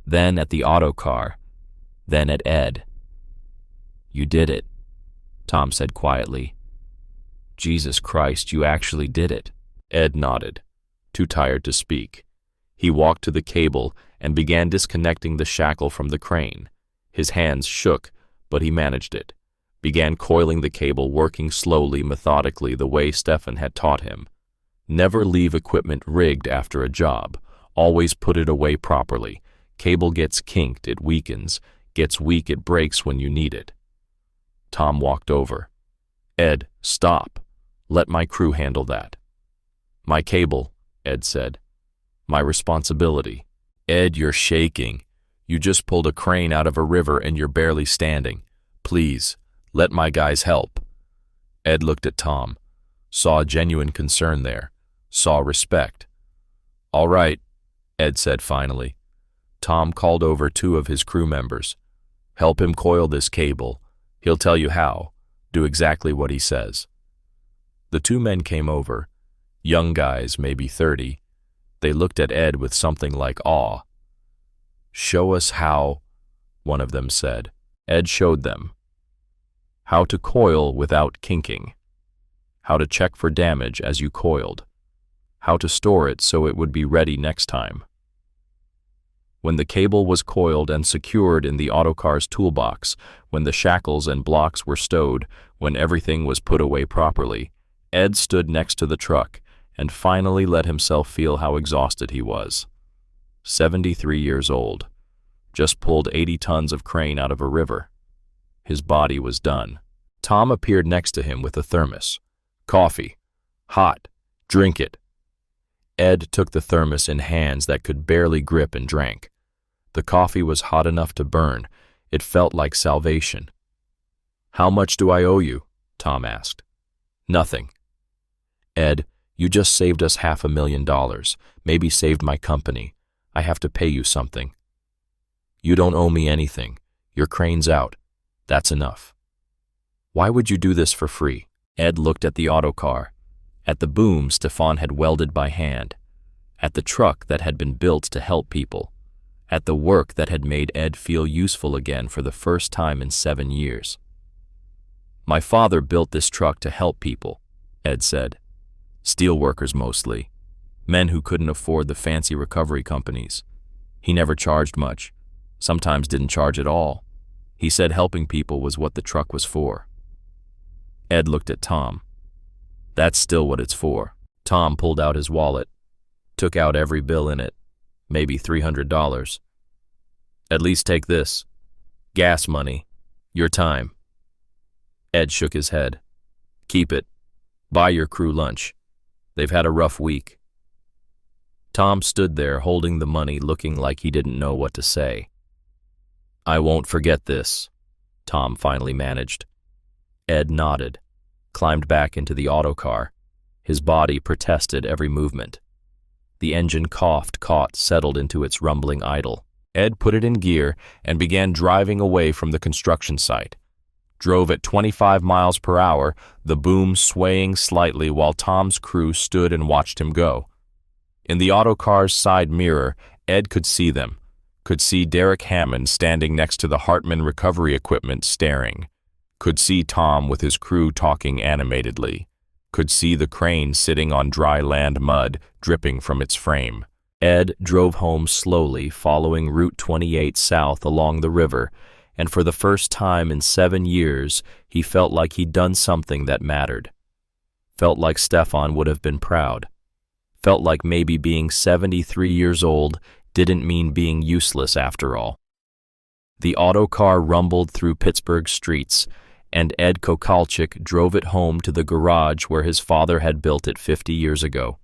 then at the autocar, then at Ed. "You did it," Tom said quietly. Jesus Christ, you actually did it. Ed nodded, too tired to speak. He walked to the cable and began disconnecting the shackle from the crane. His hands shook, but he managed it. Began coiling the cable, working slowly, methodically, the way Stefan had taught him. Never leave equipment rigged after a job. Always put it away properly. Cable gets kinked, it weakens. Gets weak, it breaks when you need it. Tom walked over. Ed, stop. Let my crew handle that. My cable, Ed said. My responsibility. Ed, you're shaking. You just pulled a crane out of a river and you're barely standing. Please, let my guys help. Ed looked at Tom, saw genuine concern there, saw respect. All right, Ed said finally. Tom called over 2 of his crew members. Help him coil this cable. He'll tell you how. Do exactly what he says. The 2 men came over, young guys, maybe 30. They looked at Ed with something like awe. Show us how, one of them said. Ed showed them. How to coil without kinking. How to check for damage as you coiled. How to store it so it would be ready next time. When the cable was coiled and secured in the autocar's toolbox, when the shackles and blocks were stowed, when everything was put away properly, Ed stood next to the truck and finally let himself feel how exhausted he was. 73 years old. Just pulled 80 tons of crane out of a river. His body was done. Tom appeared next to him with a thermos. Coffee. Hot. Drink it. Ed took the thermos in hands that could barely grip and drank. The coffee was hot enough to burn. It felt like salvation. How much do I owe you? Tom asked. Nothing. Ed, you just saved us $500,000, maybe saved my company. I have to pay you something. You don't owe me anything. Your crane's out. That's enough. Why would you do this for free? Ed looked at the autocar, at the boom Stefan had welded by hand, at the truck that had been built to help people, at the work that had made Ed feel useful again for the first time in 7 years. My father built this truck to help people, Ed said. Steel workers mostly. Men who couldn't afford the fancy recovery companies. He never charged much, sometimes didn't charge at all. He said helping people was what the truck was for. Ed looked at Tom. That's still what it's for. Tom pulled out his wallet, took out every bill in it, maybe $300. At least take this. Gas money. Your time. Ed shook his head. Keep it. Buy your crew lunch. They've had a rough week. Tom stood there holding the money, looking like he didn't know what to say. I won't forget this, Tom finally managed. Ed nodded, climbed back into the autocar. His body protested every movement. The engine coughed, caught, settled into its rumbling idle. Ed put it in gear and began driving away from the construction site. Drove at 25 miles per hour, the boom swaying slightly while Tom's crew stood and watched him go. In the autocar's side mirror, Ed could see them, could see Derek Hammond standing next to the Hartman recovery equipment staring, could see Tom with his crew talking animatedly, could see the crane sitting on dry land mud dripping from its frame. Ed drove home slowly, following Route 28 south along the river, and for the first time in 7 years, he felt like he'd done something that mattered. Felt like Stefan would have been proud. Felt like maybe being 73 years old didn't mean being useless after all. The autocar rumbled through Pittsburgh streets, and Ed Kokalchik drove it home to the garage where his father had built it 50 years ago,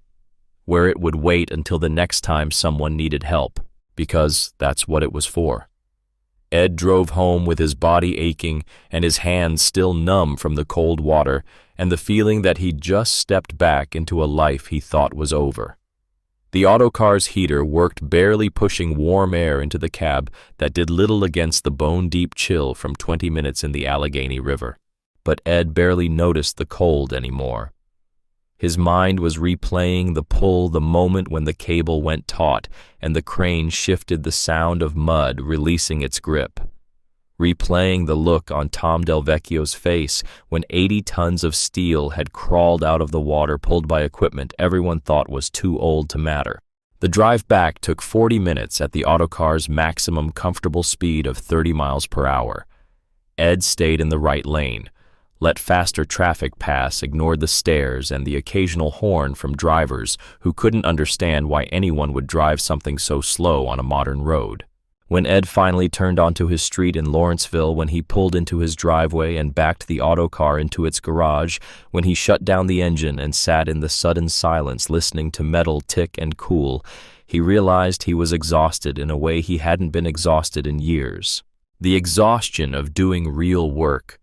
where it would wait until the next time someone needed help, because that's what it was for. Ed drove home with his body aching and his hands still numb from the cold water and the feeling that he'd just stepped back into a life he thought was over. The autocar's heater worked, barely pushing warm air into the cab that did little against the bone-deep chill from 20 minutes in the Allegheny River. But Ed barely noticed the cold anymore. His mind was replaying the pull, the moment when the cable went taut and the crane shifted, the sound of mud releasing its grip. replaying the look on Tom Delvecchio's face when 80 tons of steel had crawled out of the water pulled by equipment everyone thought was too old to matter. The drive back took 40 minutes at the autocar's maximum comfortable speed of 30 miles per hour. Ed stayed in the right lane, let faster traffic pass, ignored the stares and the occasional horn from drivers who couldn't understand why anyone would drive something so slow on a modern road. When Ed finally turned onto his street in Lawrenceville, when he pulled into his driveway and backed the autocar into its garage, when he shut down the engine and sat in the sudden silence listening to metal tick and cool, he realized he was exhausted in a way he hadn't been exhausted in years. The exhaustion of doing real work,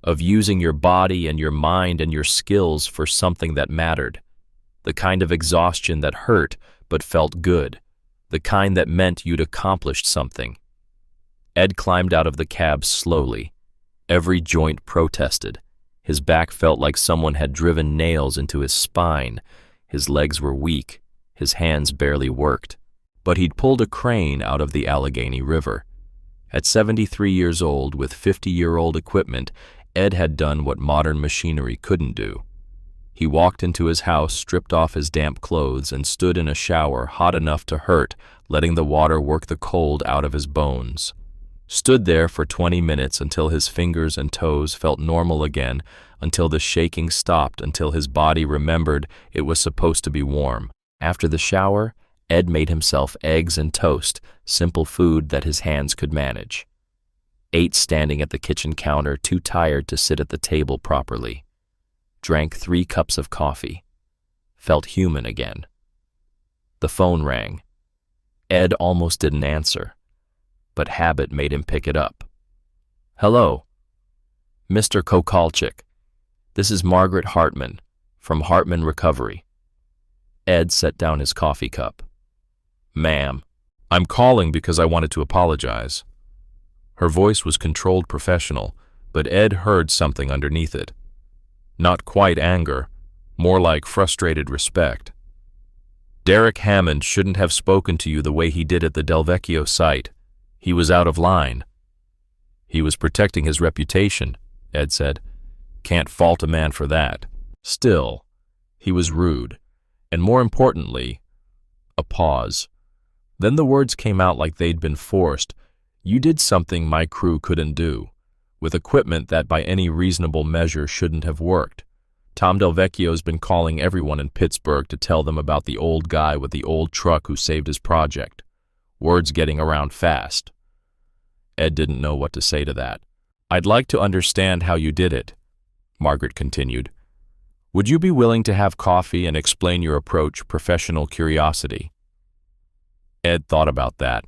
of using your body and your mind and your skills for something that mattered. The kind of exhaustion that hurt but felt good. The kind that meant you'd accomplished something. Ed climbed out of the cab slowly. Every joint protested. His back felt like someone had driven nails into his spine. His legs were weak. His hands barely worked. But he'd pulled a crane out of the Allegheny River. At 73 years old, with 50-year-old equipment, Ed had done what modern machinery couldn't do. He walked into his house, stripped off his damp clothes, and stood in a shower hot enough to hurt, letting the water work the cold out of his bones. Stood there for 20 minutes until his fingers and toes felt normal again, until the shaking stopped, until his body remembered it was supposed to be warm. After the shower, Ed made himself eggs and toast, simple food that his hands could manage. Ate standing at the kitchen counter, too tired to sit at the table properly. Drank 3 cups of coffee. Felt human again. The phone rang. Ed almost didn't answer, but habit made him pick it up. "Hello, Mr. Kokalchik. This is Margaret Hartman, from Hartman Recovery." Ed set down his coffee cup. "Ma'am, I'm calling because I wanted to apologize." Her voice was controlled professional, but Ed heard something underneath it. Not quite anger, more like frustrated respect. "Derek Hammond shouldn't have spoken to you the way he did at the Delvecchio site. He was out of line." "He was protecting his reputation," Ed said. "Can't fault a man for that." Still, he was rude, and more importantly, a pause. Then the words came out like they'd been forced. "You did something my crew couldn't do, with equipment that by any reasonable measure shouldn't have worked. Tom Delvecchio's been calling everyone in Pittsburgh to tell them about the old guy with the old truck who saved his project. Word's getting around fast." Ed didn't know what to say to that. "I'd like to understand how you did it," Margaret continued. "Would you be willing to have coffee and explain your approach, professional curiosity?" Ed thought about that.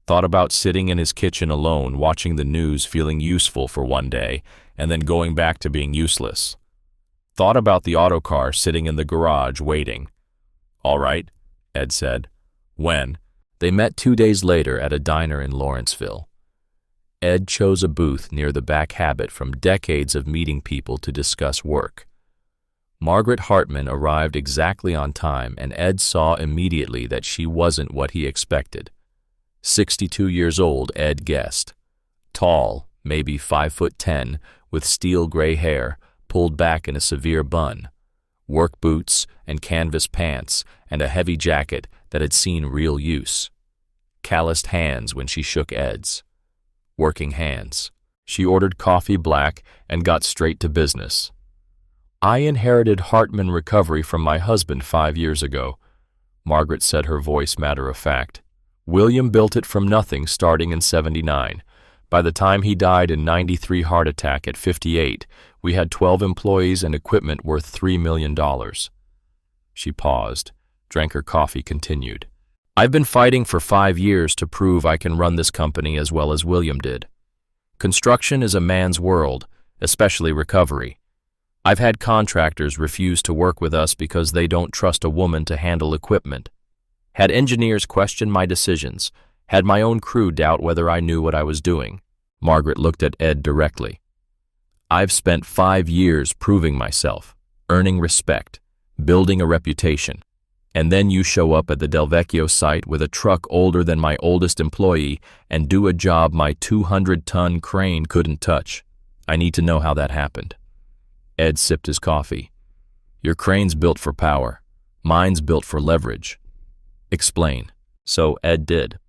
Thought about sitting in his kitchen alone, watching the news, feeling useful for one day, and then going back to being useless. Thought about the autocar sitting in the garage, waiting. "All right," Ed said. "When?" They met 2 days later at a diner in Lawrenceville. Ed chose a booth near the back, habit from decades of meeting people to discuss work. Margaret Hartman arrived exactly on time, and Ed saw immediately that she wasn't what he expected. 62 years old, Ed guessed. Tall, maybe 5'10", with steel gray hair, pulled back in a severe bun. Work boots and canvas pants, and a heavy jacket that had seen real use. Calloused hands when she shook Ed's. Working hands. She ordered coffee black and got straight to business. "I inherited Hartman Recovery from my husband 5 years ago," Margaret said, her voice matter of fact. "William built it from nothing starting in '79. By the time he died in '93 heart attack at 58, we had 12 employees and equipment worth $3 million. She paused, drank her coffee, continued. "I've been fighting for 5 years to prove I can run this company as well as William did. Construction is a man's world, especially recovery. I've had contractors refuse to work with us because they don't trust a woman to handle equipment. Had engineers question my decisions. Had my own crew doubt whether I knew what I was doing." Margaret looked at Ed directly. "I've spent 5 years proving myself, earning respect, building a reputation. And then you show up at the Delvecchio site with a truck older than my oldest employee and do a job my 200-ton crane couldn't touch. I need to know how that happened." Ed sipped his coffee. "Your crane's built for power. Mine's built for leverage." "Explain." So Ed did.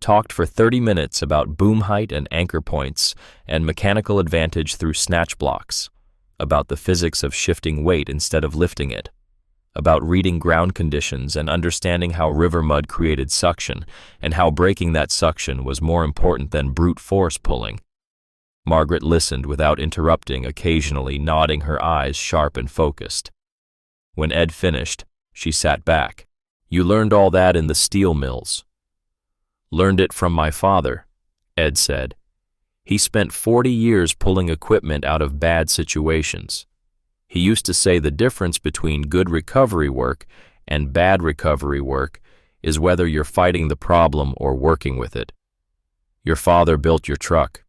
Talked for 30 minutes about boom height and anchor points and mechanical advantage through snatch blocks, about the physics of shifting weight instead of lifting it, about reading ground conditions and understanding how river mud created suction and how breaking that suction was more important than brute force pulling. Margaret listened without interrupting, occasionally nodding, her eyes sharp and focused. When Ed finished, she sat back. "You learned all that in the steel mills." "Learned it from my father," Ed said. "He spent 40 years pulling equipment out of bad situations. He used to say the difference between good recovery work and bad recovery work is whether you're fighting the problem or working with it. Your father built your truck.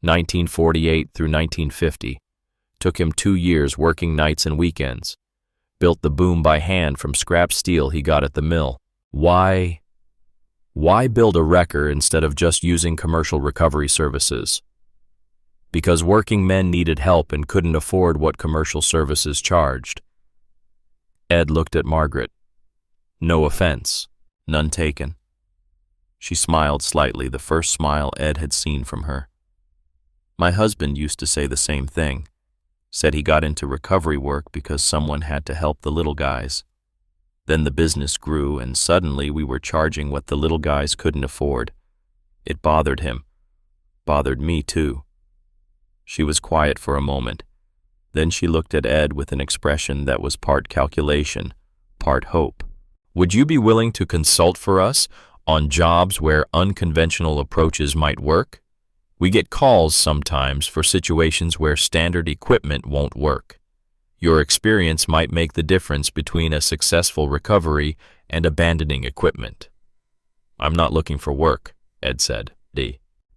1948 through 1950. Took him 2 years working nights and weekends. Built the boom by hand from scrap steel he got at the mill. Why build a wrecker instead of just using commercial recovery services? Because working men needed help and couldn't afford what commercial services charged." Ed looked at Margaret. "No offense, none taken." She smiled slightly, the first smile Ed had seen from her. "My husband used to say the same thing. Said he got into recovery work because someone had to help the little guys. Then the business grew, and suddenly we were charging what the little guys couldn't afford. It bothered him. Bothered me, too." She was quiet for a moment. Then she looked at Ed with an expression that was part calculation, part hope. "Would you be willing to consult for us on jobs where unconventional approaches might work? We get calls sometimes for situations where standard equipment won't work. Your experience might make the difference between a successful recovery and abandoning equipment." "I'm not looking for work," Ed said.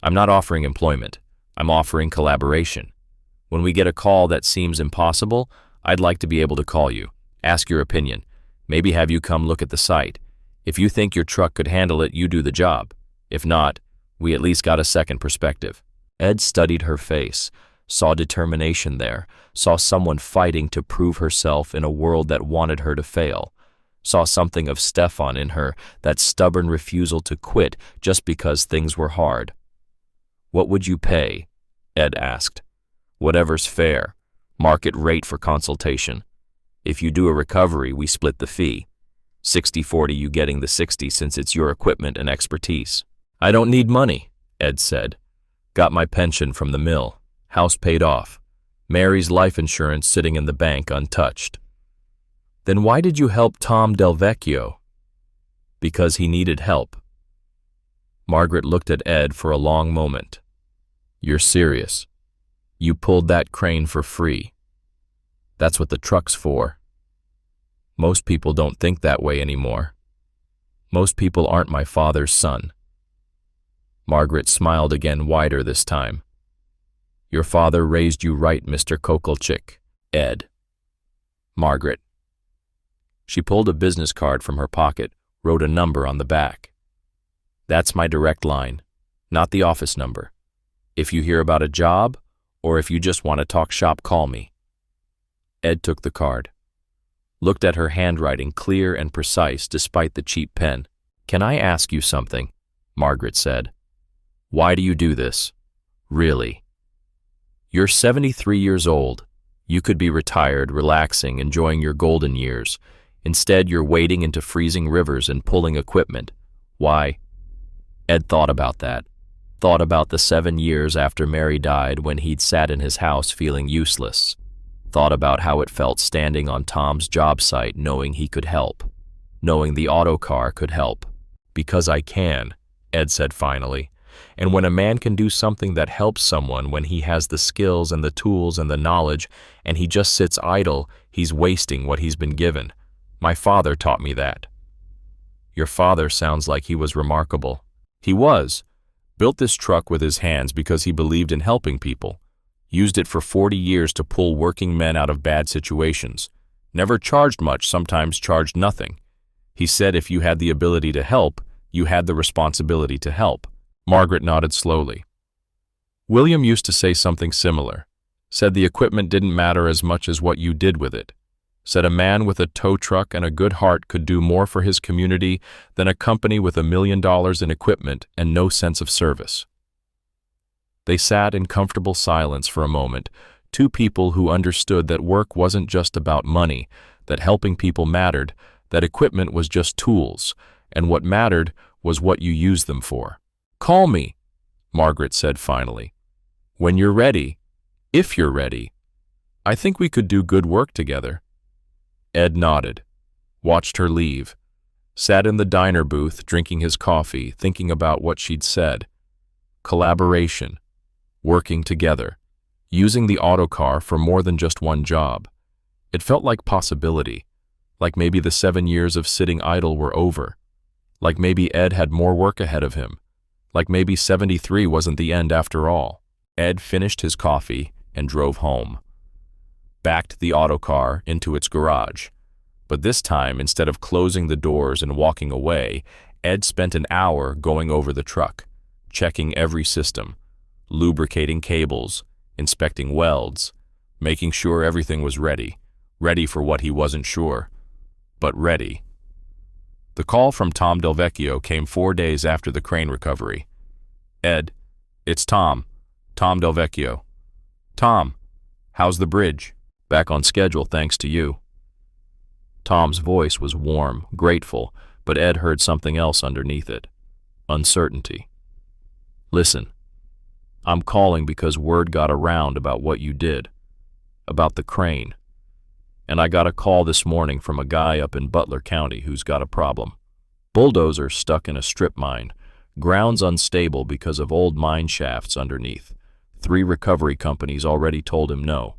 "I'm not offering employment. I'm offering collaboration. When we get a call that seems impossible, I'd like to be able to call you, ask your opinion, maybe have you come look at the site. If you think your truck could handle it, you do the job. If not, we at least got a second perspective." Ed studied her face, saw determination there, saw someone fighting to prove herself in a world that wanted her to fail, saw something of Stefan in her, that stubborn refusal to quit just because things were hard. "What would you pay?" Ed asked. "Whatever's fair. Market rate for consultation. If you do a recovery, we split the fee. 60-40, you getting the 60 since it's your equipment and expertise." "I don't need money," Ed said. "Got my pension from the mill. House paid off. Mary's life insurance sitting in the bank untouched." "Then why did you help Tom Delvecchio?" "Because he needed help." Margaret looked at Ed for a long moment. "You're serious? You pulled that crane for free? That's what the truck's for." "Most people don't think that way anymore. Most people aren't my father's son." Margaret smiled again, wider this time. "Your father raised you right, Mr. Kokolchik." "Ed." "Margaret." She pulled a business card from her pocket, wrote a number on the back. "That's my direct line, not the office number. If you hear about a job, or if you just want to talk shop, call me." Ed took the card. Looked at her handwriting, clear and precise despite the cheap pen. "Can I ask you something?" Margaret said. "Why do you do this? Really? You're 73 years old. You could be retired, relaxing, enjoying your golden years. Instead, you're wading into freezing rivers and pulling equipment. Why?" Ed thought about that. Thought about the 7 years after Mary died when he'd sat in his house feeling useless. Thought about how it felt standing on Tom's job site knowing he could help. Knowing the auto car could help. "Because I can," Ed said finally. "And when a man can do something that helps someone, when he has the skills and the tools and the knowledge, and he just sits idle, he's wasting what he's been given. My father taught me that." "Your father sounds like he was remarkable." "He was. Built this truck with his hands because he believed in helping people. Used it for 40 years to pull working men out of bad situations. Never charged much, sometimes charged nothing. He said if you had the ability to help, you had the responsibility to help. Margaret nodded slowly. William used to say something similar. Said the equipment didn't matter as much as what you did with it. Said a man with a tow truck and a good heart could do more for his community than a company with $1 million in equipment and no sense of service. They sat in comfortable silence for a moment, two people who understood that work wasn't just about money, that helping people mattered, that equipment was just tools, and what mattered was what you used them for. "Call me," Margaret said finally. "When you're ready, if you're ready. I think we could do good work together." Ed nodded, watched her leave, sat in the diner booth drinking his coffee, thinking about what she'd said. Collaboration, working together, using the autocar for more than just one job. It felt like possibility, like maybe the 7 years of sitting idle were over, like maybe Ed had more work ahead of him, like maybe 73 wasn't the end after all. Ed finished his coffee and drove home. Backed the autocar into its garage. But this time, instead of closing the doors and walking away, Ed spent an hour going over the truck, checking every system, lubricating cables, inspecting welds, making sure everything was ready for what he wasn't sure, but ready. The call from Tom Delvecchio came 4 days after the crane recovery. "Ed, it's Tom Delvecchio. Tom, how's the bridge?" "Back on schedule thanks to you." Tom's voice was warm, grateful, but Ed heard something else underneath it. Uncertainty. "Listen, I'm calling because word got around about what you did, about the crane. And I got a call this morning from a guy up in Butler County who's got a problem. Bulldozer stuck in a strip mine, ground's unstable because of old mine shafts underneath. 3 recovery companies already told him no.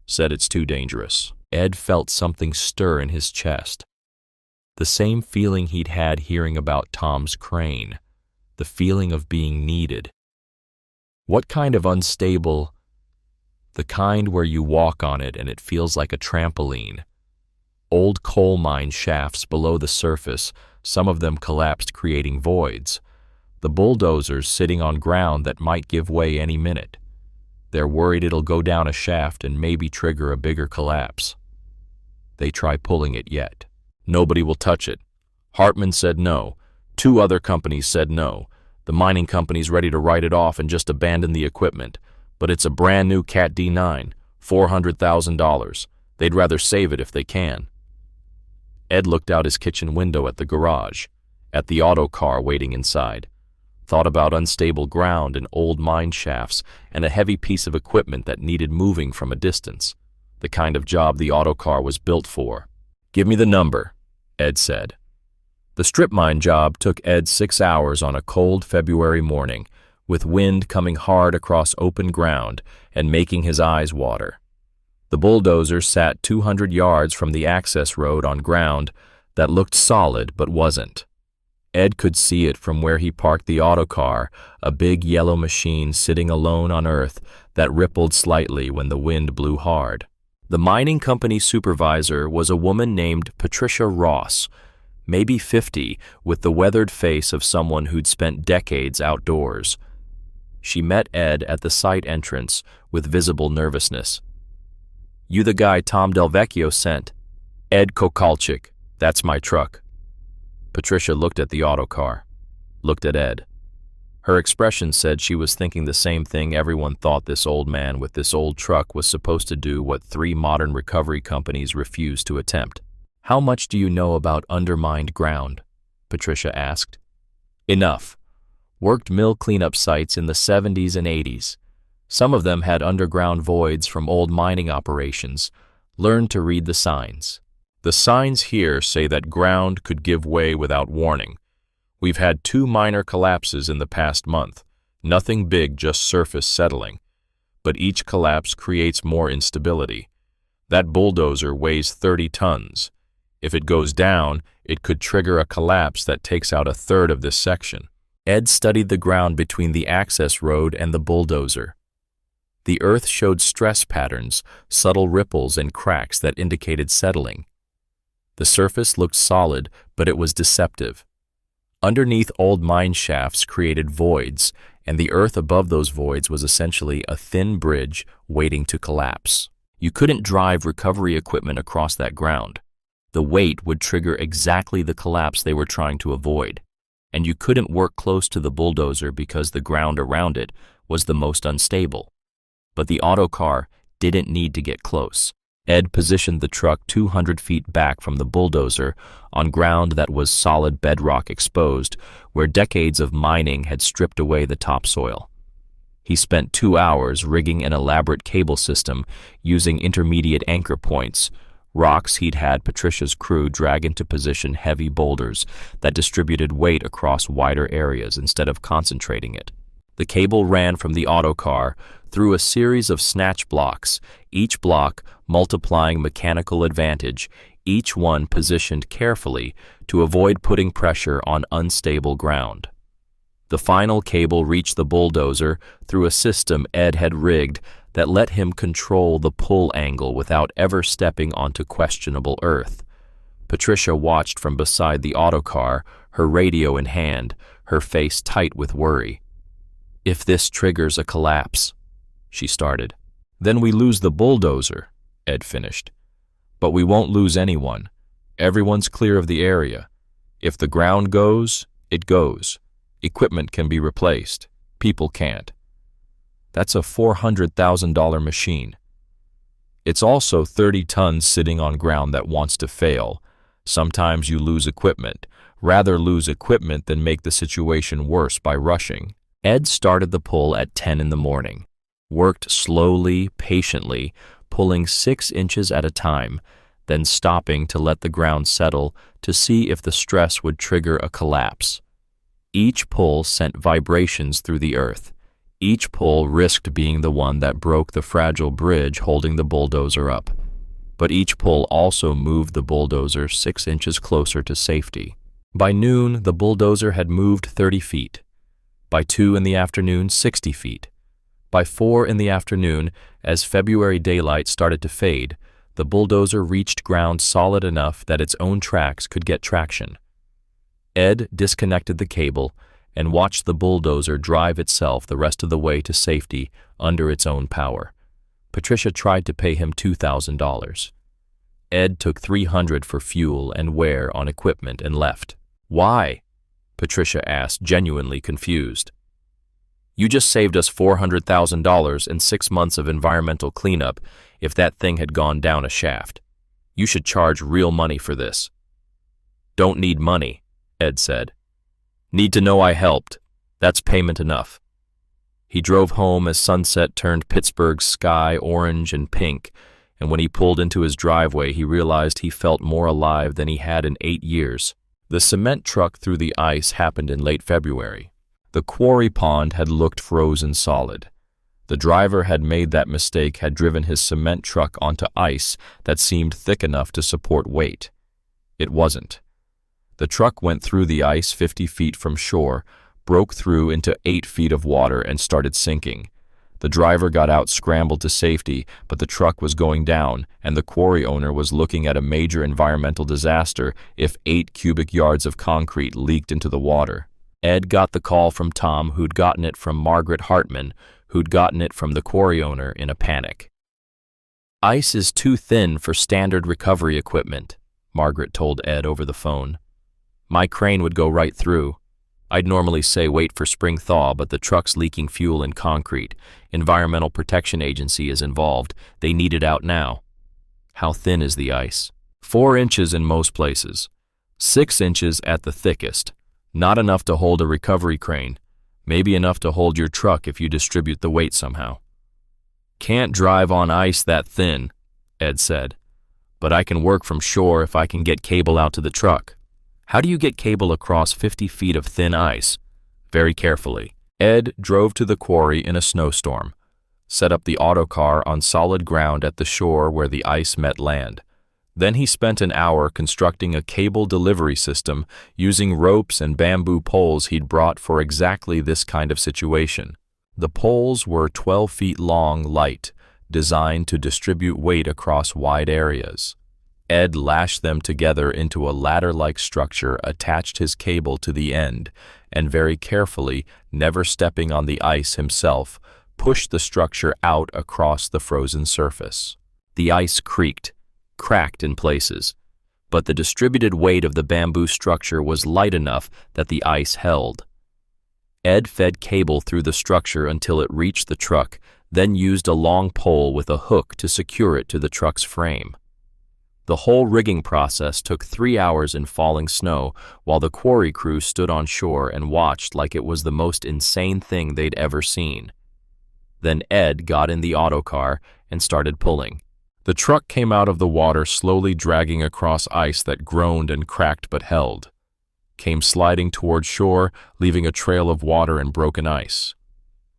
Said it's too dangerous." Ed felt something stir in his chest. The same feeling he'd had hearing about Tom's crane. The feeling of being needed. What kind of unstable? The kind where you walk on it and it feels like a trampoline. Old coal mine shafts below the surface, some of them collapsed, creating voids. The bulldozers sitting on ground that might give way any minute. They're worried it'll go down a shaft and maybe trigger a bigger collapse. They try pulling it yet. Nobody will touch it. Hartman said no. 2 other companies said no. The mining company's ready to write it off and just abandon the equipment. But it's a brand new Cat D9, $400,000. They'd rather save it if they can. Ed looked out his kitchen window at the garage, at the auto car waiting inside. Thought about unstable ground and old mine shafts and a heavy piece of equipment that needed moving from a distance, the kind of job the autocar was built for. "Give me the number," Ed said. The strip mine job took Ed 6 hours on a cold February morning, with wind coming hard across open ground and making his eyes water. The bulldozer sat 200 yards from the access road on ground that looked solid but wasn't. Ed could see it from where he parked the autocar, a big yellow machine sitting alone on earth that rippled slightly when the wind blew hard. The mining company supervisor was a woman named Patricia Ross, maybe 50, with the weathered face of someone who'd spent decades outdoors. She met Ed at the site entrance with visible nervousness. "You the guy Tom Delvecchio sent?" "Ed Kokalchik, that's my truck." Patricia looked at the autocar, looked at Ed. Her expression said she was thinking the same thing everyone thought this old man with this old truck was supposed to do what 3 modern recovery companies refused to attempt. "How much do you know about undermined ground?" Patricia asked. "Enough. Worked mill cleanup sites in the 70s and 80s. Some of them had underground voids from old mining operations. Learned to read the signs. The signs here say that ground could give way without warning. We've had 2 minor collapses in the past month. Nothing big, just surface settling. But each collapse creates more instability. That bulldozer weighs 30 tons. If it goes down, it could trigger a collapse that takes out 1/3 of this section." Ed studied the ground between the access road and the bulldozer. The earth showed stress patterns, subtle ripples and cracks that indicated settling. The surface looked solid, but it was deceptive. Underneath, old mine shafts created voids, and the earth above those voids was essentially a thin bridge waiting to collapse. You couldn't drive recovery equipment across that ground. The weight would trigger exactly the collapse they were trying to avoid, and you couldn't work close to the bulldozer because the ground around it was the most unstable. But the autocar didn't need to get close. Ed positioned the truck 200 feet back from the bulldozer on ground that was solid bedrock exposed, where decades of mining had stripped away the topsoil. He spent 2 hours rigging an elaborate cable system using intermediate anchor points, rocks he'd had Patricia's crew drag into position heavy boulders that distributed weight across wider areas instead of concentrating it. The cable ran from the autocar through a series of snatch blocks, each block multiplying mechanical advantage, each one positioned carefully to avoid putting pressure on unstable ground. The final cable reached the bulldozer through a system Ed had rigged that let him control the pull angle without ever stepping onto questionable earth. Patricia watched from beside the autocar, her radio in hand, her face tight with worry. "If this triggers a collapse," she started. "Then we lose the bulldozer," Ed finished. "But we won't lose anyone. Everyone's clear of the area. If the ground goes, it goes. Equipment can be replaced. People can't. That's a $400,000 machine. It's also 30 tons sitting on ground that wants to fail. Sometimes you lose equipment. Rather lose equipment than make the situation worse by rushing." Ed started the pull at 10 in the morning, worked slowly, patiently, pulling 6 inches at a time, then stopping to let the ground settle to see if the stress would trigger a collapse. Each pull sent vibrations through the earth. Each pull risked being the one that broke the fragile bridge holding the bulldozer up. But each pull also moved the bulldozer 6 inches closer to safety. By noon, the bulldozer had moved 30 feet. By 2 in the afternoon, 60 feet. By 4 in the afternoon, as February daylight started to fade, the bulldozer reached ground solid enough that its own tracks could get traction. Ed disconnected the cable and watched the bulldozer drive itself the rest of the way to safety under its own power. Patricia tried to pay him $2,000. Ed took $300 for fuel and wear on equipment and left. "Why?" Patricia asked, genuinely confused. "You just saved us $400,000 and 6 months of environmental cleanup if that thing had gone down a shaft. You should charge real money for this." "Don't need money," Ed said. "Need to know I helped. That's payment enough." He drove home as sunset turned Pittsburgh's sky orange and pink, and when he pulled into his driveway, he realized he felt more alive than he had in 8 years. The cement truck through the ice happened in late February. The quarry pond had looked frozen solid. The driver had made that mistake, had driven his cement truck onto ice that seemed thick enough to support weight. It wasn't. The truck went through the ice 50 feet from shore, broke through into 8 feet of water, and started sinking. The driver got out, scrambled to safety, but the truck was going down, and the quarry owner was looking at a major environmental disaster if 8 cubic yards of concrete leaked into the water. Ed got the call from Tom, who'd gotten it from Margaret Hartman, who'd gotten it from the quarry owner in a panic. "Ice is too thin for standard recovery equipment," Margaret told Ed over the phone. "My crane would go right through. I'd normally say wait for spring thaw, but the truck's leaking fuel and concrete. Environmental Protection Agency is involved. They need it out now." "How thin is the ice?" 4 inches in most places. 6 inches at the thickest. Not enough to hold a recovery crane. Maybe enough to hold your truck if you distribute the weight somehow." "Can't drive on ice that thin," Ed said. "But I can work from shore if I can get cable out to the truck." "How do you get cable across 50 feet of thin ice?" "Very carefully." Ed drove to the quarry in a snowstorm, set up the autocar on solid ground at the shore where the ice met land. Then he spent an hour constructing a cable delivery system using ropes and bamboo poles he'd brought for exactly this kind of situation. The poles were 12 feet long, light, designed to distribute weight across wide areas. Ed lashed them together into a ladder-like structure, attached his cable to the end, and very carefully, never stepping on the ice himself, pushed the structure out across the frozen surface. The ice creaked, cracked in places, but the distributed weight of the bamboo structure was light enough that the ice held. Ed fed cable through the structure until it reached the truck, then used a long pole with a hook to secure it to the truck's frame. The whole rigging process took 3 hours in falling snow, while the quarry crew stood on shore and watched like it was the most insane thing they'd ever seen. Then Ed got in the autocar and started pulling. The truck came out of the water, slowly dragging across ice that groaned and cracked but held. Came sliding toward shore, leaving a trail of water and broken ice.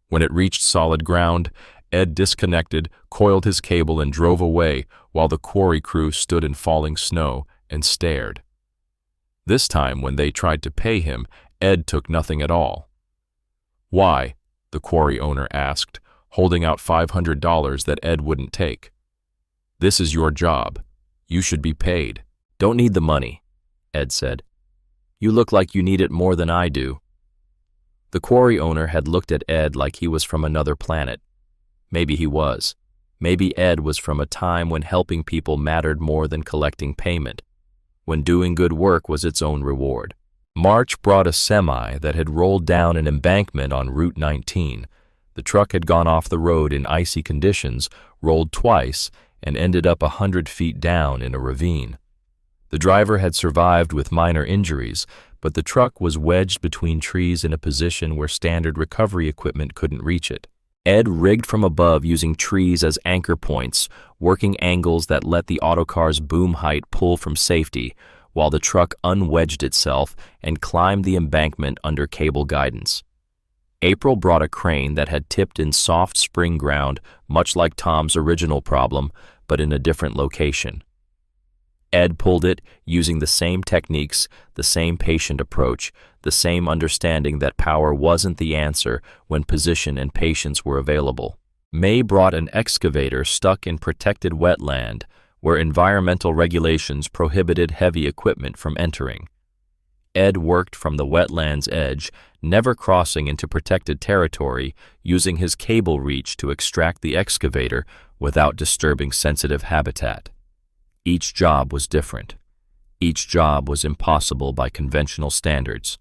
When it reached solid ground, Ed disconnected, coiled his cable, and drove away, while the quarry crew stood in falling snow and stared. This time, when they tried to pay him, Ed took nothing at all. "Why?" the quarry owner asked, holding out $500 that Ed wouldn't take. "This is your job. You should be paid." "Don't need the money," Ed said. "You look like you need it more than I do." The quarry owner had looked at Ed like he was from another planet. Maybe he was. Maybe Ed was from a time when helping people mattered more than collecting payment, when doing good work was its own reward. March brought a semi that had rolled down an embankment on Route 19. The truck had gone off the road in icy conditions, rolled twice, and ended up 100 feet down in a ravine. The driver had survived with minor injuries, but the truck was wedged between trees in a position where standard recovery equipment couldn't reach it. Ed rigged from above using trees as anchor points, working angles that let the autocar's boom height pull from safety, while the truck unwedged itself and climbed the embankment under cable guidance. April brought a crane that had tipped in soft spring ground, much like Tom's original problem, but in a different location. Ed pulled it, using the same techniques, the same patient approach, the same understanding that power wasn't the answer when position and patience were available. May brought an excavator stuck in protected wetland, where environmental regulations prohibited heavy equipment from entering. Ed worked from the wetland's edge, never crossing into protected territory, using his cable reach to extract the excavator without disturbing sensitive habitat. Each job was different. Each job was impossible by conventional standards.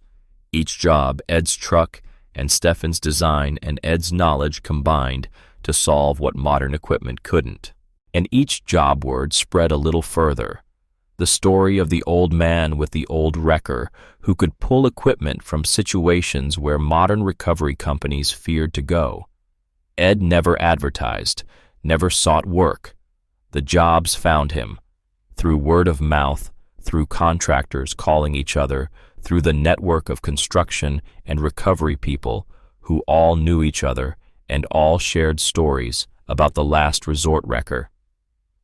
Each job, Ed's truck and Stefan's design and Ed's knowledge combined to solve what modern equipment couldn't. And each job word spread a little further. The story of the old man with the old wrecker who could pull equipment from situations where modern recovery companies feared to go. Ed never advertised, never sought work. The jobs found him. Through word of mouth, through contractors calling each other, through the network of construction and recovery people who all knew each other and all shared stories about the last resort wrecker.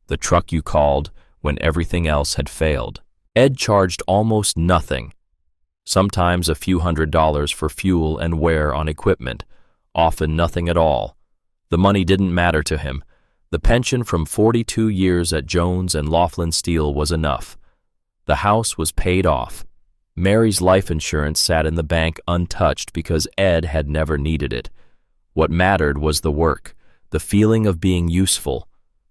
The truck you called when everything else had failed. Ed charged almost nothing, sometimes a few $100s for fuel and wear on equipment, often nothing at all. The money didn't matter to him. The pension from 42 years at Jones and Laughlin Steel was enough. The house was paid off. Mary's life insurance sat in the bank untouched because Ed had never needed it. What mattered was the work, the feeling of being useful,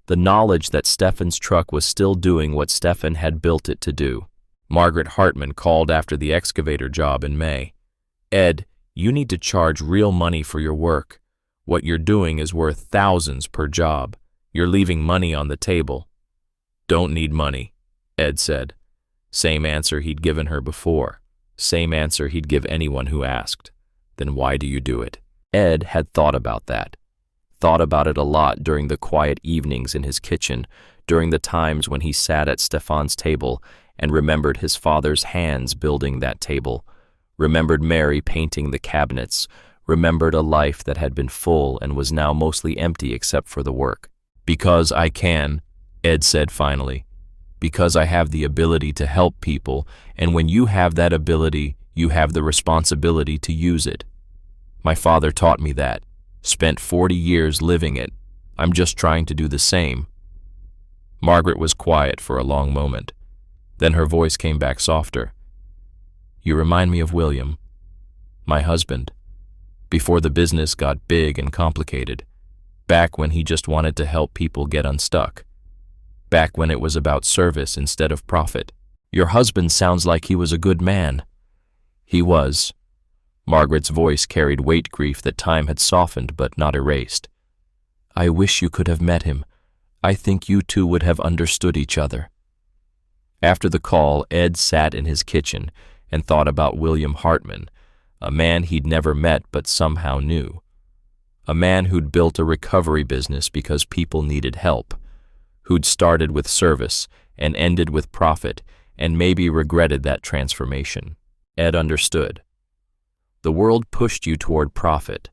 the knowledge that Stefan's truck was still doing what Stefan had built it to do. Margaret Hartman called after the excavator job in May. "Ed, you need to charge real money for your work. What you're doing is worth thousands per job. You're leaving money on the table." "Don't need money," Ed said. Same answer he'd given her before. Same answer he'd give anyone who asked. Then why do you do it? Ed had thought about that. Thought about it a lot during the quiet evenings in his kitchen, during the times when he sat at Stefan's table and remembered his father's hands building that table, remembered Mary painting the cabinets, remembered a life that had been full and was now mostly empty except for the work. "Because I can," Ed said finally. "Because I have the ability to help people, and when you have that ability, you have the responsibility to use it. My father taught me that. Spent 40 years living it. I'm just trying to do the same." Margaret was quiet for a long moment. Then her voice came back softer. "You remind me of William, my husband, before the business got big and complicated, back when he just wanted to help people get unstuck, back when it was about service instead of profit." "Your husband sounds like he was a good man." "He was." Margaret's voice carried weight grief that time had softened but not erased. "I wish you could have met him. I think you two would have understood each other." After the call, Ed sat in his kitchen and thought about William Hartman, a man he'd never met but somehow knew. A man who'd built a recovery business because people needed help, who'd started with service and ended with profit and maybe regretted that transformation. Ed understood. The world pushed you toward profit,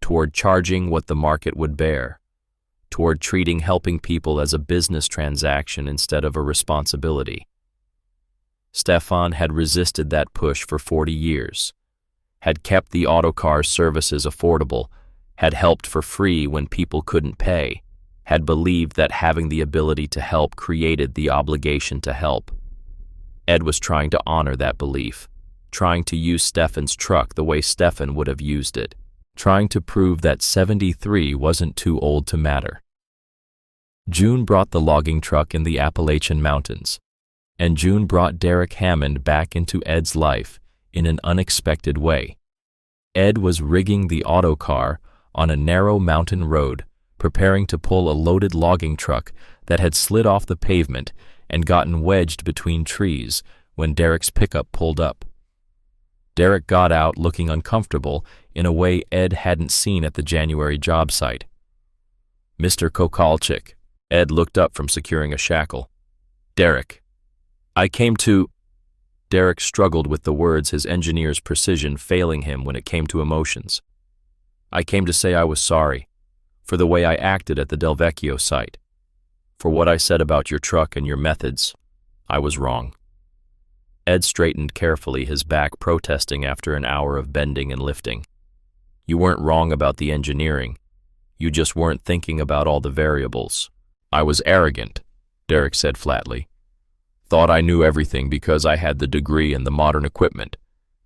toward charging what the market would bear, toward treating helping people as a business transaction instead of a responsibility. Stefan had resisted that push for 40 years, had kept the autocar services affordable, had helped for free when people couldn't pay, had believed that having the ability to help created the obligation to help. Ed was trying to honor that belief, trying to use Stefan's truck the way Stefan would have used it, trying to prove that 73 wasn't too old to matter. June brought the logging truck in the Appalachian Mountains, and June brought Derek Hammond back into Ed's life in an unexpected way. Ed was rigging the autocar on a narrow mountain road, preparing to pull a loaded logging truck that had slid off the pavement and gotten wedged between trees when Derek's pickup pulled up. Derek got out looking uncomfortable in a way Ed hadn't seen at the January job site. "Mr. Kokalchik," Ed looked up from securing a shackle. "Derek, I came to—" Derek struggled with the words, his engineer's precision failing him when it came to emotions. "I came to say I was sorry for the way I acted at the Del Vecchio site, for what I said about your truck and your methods. I was wrong." Ed straightened carefully, his back protesting after an hour of bending and lifting. "You weren't wrong about the engineering. You just weren't thinking about all the variables." "I was arrogant," Derek said flatly. "Thought I knew everything because I had the degree and the modern equipment.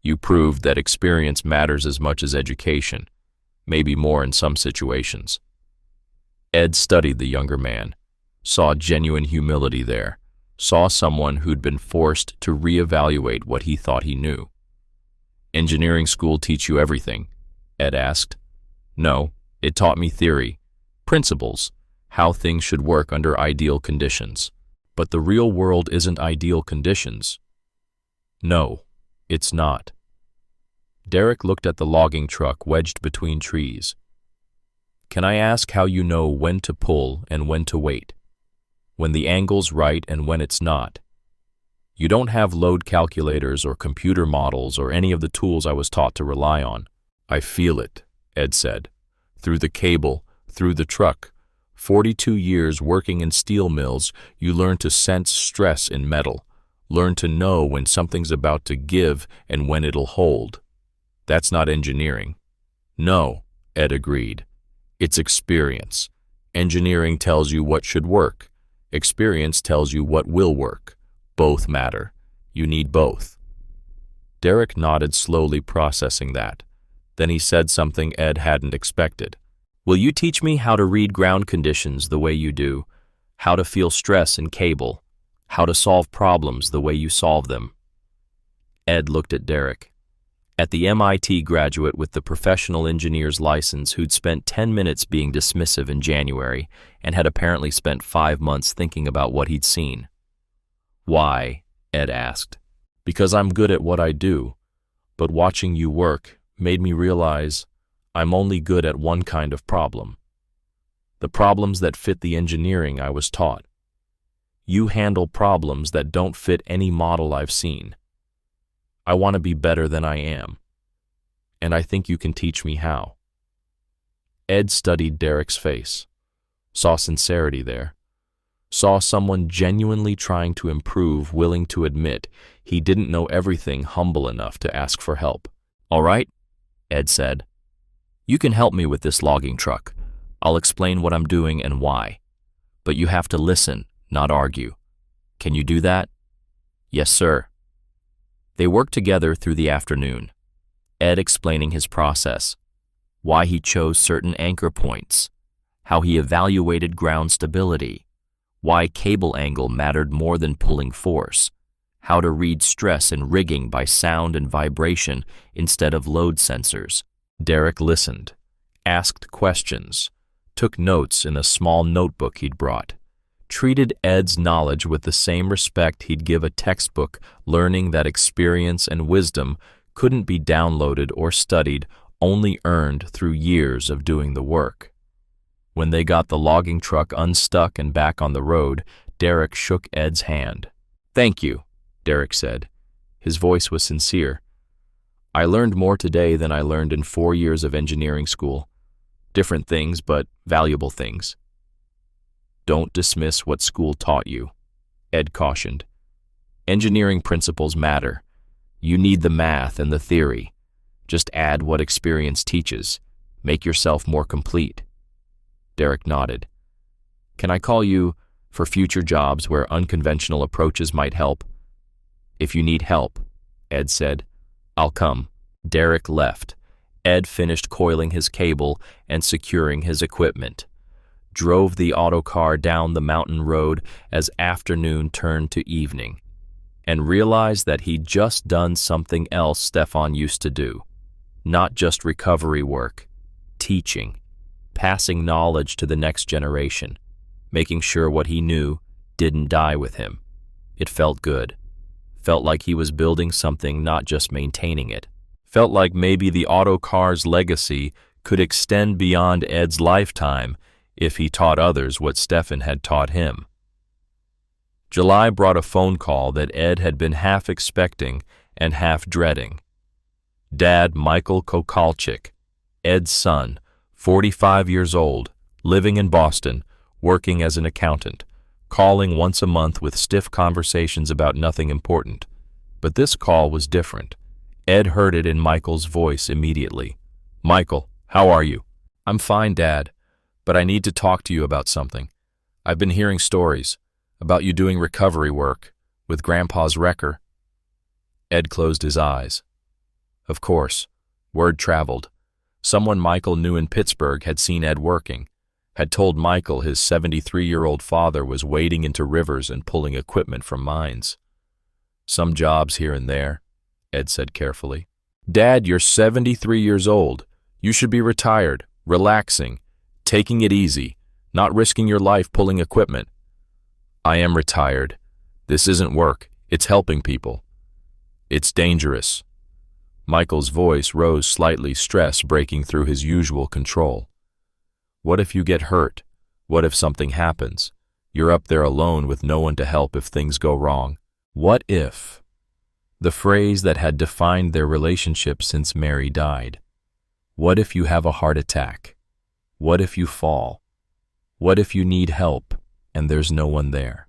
You proved that experience matters as much as education, maybe more in some situations." Ed studied the younger man, saw genuine humility there, saw someone who'd been forced to reevaluate what he thought he knew. "Engineering school teach you everything?" Ed asked. "No, it taught me theory, principles, how things should work under ideal conditions. But the real world isn't ideal conditions." "No, it's not." Derek looked at the logging truck wedged between trees. "Can I ask how you know when to pull and when to wait? When the angle's right and when it's not? You don't have load calculators or computer models or any of the tools I was taught to rely on." "I feel it," Ed said. "Through the cable, through the truck. 42 years working in steel mills, you learn to sense stress in metal, learn to know when something's about to give and when it'll hold. That's not engineering." "No," Ed agreed. "It's experience. Engineering tells you what should work. Experience tells you what will work. Both matter. You need both." Derek nodded slowly, processing that. Then he said something Ed hadn't expected. "Will you teach me how to read ground conditions the way you do, how to feel stress in cable, how to solve problems the way you solve them?" Ed looked at Derek. At the MIT graduate with the professional engineer's license who'd spent 10 minutes being dismissive in January and had apparently spent 5 months thinking about what he'd seen. "Why?" Ed asked. "Because I'm good at what I do, but watching you work made me realize I'm only good at one kind of problem. The problems that fit the engineering I was taught. You handle problems that don't fit any model I've seen. I want to be better than I am, and I think you can teach me how." Ed studied Derek's face, saw sincerity there, saw someone genuinely trying to improve, willing to admit he didn't know everything, humble enough to ask for help. "All right," Ed said. You can help me with this logging truck. I'll explain what I'm doing and why. But you have to listen, not argue. Can you do that? Yes, sir. They worked together through the afternoon, Ed explaining his process, why he chose certain anchor points, how he evaluated ground stability, why cable angle mattered more than pulling force, how to read stress and rigging by sound and vibration instead of load sensors. Derek listened, asked questions, took notes in a small notebook he'd brought, treated Ed's knowledge with the same respect he'd give a textbook, learning that experience and wisdom couldn't be downloaded or studied, only earned through years of doing the work. When they got the logging truck unstuck and back on the road, Derek shook Ed's hand. "Thank you," Derek said. His voice was sincere. "I learned more today than I learned in 4 years of engineering school. Different things, but valuable things." "Don't dismiss what school taught you," Ed cautioned. "Engineering principles matter. You need the math and the theory. Just add what experience teaches. Make yourself more complete." Derek nodded. "Can I call you for future jobs where unconventional approaches might help?" "If you need help," Ed said, "I'll come." Derek left. Ed finished coiling his cable and securing his equipment, drove the autocar down the mountain road as afternoon turned to evening, and realized that he'd just done something else Stefan used to do. Not just recovery work, teaching, passing knowledge to the next generation, making sure what he knew didn't die with him. It felt good. Felt like he was building something, not just maintaining it. Felt like maybe the autocar's legacy could extend beyond Ed's lifetime if he taught others what Stefan had taught him. July brought a phone call that Ed had been half expecting and half dreading. Dad Michael Kokalchik, Ed's son, 45 years old, living in Boston, working as an accountant, calling once a month with stiff conversations about nothing important. But this call was different. Ed heard it in Michael's voice immediately. "Michael, how are you?" "I'm fine, Dad, but I need to talk to you about something. I've been hearing stories about you doing recovery work with Grandpa's wrecker." Ed closed his eyes. Of course, word traveled. Someone Michael knew in Pittsburgh had seen Ed working, had told Michael his 73-year-old father was wading into rivers and pulling equipment from mines. "Some jobs here and there," Ed said carefully. "Dad, you're 73 years old. You should be retired, relaxing, taking it easy, not risking your life pulling equipment." "I am retired. This isn't work. It's helping people." "It's dangerous." Michael's voice rose slightly, stress breaking through his usual control. "What if you get hurt? What if something happens? You're up there alone with no one to help if things go wrong. What if?" The phrase that had defined their relationship since Mary died. What if you have a heart attack? What if you fall? What if you need help and there's no one there?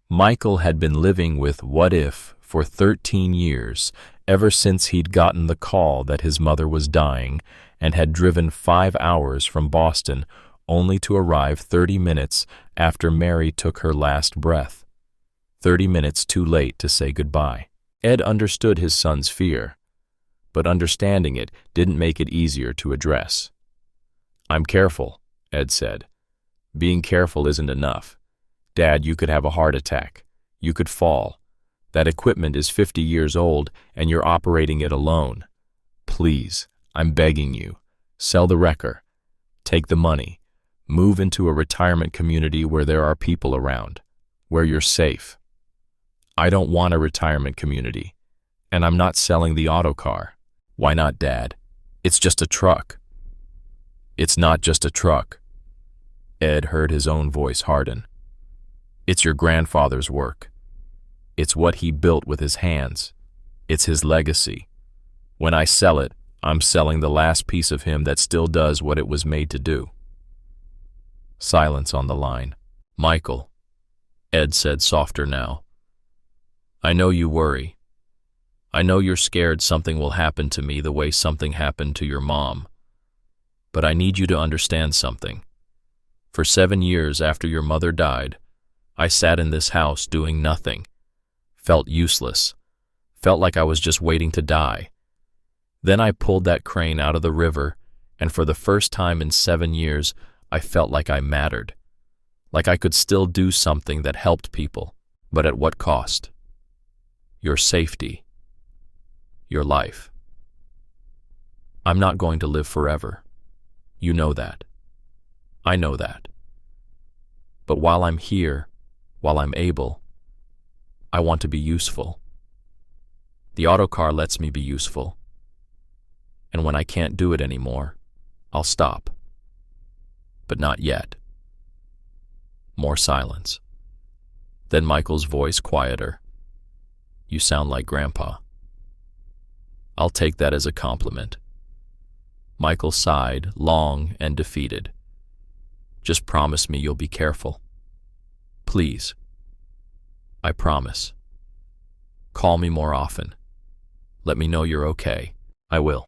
Michael had been living with what if for 13 years, ever since he'd gotten the call that his mother was dying and had driven 5 hours from Boston only to arrive 30 minutes after Mary took her last breath. 30 minutes too late to say goodbye. Ed understood his son's fear, but understanding it didn't make it easier to address. "I'm careful," Ed said. "Being careful isn't enough. Dad, you could have a heart attack. You could fall. That equipment is 50 years old and you're operating it alone. Please, I'm begging you, sell the wrecker. Take the money. Move into a retirement community where there are people around, where you're safe." "I don't want a retirement community, and I'm not selling the autocar." "Why not, Dad? It's just a truck." "It's not just a truck." Ed heard his own voice harden. "It's your grandfather's work. It's what he built with his hands. It's his legacy. When I sell it, I'm selling the last piece of him that still does what it was made to do." Silence on the line. "Michael," Ed said softer now. "I know you worry. I know you're scared something will happen to me the way something happened to your mom. But I need you to understand something. For 7 years after your mother died, I sat in this house doing nothing, felt useless, felt like I was just waiting to die. Then I pulled that crane out of the river, and for the first time in 7 years, I felt like I mattered, like I could still do something that helped people, but at what cost? Your safety, your life. I'm not going to live forever. You know that. I know that. But while I'm here, while I'm able, I want to be useful. The autocar lets me be useful. And when I can't do it anymore, I'll stop. But not yet. More silence. Then Michael's voice quieter. You sound like Grandpa. I'll take that as a compliment. Michael sighed, long and defeated. Just promise me you'll be careful. Please. I promise. Call me more often. Let me know you're okay. I will.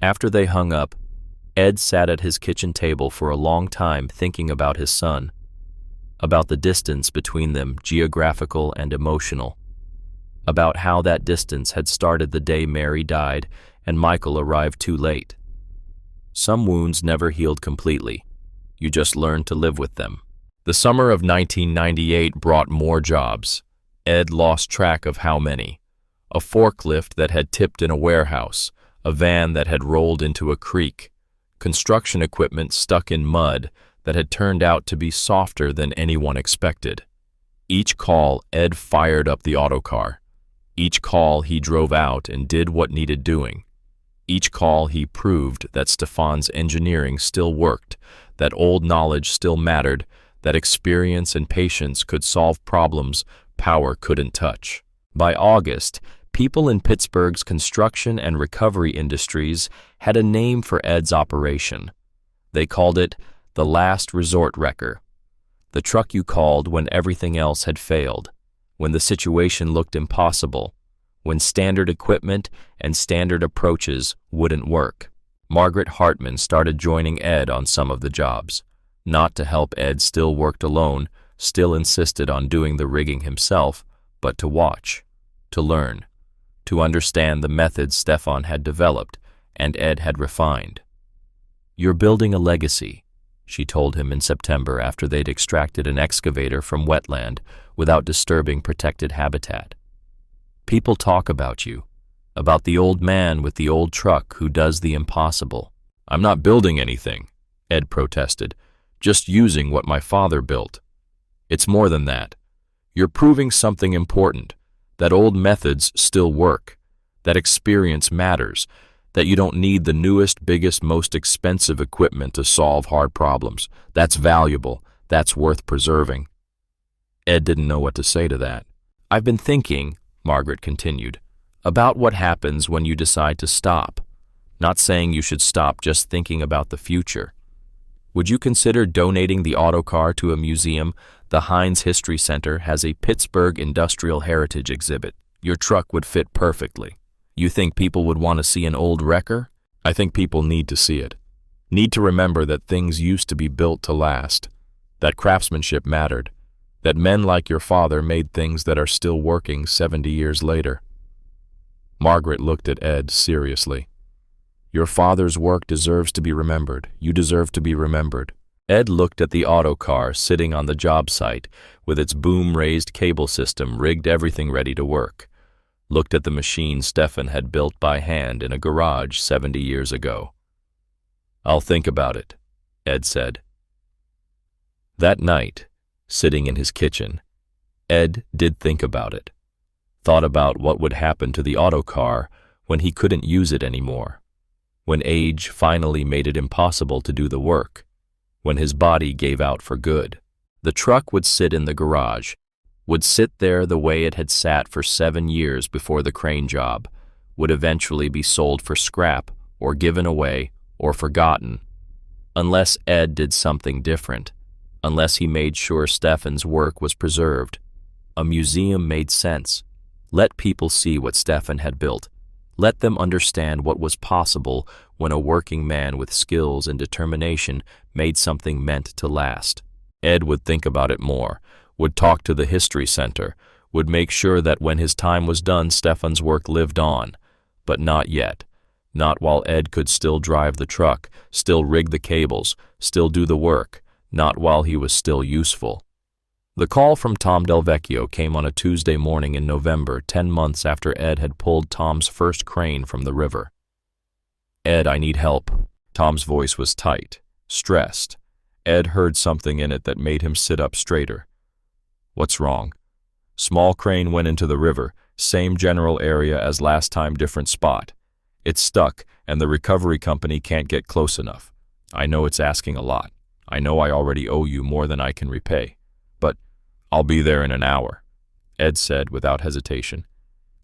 After they hung up, Ed sat at his kitchen table for a long time thinking about his son, about the distance between them, geographical and emotional, about how that distance had started the day Mary died and Michael arrived too late. Some wounds never healed completely. You just learned to live with them. The summer of 1998 brought more jobs. Ed lost track of how many. A forklift that had tipped in a warehouse, a van that had rolled into a creek, construction equipment stuck in mud that had turned out to be softer than anyone expected. Each call, Ed fired up the autocar. Each call, he drove out and did what needed doing. Each call, he proved that Stefan's engineering still worked, that old knowledge still mattered, that experience and patience could solve problems power couldn't touch. By August, people in Pittsburgh's construction and recovery industries had a name for Ed's operation. They called it the last resort wrecker, the truck you called when everything else had failed, when the situation looked impossible, when standard equipment and standard approaches wouldn't work. Margaret Hartman started joining Ed on some of the jobs. Not to help Ed still worked alone, still insisted on doing the rigging himself, but to watch, to learn, to understand the methods Stefan had developed and Ed had refined. You're building a legacy, she told him in September after they'd extracted an excavator from wetland without disturbing protected habitat. People talk about you, about the old man with the old truck who does the impossible. I'm not building anything, Ed protested, just using what my father built. It's more than that. You're proving something important, that old methods still work, that experience matters, that you don't need the newest, biggest, most expensive equipment to solve hard problems. That's valuable. That's worth preserving. Ed didn't know what to say to that. I've been thinking, Margaret continued, about what happens when you decide to stop. Not saying you should stop just thinking about the future. Would you consider donating the autocar to a museum? The Heinz History Center has a Pittsburgh Industrial Heritage exhibit. Your truck would fit perfectly. You think people would want to see an old wrecker? I think people need to see it. Need to remember that things used to be built to last, that craftsmanship mattered, that men like your father made things that are still working 70 years later. Margaret looked at Ed seriously. Your father's work deserves to be remembered. You deserve to be remembered. Ed looked at the autocar sitting on the job site with its boom-raised cable system rigged, everything ready to work. Looked at the machine Stefan had built by hand in a garage 70 years ago. I'll think about it, Ed said. That night, sitting in his kitchen, Ed did think about it. Thought about what would happen to the autocar when he couldn't use it anymore, when age finally made it impossible to do the work, when his body gave out for good. The truck would sit in the garage, would sit there the way it had sat for 7 years before the crane job, would eventually be sold for scrap or given away or forgotten, unless Ed did something different, unless he made sure Stefan's work was preserved. A museum made sense. Let people see what Stefan had built. Let them understand what was possible when a working man with skills and determination made something meant to last. Ed would think about it more, would talk to the history center, would make sure that when his time was done, Stefan's work lived on. But not yet. Not while Ed could still drive the truck, still rig the cables, still do the work. Not while he was still useful. The call from Tom Delvecchio came on a Tuesday morning in November, 10 months after Ed had pulled Tom's first crane from the river. "Ed, I need help." Tom's voice was tight, stressed. Ed heard something in it that made him sit up straighter. "What's wrong?" "Small crane went into the river, same general area as last time, different spot. It's stuck, and the recovery company can't get close enough. I know it's asking a lot. I know I already owe you more than I can repay. But I'll be there in an hour," Ed said without hesitation.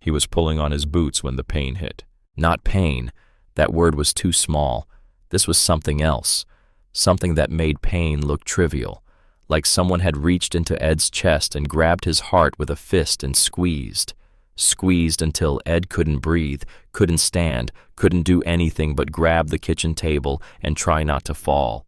He was pulling on his boots when the pain hit. Not pain. That word was too small. This was something else. Something that made pain look trivial. Like someone had reached into Ed's chest and grabbed his heart with a fist and squeezed. Squeezed until Ed couldn't breathe, couldn't stand, couldn't do anything but grab the kitchen table and try not to fall.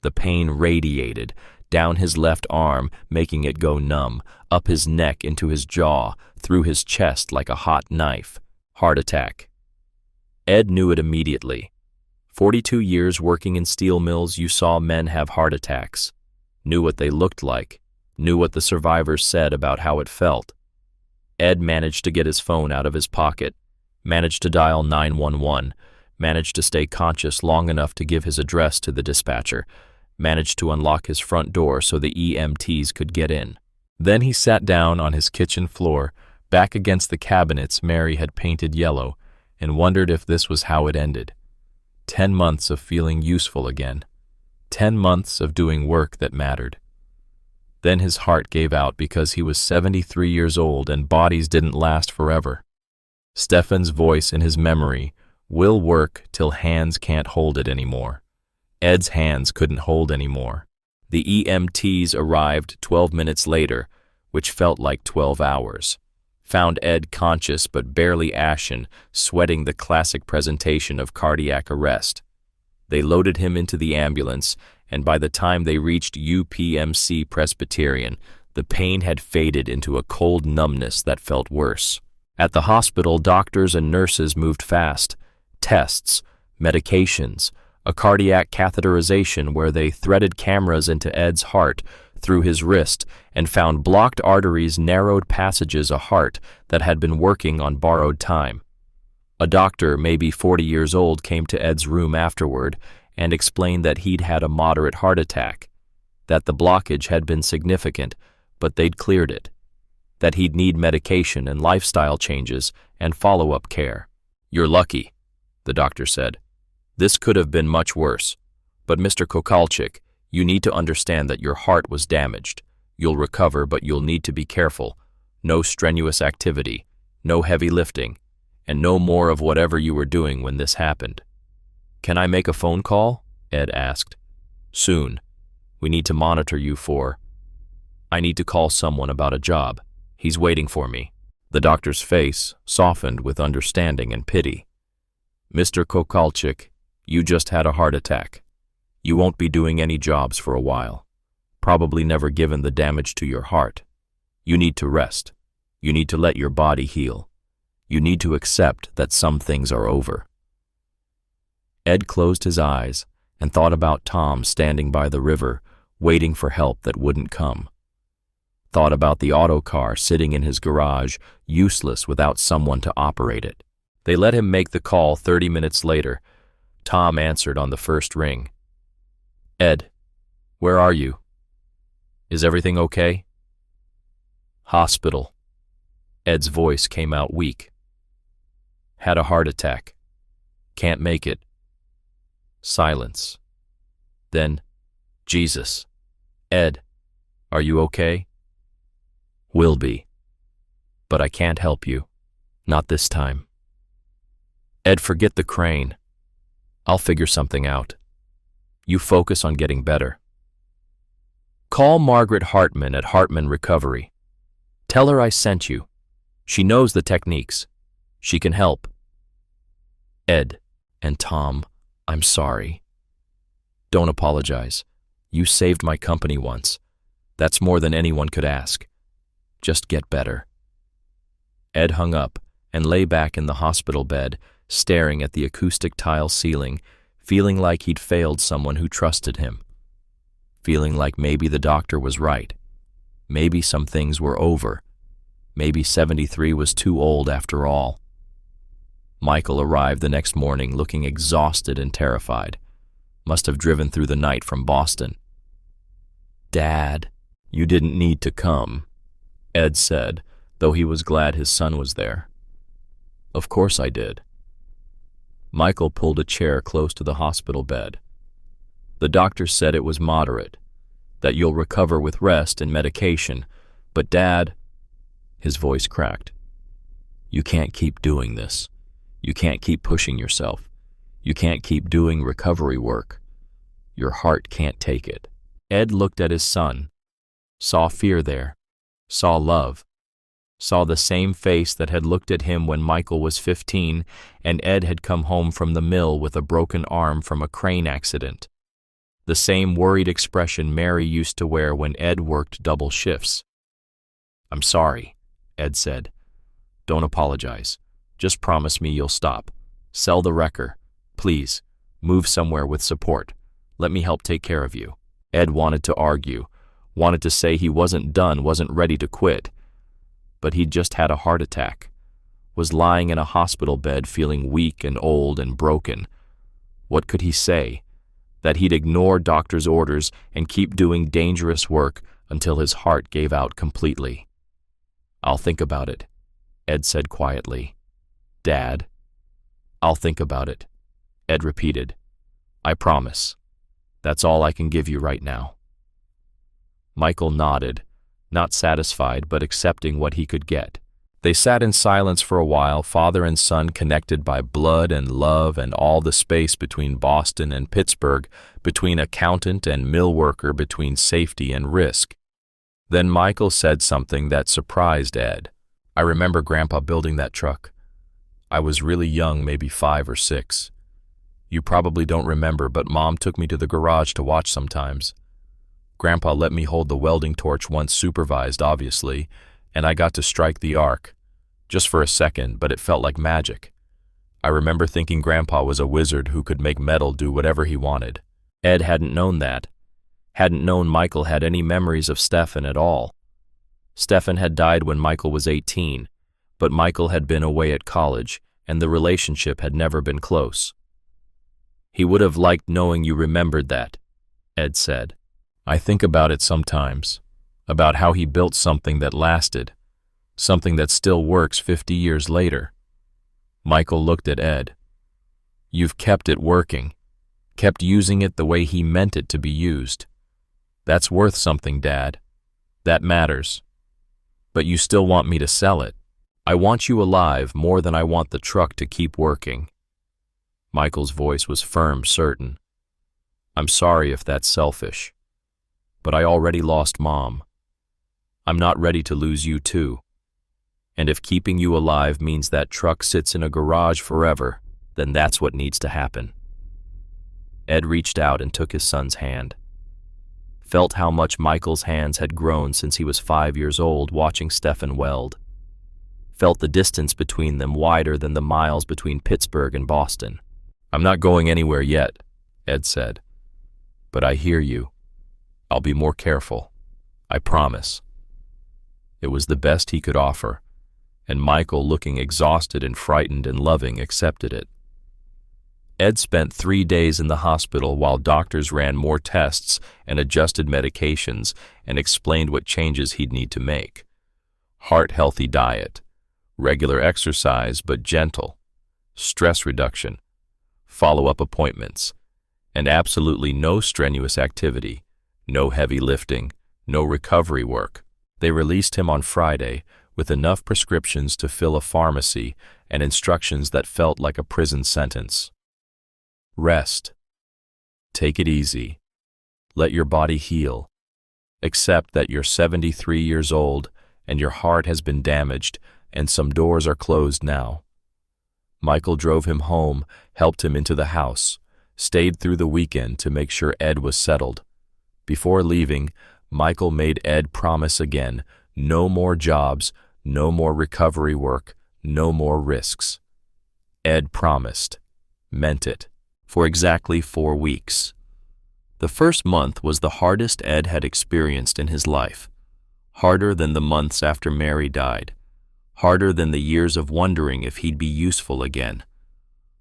The pain radiated down his left arm, making it go numb, up his neck into his jaw, through his chest like a hot knife. Heart attack. Ed knew it immediately. 42 years working in steel mills, you saw men have heart attacks. Knew what they looked like, knew what the survivors said about how it felt. Ed managed to get his phone out of his pocket, managed to dial 911, managed to stay conscious long enough to give his address to the dispatcher, managed to unlock his front door so the EMTs could get in. Then he sat down on his kitchen floor, back against the cabinets Mary had painted yellow, and wondered if this was how it ended. 10 months of feeling useful again. 10 months of doing work that mattered. Then his heart gave out because he was 73 years old and bodies didn't last forever. Stefan's voice in his memory, "Will work till hands can't hold it anymore." Ed's hands couldn't hold anymore. The EMTs arrived 12 minutes later, which felt like 12 hours. Found Ed conscious but barely ashen, sweating the classic presentation of cardiac arrest. They loaded him into the ambulance, and by the time they reached UPMC Presbyterian, the pain had faded into a cold numbness that felt worse. At the hospital, doctors and nurses moved fast. Tests, medications, a cardiac catheterization where they threaded cameras into Ed's heart through his wrist and found blocked arteries, narrowed passages, a heart that had been working on borrowed time. A doctor, maybe 40 years old, came to Ed's room afterward and explained that he'd had a moderate heart attack, that the blockage had been significant, but they'd cleared it, that he'd need medication and lifestyle changes and follow-up care. "You're lucky," the doctor said. "This could have been much worse. But Mr. Kokalchik, you need to understand that your heart was damaged. You'll recover, but you'll need to be careful. No strenuous activity, no heavy lifting, and no more of whatever you were doing when this happened." "Can I make a phone call?" Ed asked. "Soon. We need to monitor you for—" "I need to call someone about a job. He's waiting for me." The doctor's face softened with understanding and pity. "Mr. Kokalchik, you just had a heart attack. You won't be doing any jobs for a while. Probably never given the damage to your heart. You need to rest. You need to let your body heal. You need to accept that some things are over." Ed closed his eyes and thought about Tom standing by the river, waiting for help that wouldn't come. Thought about the auto car sitting in his garage, useless without someone to operate it. They let him make the call 30 minutes later. Tom answered on the first ring. "Ed, where are you? Is everything okay?" "Hospital." Ed's voice came out weak. "Had a heart attack. Can't make it." Silence. Then, "Jesus. Ed, are you okay?" "Will be. But I can't help you. Not this time." "Ed, forget the crane. I'll figure something out. You focus on getting better. Call Margaret Hartman at Hartman Recovery. Tell her I sent you. She knows the techniques. She can help. Ed and Tom, I'm sorry. Don't apologize. You saved my company once. That's more than anyone could ask. Just get better. Ed hung up and lay back in the hospital bed, staring at the acoustic tile ceiling, feeling like he'd failed someone who trusted him. Feeling like maybe the doctor was right. Maybe some things were over. Maybe 73 was too old after all. Michael arrived the next morning looking exhausted and terrified. Must have driven through the night from Boston. "Dad, you didn't need to come," Ed said, though he was glad his son was there. "Of course I did." Michael pulled a chair close to the hospital bed. "The doctor said it was moderate, that you'll recover with rest and medication, but Dad," his voice cracked, "you can't keep doing this. You can't keep pushing yourself. You can't keep doing recovery work. Your heart can't take it." Ed looked at his son, saw fear there, saw love, saw the same face that had looked at him when Michael was 15 and Ed had come home from the mill with a broken arm from a crane accident. The same worried expression Mary used to wear when Ed worked double shifts. "I'm sorry," Ed said. "Don't apologize. Just promise me you'll stop. Sell the wrecker. Please, move somewhere with support. Let me help take care of you." Ed wanted to argue, wanted to say he wasn't done, wasn't ready to quit. But he'd just had a heart attack, was lying in a hospital bed feeling weak and old and broken. What could he say? That he'd ignore doctor's orders and keep doing dangerous work until his heart gave out completely. "I'll think about it," Ed said quietly. "Dad?" "I'll think about it," Ed repeated. "I promise. That's all I can give you right now." Michael nodded, not satisfied but accepting what he could get. They sat in silence for a while, father and son connected by blood and love and all the space between Boston and Pittsburgh, between accountant and mill worker, between safety and risk. Then Michael said something that surprised Ed. "I remember Grandpa building that truck. I was really young, maybe 5 or 6. You probably don't remember, but Mom took me to the garage to watch sometimes. Grandpa let me hold the welding torch once, supervised, obviously, and I got to strike the arc. Just for a second, but it felt like magic. I remember thinking Grandpa was a wizard who could make metal do whatever he wanted." Ed hadn't known that. Hadn't known Michael had any memories of Stefan at all. Stefan had died when Michael was 18, but Michael had been away at college, and the relationship had never been close. "He would have liked knowing you remembered that," Ed said. "I think about it sometimes, about how he built something that lasted, something that still works 50 years later." Michael looked at Ed. "You've kept it working, kept using it the way he meant it to be used. That's worth something, Dad. That matters. But you still want me to sell it. I want you alive more than I want the truck to keep working." Michael's voice was firm, certain. "I'm sorry if that's selfish, but I already lost Mom. I'm not ready to lose you too. And if keeping you alive means that truck sits in a garage forever, then that's what needs to happen." Ed reached out and took his son's hand. Felt how much Michael's hands had grown since he was 5 years old watching Stefan weld. Felt the distance between them wider than the miles between Pittsburgh and Boston. "I'm not going anywhere yet," Ed said. "But I hear you. I'll be more careful. I promise." It was the best he could offer, and Michael, looking exhausted and frightened and loving, accepted it. Ed spent 3 days in the hospital while doctors ran more tests and adjusted medications and explained what changes he'd need to make. Heart-healthy diet, regular exercise but gentle, stress reduction, follow-up appointments, and absolutely no strenuous activity, no heavy lifting, no recovery work. They released him on Friday with enough prescriptions to fill a pharmacy and instructions that felt like a prison sentence. Rest. Take it easy. Let your body heal. Accept that you're 73 years old and your heart has been damaged and some doors are closed now. Michael drove him home, helped him into the house, stayed through the weekend to make sure Ed was settled. Before leaving, Michael made Ed promise again, no more jobs, no more recovery work, no more risks. Ed promised, meant it, for exactly 4 weeks. The first month was the hardest Ed had experienced in his life, harder than the months after Mary died, harder than the years of wondering if he'd be useful again.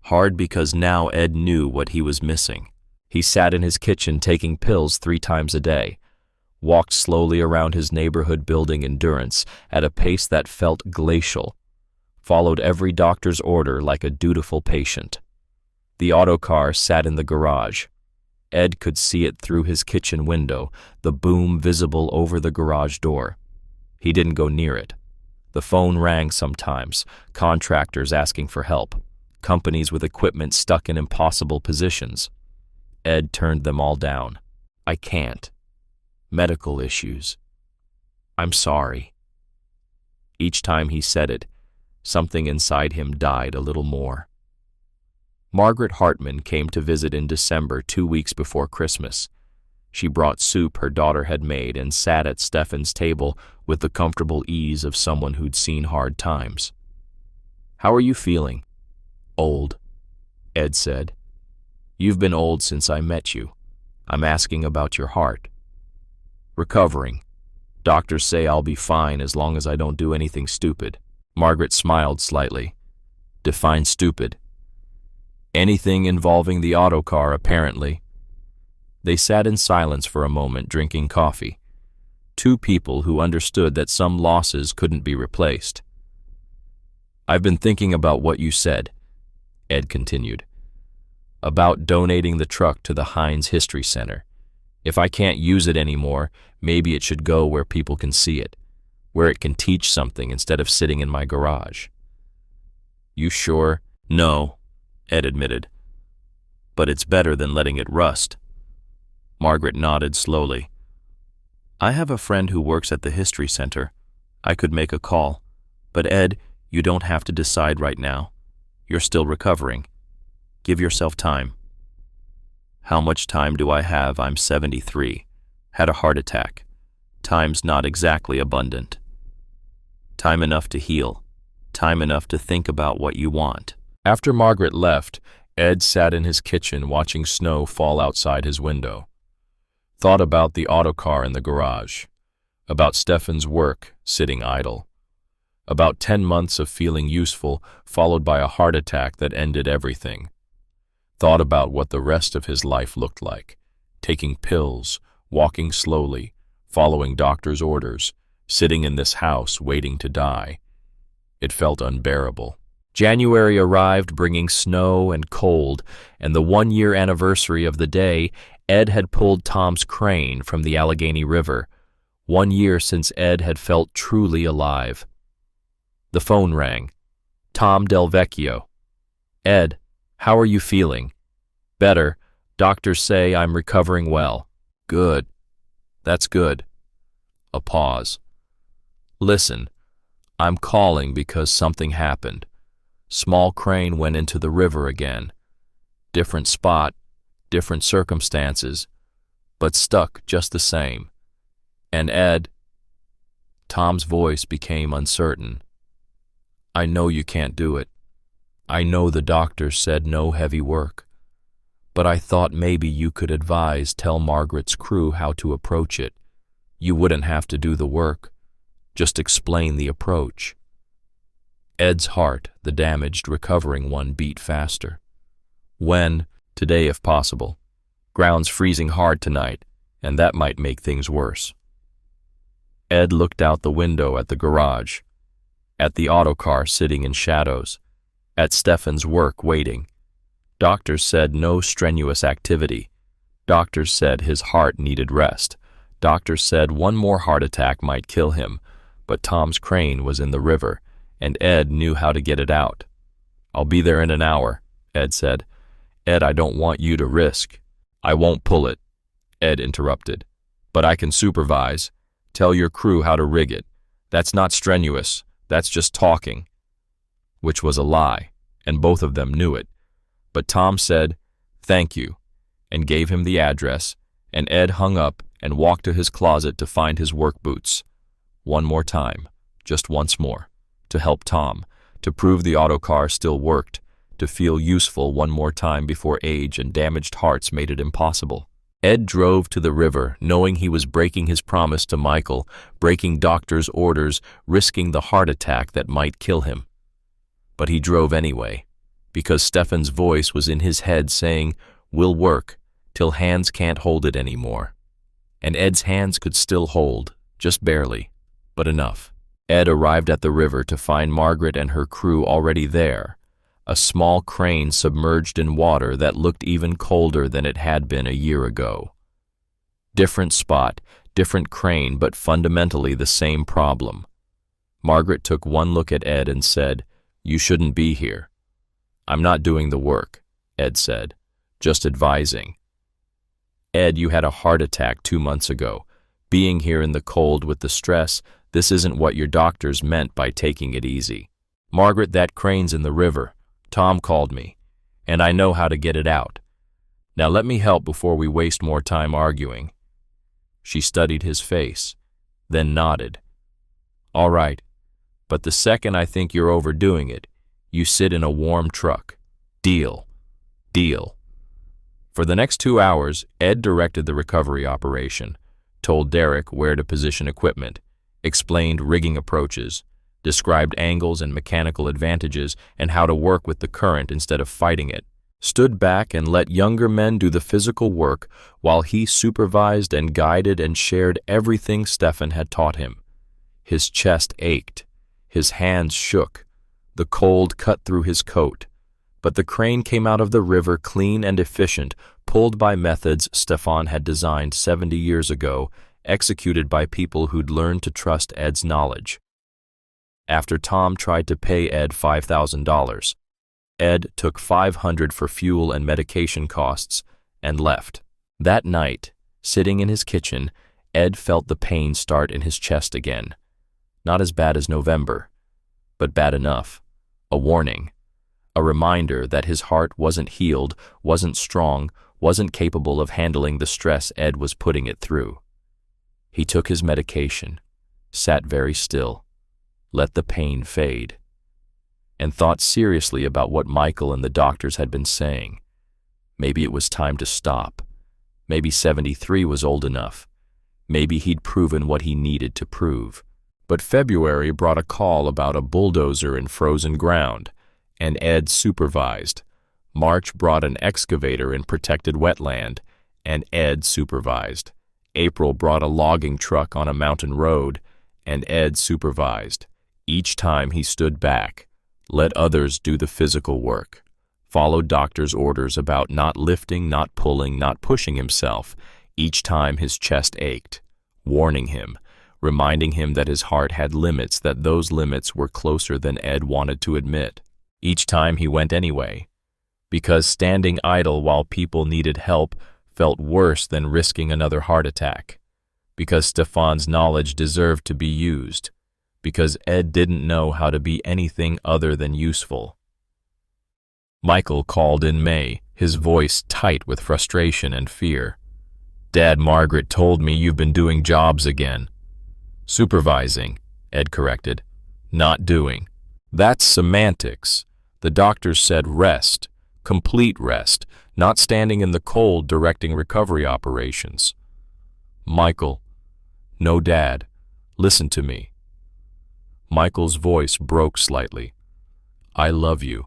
Hard because now Ed knew what he was missing. He sat in his kitchen taking pills 3 times a day, walked slowly around his neighborhood building Endurance at a pace that felt glacial, followed every doctor's order like a dutiful patient. The autocar sat in the garage. Ed could see it through his kitchen window, the boom visible over the garage door. He didn't go near it. The phone rang sometimes, contractors asking for help, companies with equipment stuck in impossible positions. Ed turned them all down. I can't. Medical issues. I'm sorry. Each time he said it, something inside him died a little more. Margaret Hartman came to visit in December 2 weeks before Christmas. She brought soup her daughter had made and sat at Stefan's table with the comfortable ease of someone who'd seen hard times. How are you feeling? Old, Ed said. You've been old since I met you. I'm asking about your heart. Recovering. Doctors say I'll be fine as long as I don't do anything stupid. Margaret smiled slightly. Define stupid. Anything involving the autocar, apparently. They sat in silence for a moment, drinking coffee. 2 people who understood that some losses couldn't be replaced. I've been thinking about what you said, Ed continued, about donating the truck to the Heinz History Center. If I can't use it anymore, maybe it should go where people can see it, where it can teach something instead of sitting in my garage. You sure? No, Ed admitted. But it's better than letting it rust. Margaret nodded slowly. I have a friend who works at the History Center. I could make a call. But Ed, you don't have to decide right now. You're still recovering. Give yourself time. How much time do I have? I'm 73. Had a heart attack. Time's not exactly abundant. Time enough to heal. Time enough to think about what you want. After Margaret left, Ed sat in his kitchen watching snow fall outside his window. Thought about the autocar in the garage. About Stefan's work, sitting idle. About 10 months of feeling useful, followed by a heart attack that ended everything. Thought about what the rest of his life looked like. Taking pills, walking slowly, following doctor's orders, sitting in this house waiting to die. It felt unbearable. January arrived bringing snow and cold, and the 1-year anniversary of the day Ed had pulled Tom's crane from the Allegheny River. 1 year since Ed had felt truly alive. The phone rang. Tom Del Vecchio. Ed, how are you feeling? Better. Doctors say I'm recovering well. Good. That's good. A pause. Listen, I'm calling because something happened. Small crane went into the river again. Different spot, different circumstances, but stuck just the same. And Ed, Tom's voice became uncertain. I know you can't do it. I know the doctor said no heavy work. But I thought maybe you could tell Margaret's crew how to approach it. You wouldn't have to do the work. Just explain the approach. Ed's heart, the damaged, recovering one, beat faster. When? Today if possible. Ground's freezing hard tonight, and that might make things worse. Ed looked out the window at the garage, at the autocar sitting in shadows, at Stefan's work waiting. Doctors said no strenuous activity. Doctors said his heart needed rest. Doctors said one more heart attack might kill him, but Tom's crane was in the river, and Ed knew how to get it out. I'll be there in an hour, Ed said. Ed, I don't want you to risk. I won't pull it, Ed interrupted. But I can supervise. Tell your crew how to rig it. That's not strenuous. That's just talking. Which was a lie, and both of them knew it. But Tom said, "Thank you," and gave him the address, and Ed hung up and walked to his closet to find his work boots. One more time, just once more, to help Tom, to prove the autocar still worked, to feel useful one more time before age and damaged hearts made it impossible. Ed drove to the river, knowing he was breaking his promise to Michael, breaking doctor's orders, risking the heart attack that might kill him. But he drove anyway, because Stefan's voice was in his head saying, "We'll work, till hands can't hold it anymore." And Ed's hands could still hold, just barely, but enough. Ed arrived at the river to find Margaret and her crew already there, a small crane submerged in water that looked even colder than it had been a year ago. Different spot, different crane, but fundamentally the same problem. Margaret took one look at Ed and said, "You shouldn't be here." "I'm not doing the work," Ed said, "just advising." "Ed, you had a heart attack 2 months ago. Being here in the cold with the stress, this isn't what your doctors meant by taking it easy." "Margaret, that crane's in the river. Tom called me, and I know how to get it out. Now let me help before we waste more time arguing." She studied his face, then nodded. "All right, but the second I think you're overdoing it, you sit in a warm truck. Deal. Deal." For the next 2 hours, Ed directed the recovery operation, told Derek where to position equipment, explained rigging approaches, described angles and mechanical advantages and how to work with the current instead of fighting it, stood back and let younger men do the physical work while he supervised and guided and shared everything Stefan had taught him. His chest ached, his hands shook, the cold cut through his coat, but the crane came out of the river clean and efficient, pulled by methods Stefan had designed 70 years ago, executed by people who'd learned to trust Ed's knowledge. After Tom tried to pay Ed $5,000, Ed took $500 for fuel and medication costs and left. That night, sitting in his kitchen, Ed felt the pain start in his chest again. Not as bad as November, but bad enough. A warning. A reminder that his heart wasn't healed, wasn't strong, wasn't capable of handling the stress Ed was putting it through. He took his medication, sat very still, let the pain fade, and thought seriously about what Michael and the doctors had been saying. Maybe it was time to stop. Maybe 73 was old enough. Maybe he'd proven what he needed to prove. But February brought a call about a bulldozer in frozen ground, and Ed supervised. March brought an excavator in protected wetland, and Ed supervised. April brought a logging truck on a mountain road, and Ed supervised. Each time he stood back, let others do the physical work, followed doctor's orders about not lifting, not pulling, not pushing himself. Each time his chest ached, warning him, reminding him that his heart had limits, that those limits were closer than Ed wanted to admit. Each time he went anyway, because standing idle while people needed help felt worse than risking another heart attack, because Stefan's knowledge deserved to be used, because Ed didn't know how to be anything other than useful. Michael called in May, his voice tight with frustration and fear. "Dad, Margaret told me you've been doing jobs again." "Supervising," Ed corrected. "Not doing." "That's semantics. The doctors said rest, complete rest, not standing in the cold directing recovery operations." "Michael." "No, Dad. Listen to me." Michael's voice broke slightly. "I love you,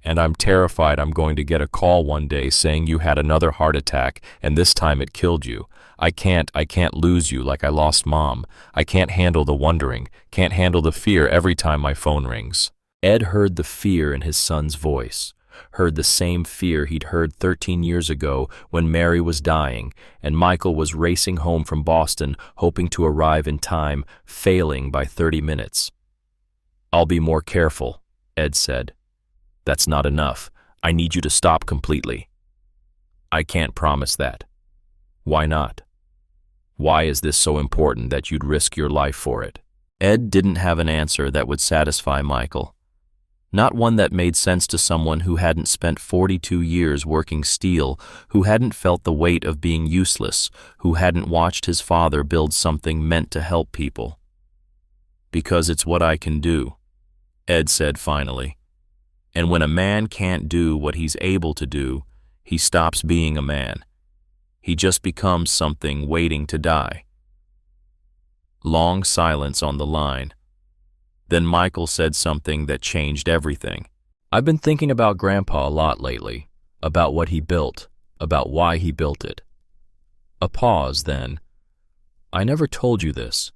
and I'm terrified I'm going to get a call one day saying you had another heart attack and this time it killed you. I can't lose you like I lost Mom. I can't handle the wondering, can't handle the fear every time my phone rings." Ed heard the fear in his son's voice, heard the same fear he'd heard 13 years ago when Mary was dying and Michael was racing home from Boston, hoping to arrive in time, failing by 30 minutes. "I'll be more careful," Ed said. "That's not enough. I need you to stop completely." "I can't promise that." "Why not? Why is this so important that you'd risk your life for it?" Ed didn't have an answer that would satisfy Michael. Not one that made sense to someone who hadn't spent 42 years working steel, who hadn't felt the weight of being useless, who hadn't watched his father build something meant to help people. "Because it's what I can do," Ed said finally. "And when a man can't do what he's able to do, he stops being a man. He just becomes something waiting to die." Long silence on the line. Then Michael said something that changed everything. "I've been thinking about Grandpa a lot lately, about what he built, about why he built it." A pause, then. "I never told you this,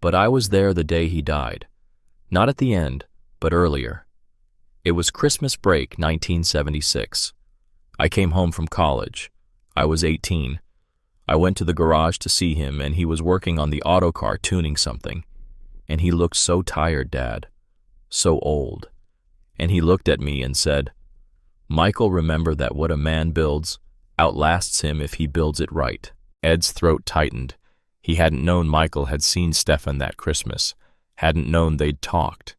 but I was there the day he died. Not at the end, but earlier. It was Christmas break, 1976. I came home from college. I was 18. I went to the garage to see him, and he was working on the auto car tuning something. And he looked so tired, Dad. So old. And he looked at me and said, 'Michael, remember that what a man builds outlasts him if he builds it right.'" Ed's throat tightened. He hadn't known Michael had seen Stefan that Christmas, hadn't known they'd talked.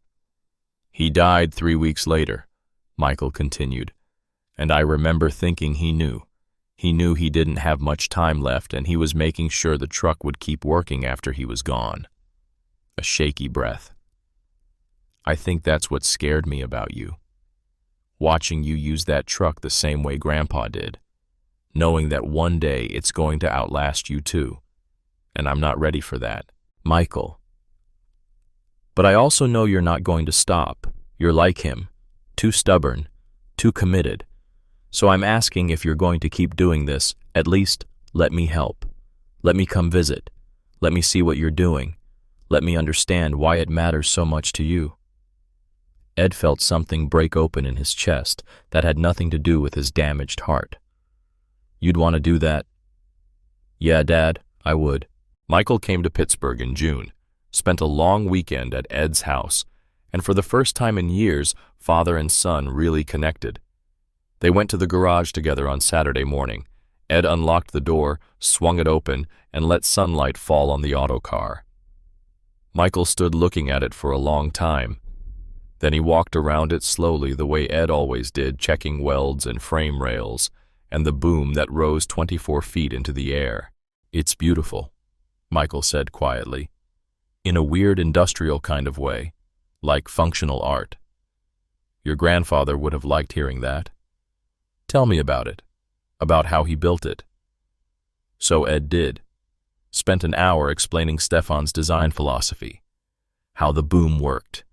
"He died 3 weeks later," Michael continued, "and I remember thinking he knew. He knew he didn't have much time left, and he was making sure the truck would keep working after he was gone." A shaky breath. "I think that's what scared me about you. Watching you use that truck the same way Grandpa did, knowing that one day it's going to outlast you too. And I'm not ready for that." "Michael. But I also know you're not going to stop. You're like him, too stubborn, too committed. So I'm asking if you're going to keep doing this, at least let me help. Let me come visit. Let me see what you're doing. Let me understand why it matters so much to you." Ed felt something break open in his chest that had nothing to do with his damaged heart. "You'd want to do that?" "Yeah, Dad, I would." Michael came to Pittsburgh in June, spent a long weekend at Ed's house, and for the first time in years, father and son really connected. They went to the garage together on Saturday morning. Ed unlocked the door, swung it open, and let sunlight fall on the auto car. Michael stood looking at it for a long time. Then he walked around it slowly the way Ed always did, checking welds and frame rails, and the boom that rose 24 feet into the air. "It's beautiful," Michael said quietly, "in a weird industrial kind of way, like functional art. Your grandfather would have liked hearing that. Tell me about it, about how he built it." So Ed did. Spent an hour explaining Stefan's design philosophy, how the boom worked,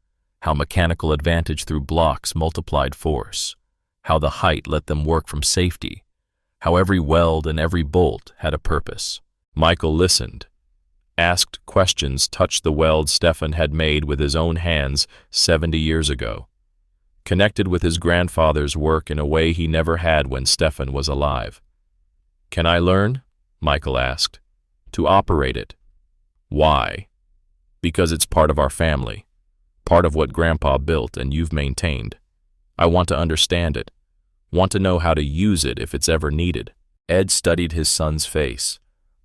how mechanical advantage through blocks multiplied force, how the height let them work from safety, how every weld and every bolt had a purpose. Michael listened, asked questions, touched the welds Stefan had made with his own hands 70 years ago, connected with his grandfather's work in a way he never had when Stefan was alive. "Can I learn?" Michael asked. "To operate it." "Why?" "Because it's part of our family, part of what Grandpa built and you've maintained. I want to understand it, want to know how to use it if it's ever needed." Ed studied his son's face,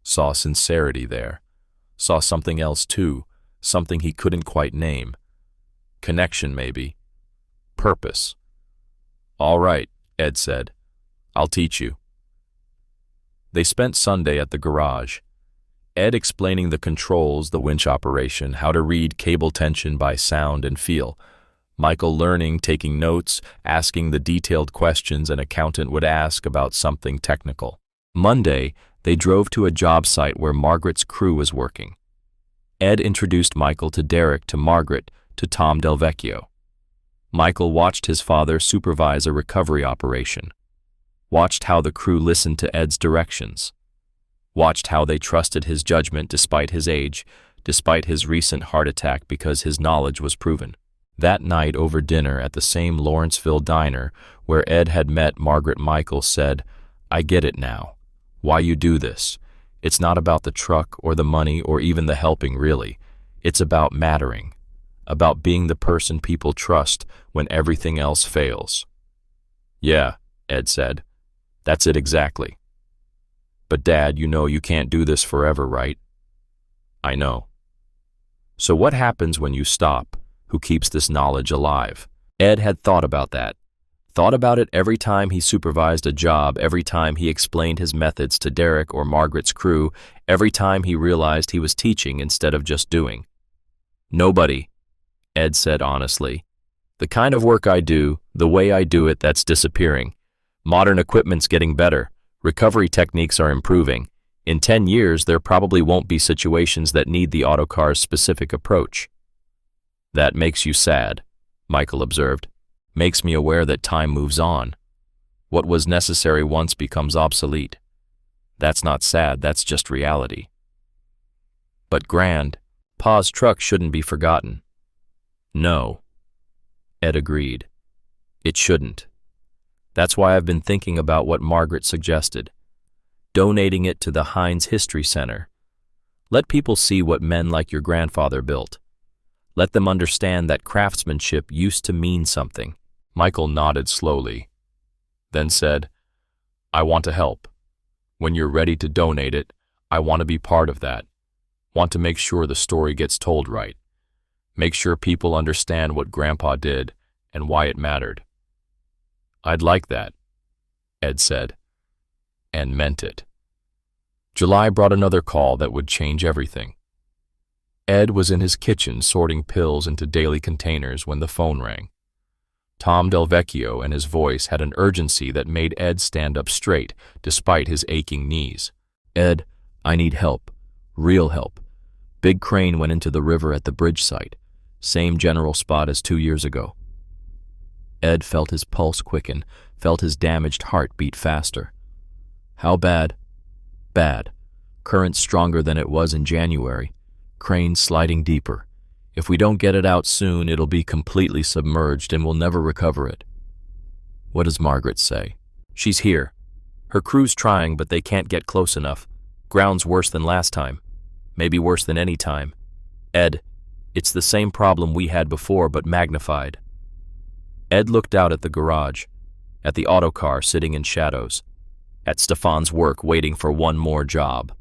saw sincerity there, saw something else too, something he couldn't quite name. Connection, maybe. Purpose. "All right," Ed said. "I'll teach you." They spent Sunday at the garage, Ed explaining the controls, the winch operation, how to read cable tension by sound and feel. Michael learning, taking notes, asking the detailed questions an accountant would ask about something technical. Monday, they drove to a job site where Margaret's crew was working. Ed introduced Michael to Derek, to Margaret, to Tom Delvecchio. Michael watched his father supervise a recovery operation, watched how the crew listened to Ed's directions, watched how they trusted his judgment despite his age, despite his recent heart attack, because his knowledge was proven. That night over dinner at the same Lawrenceville diner where Ed had met Margaret, Michael said, "I get it now. Why you do this. It's not about the truck or the money or even the helping, really. It's about mattering, about being the person people trust when everything else fails." "Yeah," Ed said. "That's it exactly. But Dad, you know you can't do this forever, right?" "I know." "So what happens when you stop? Who keeps this knowledge alive?" Ed had thought about that. Thought about it every time he supervised a job, every time he explained his methods to Derek or Margaret's crew, every time he realized he was teaching instead of just doing. Nobody, Ed said honestly. The kind of work I do, the way I do it, that's disappearing. Modern equipment's getting better. Recovery techniques are improving. In 10 years, there probably won't be situations that need the autocar's specific approach. That makes you sad, Michael observed. Makes me aware that time moves on. What was necessary once becomes obsolete. That's not sad, that's just reality. But Grand, Pa's truck shouldn't be forgotten. No, Ed agreed. It shouldn't. That's why I've been thinking about what Margaret suggested. Donating it to the Heinz History Center. Let people see what men like your grandfather built. Let them understand that craftsmanship used to mean something. Michael nodded slowly, then said, I want to help. When you're ready to donate it, I want to be part of that. Want to make sure the story gets told right. Make sure people understand what Grandpa did and why it mattered. I'd like that, Ed said, and meant it. July brought another call that would change everything. Ed was in his kitchen sorting pills into daily containers when the phone rang. Tom Del Vecchio and his voice had an urgency that made Ed stand up straight despite his aching knees. Ed, I need help. Real help. Big crane went into the river at the bridge site. Same general spot as 2 years ago. Ed felt his pulse quicken, felt his damaged heart beat faster. How bad? Bad. Current stronger than it was in January. Crane sliding deeper. If we don't get it out soon, it'll be completely submerged and we'll never recover it. What does Margaret say? She's here. Her crew's trying, but they can't get close enough. Ground's worse than last time. Maybe worse than any time. Ed, it's the same problem we had before, but magnified. Ed looked out at the garage, at the autocar sitting in shadows, at Stefan's work waiting for one more job.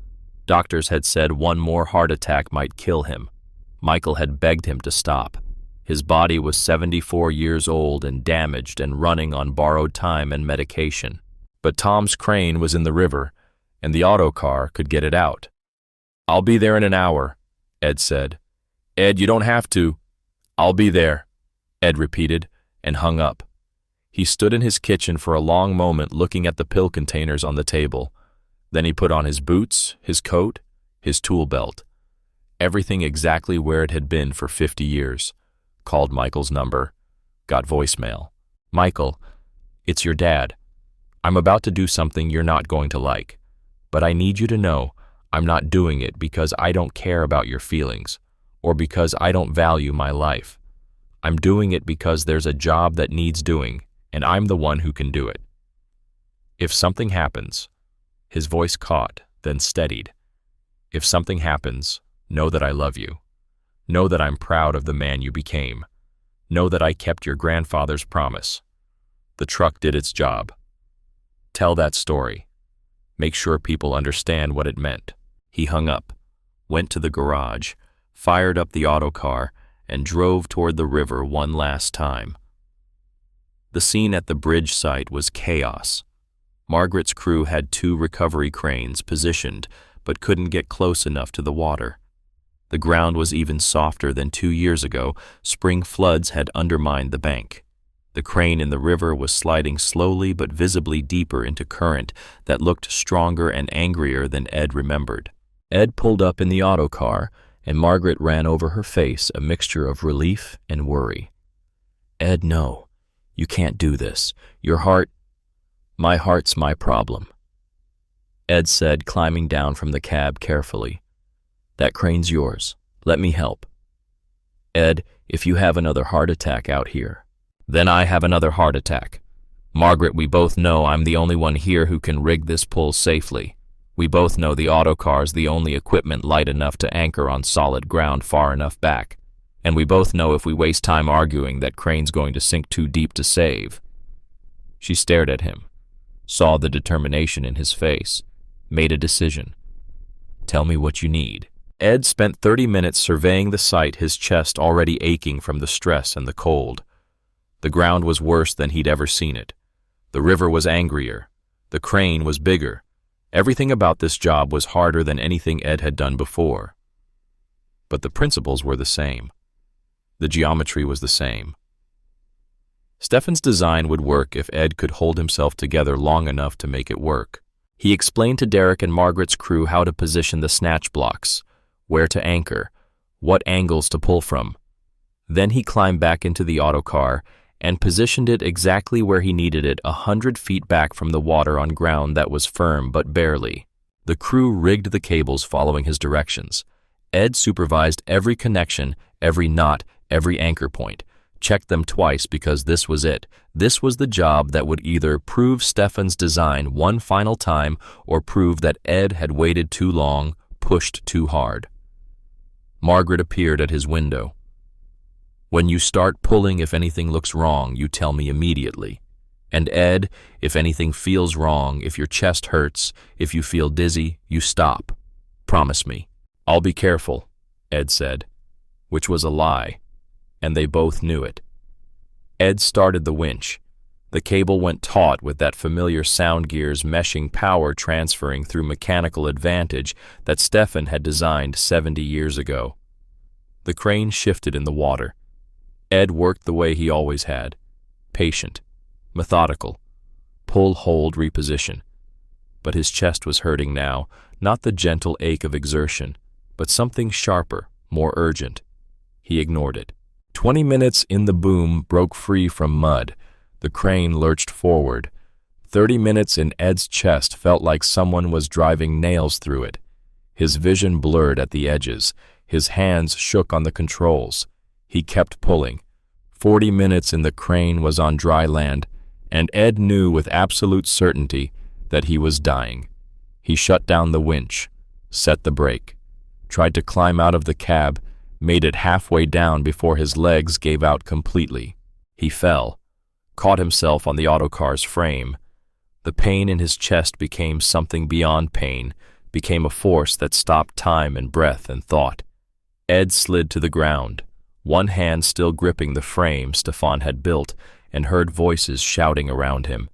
Doctors had said one more heart attack might kill him. Michael had begged him to stop. His body was 74 years old and damaged and running on borrowed time and medication. But Tom's crane was in the river, and the autocar could get it out. I'll be there in an hour, Ed said. Ed, you don't have to. I'll be there, Ed repeated, and hung up. He stood in his kitchen for a long moment looking at the pill containers on the table. Then he put on his boots, his coat, his tool belt. Everything exactly where it had been for 50 years. Called Michael's number. Got voicemail. Michael, it's your dad. I'm about to do something you're not going to like. But I need you to know I'm not doing it because I don't care about your feelings or because I don't value my life. I'm doing it because there's a job that needs doing and I'm the one who can do it. If something happens, his voice caught, then steadied. If something happens, know that I love you. Know that I'm proud of the man you became. Know that I kept your grandfather's promise. The truck did its job. Tell that story. Make sure people understand what it meant. He hung up, went to the garage, fired up the autocar, and drove toward the river one last time. The scene at the bridge site was chaos. Margaret's crew had 2 recovery cranes positioned, but couldn't get close enough to the water. The ground was even softer than 2 years ago. Spring floods had undermined the bank. The crane in the river was sliding slowly but visibly deeper into current that looked stronger and angrier than Ed remembered. Ed pulled up in the autocar, and Margaret ran over her face a mixture of relief and worry. Ed, no. You can't do this. Your heart... My heart's my problem. Ed said, climbing down from the cab carefully. That crane's yours. Let me help. Ed, if you have another heart attack out here, then I have another heart attack. Margaret, we both know I'm the only one here who can rig this pull safely. We both know the autocar's the only equipment light enough to anchor on solid ground far enough back. And we both know if we waste time arguing that crane's going to sink too deep to save. She stared at him, saw the determination in his face, made a decision. Tell me what you need. Ed spent 30 minutes surveying the site, his chest already aching from the stress and the cold. The ground was worse than he'd ever seen it. The river was angrier. The crane was bigger. Everything about this job was harder than anything Ed had done before. But the principles were the same. The geometry was the same. Stefan's design would work if Ed could hold himself together long enough to make it work. He explained to Derek and Margaret's crew how to position the snatch blocks, where to anchor, what angles to pull from. Then he climbed back into the autocar and positioned it exactly where he needed it, 100 feet back from the water on ground that was firm but barely. The crew rigged the cables following his directions. Ed supervised every connection, every knot, every anchor point. Checked them twice because this was it. This was the job that would either prove Stefan's design one final time or prove that Ed had waited too long, pushed too hard. Margaret appeared at his window. "When you start pulling, if anything looks wrong, you tell me immediately. And Ed, if anything feels wrong, if your chest hurts, if you feel dizzy, you stop. Promise me." "I'll be careful," Ed said, which was a lie, and they both knew it. Ed started the winch. The cable went taut with that familiar sound gears meshing power transferring through mechanical advantage that Stefan had designed 70 years ago. The crane shifted in the water. Ed worked the way he always had. Patient, methodical, pull, hold, reposition. But his chest was hurting now, not the gentle ache of exertion, but something sharper, more urgent. He ignored it. 20 minutes in, the boom broke free from mud. The crane lurched forward. 30 minutes in, Ed's chest felt like someone was driving nails through it. His vision blurred at the edges. His hands shook on the controls. He kept pulling. 40 minutes in, the crane was on dry land, and Ed knew with absolute certainty that he was dying. He shut down the winch, set the brake, tried to climb out of the cab, made it halfway down before his legs gave out completely. He fell, caught himself on the autocar's frame. The pain in his chest became something beyond pain, became a force that stopped time and breath and thought. Ed slid to the ground, one hand still gripping the frame Stefan had built, and heard voices shouting around him.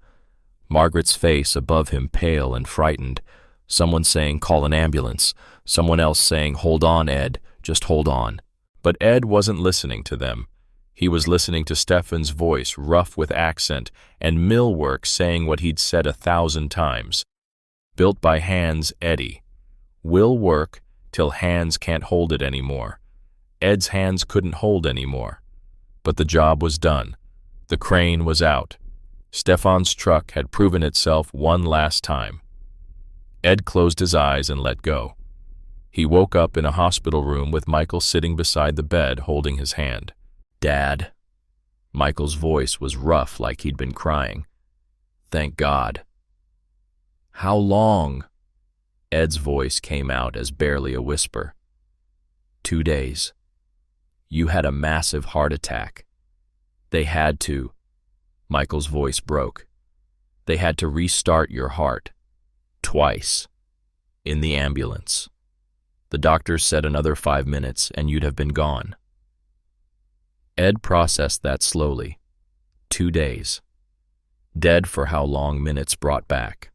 Margaret's face above him, pale and frightened. Someone saying, "Call an ambulance." Someone else saying, "Hold on, Ed, just hold on." But Ed wasn't listening to them. He was listening to Stefan's voice, rough with accent, and millwork saying what he'd said 1,000 times. Built by hands, Eddie. Will work till hands can't hold it anymore. Ed's hands couldn't hold anymore. But the job was done. The crane was out. Stefan's truck had proven itself one last time. Ed closed his eyes and let go. He woke up in a hospital room with Michael sitting beside the bed holding his hand. "Dad." Michael's voice was rough like he'd been crying. "Thank God." "How long?" Ed's voice came out as barely a whisper. 2 days. You had a massive heart attack. They had to. Michael's voice broke. They had to restart your heart. Twice. In the ambulance. The doctors said another 5 minutes and you'd have been gone. Ed processed that slowly. 2 days. Dead for how long minutes brought back.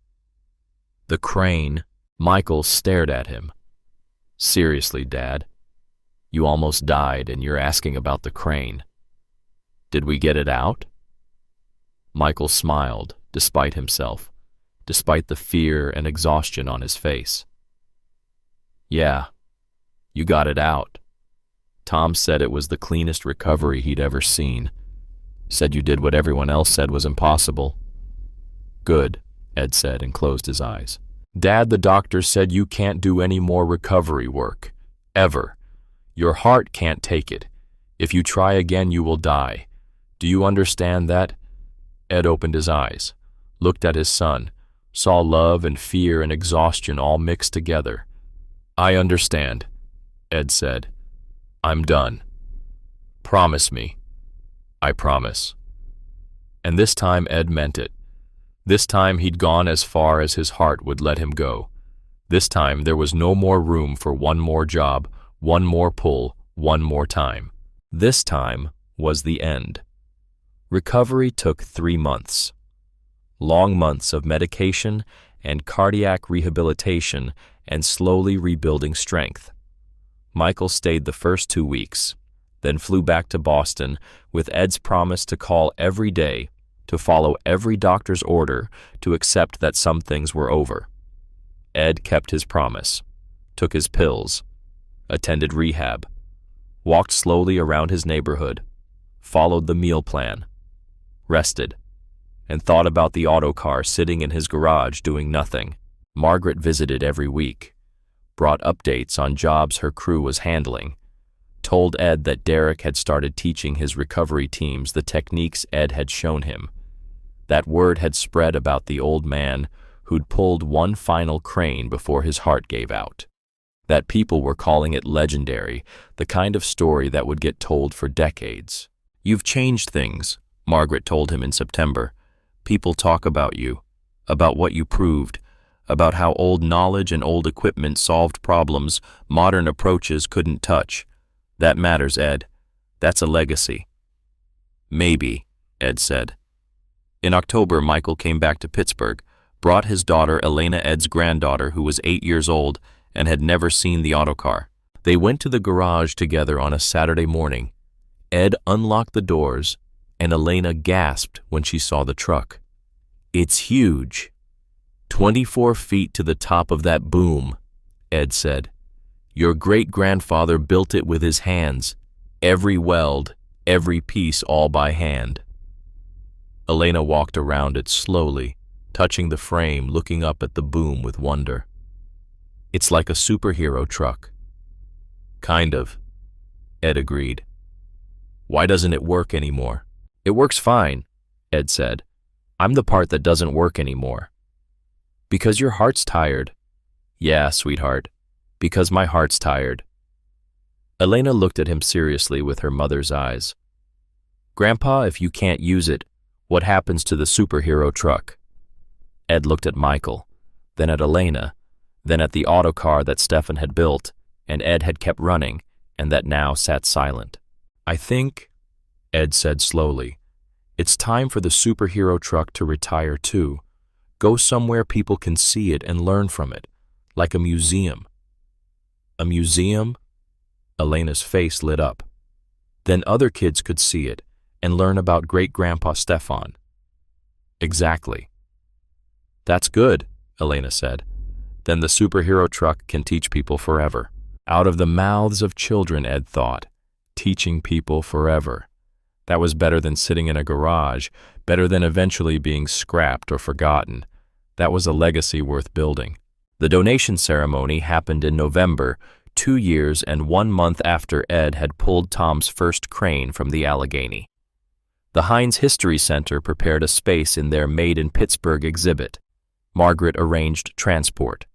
The crane. Michael stared at him. "Seriously, Dad? You almost died and you're asking about the crane. Did we get it out?" Michael smiled, despite himself, despite the fear and exhaustion on his face. "Yeah, you got it out. Tom said it was the cleanest recovery he'd ever seen. Said you did what everyone else said was impossible." "Good," Ed said and closed his eyes. "Dad, the doctor said you can't do any more recovery work. Ever. Your heart can't take it. If you try again, you will die. Do you understand that?" Ed opened his eyes, looked at his son, saw love and fear and exhaustion all mixed together. "I understand," Ed said. "I'm done. Promise me." "I promise." And this time Ed meant it. This time he'd gone as far as his heart would let him go. This time there was no more room for one more job, one more pull, one more time. This time was the end. Recovery took 3 months. Long months of medication and cardiac rehabilitation and slowly rebuilding strength. Michael stayed the first 2 weeks, then flew back to Boston with Ed's promise to call every day, to follow every doctor's order, to accept that some things were over. Ed kept his promise, took his pills, attended rehab, walked slowly around his neighborhood, followed the meal plan, rested, and thought about the autocar sitting in his garage doing nothing. Margaret visited every week, brought updates on jobs her crew was handling, told Ed that Derek had started teaching his recovery teams the techniques Ed had shown him. That word had spread about the old man who'd pulled one final crane before his heart gave out. That people were calling it legendary, the kind of story that would get told for decades. "You've changed things," Margaret told him in September. "People talk about you, about what you proved, about how old knowledge and old equipment solved problems modern approaches couldn't touch. That matters, Ed. That's a legacy." "Maybe," Ed said. In October, Michael came back to Pittsburgh, brought his daughter Elena, Ed's granddaughter, who was 8 years old and had never seen the autocar. They went to the garage together on a Saturday morning. Ed unlocked the doors, and Elena gasped when she saw the truck. "It's huge. 24 feet to the top of that boom," Ed said. "Your great-grandfather built it with his hands, every weld, every piece all by hand." Elena walked around it slowly, touching the frame, looking up at the boom with wonder. "It's like a superhero truck." "Kind of," Ed agreed. "Why doesn't it work anymore?" "It works fine," Ed said. "I'm the part that doesn't work anymore." "Because your heart's tired." "Yeah, sweetheart, because my heart's tired." Elena looked at him seriously with her mother's eyes. "Grandpa, if you can't use it, what happens to the superhero truck?" Ed looked at Michael, then at Elena, then at the autocar that Stefan had built, and Ed had kept running, and that now sat silent. "I think," Ed said slowly, "it's time for the superhero truck to retire too. Go somewhere people can see it and learn from it, like a museum." "A museum?" Elena's face lit up. "Then other kids could see it and learn about great-grandpa Stefan." "Exactly." "That's good," Elena said. "Then the superhero truck can teach people forever." Out of the mouths of children, Ed thought. Teaching people forever. That was better than sitting in a garage, better than eventually being scrapped or forgotten. That was a legacy worth building. The donation ceremony happened in November, 2 years and 1 month after Ed had pulled Tom's first crane from the Allegheny. The Heinz History Center prepared a space in their Made in Pittsburgh exhibit. Margaret arranged transport.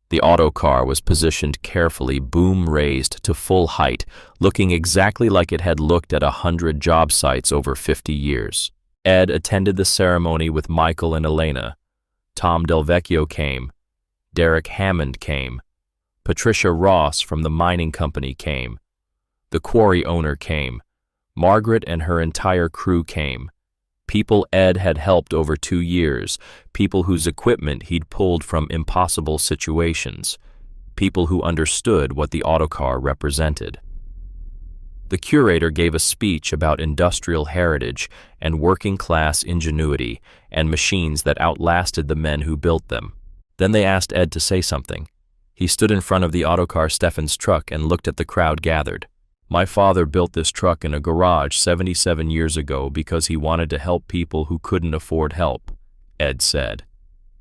The autocar was positioned carefully, boom raised to full height, looking exactly like it had looked at 100 job sites over 50 years. Ed attended the ceremony with Michael and Elena. Tom Delvecchio came. Derek Hammond came. Patricia Ross from the mining company came. The quarry owner came. Margaret and her entire crew came. People Ed had helped over 2 years, people whose equipment he'd pulled from impossible situations, people who understood what the autocar represented. The curator gave a speech about industrial heritage and working-class ingenuity and machines that outlasted the men who built them. Then they asked Ed to say something. He stood in front of the autocar Stefan's truck and looked at the crowd gathered. "My father built this truck in a garage 77 years ago because he wanted to help people who couldn't afford help," Ed said.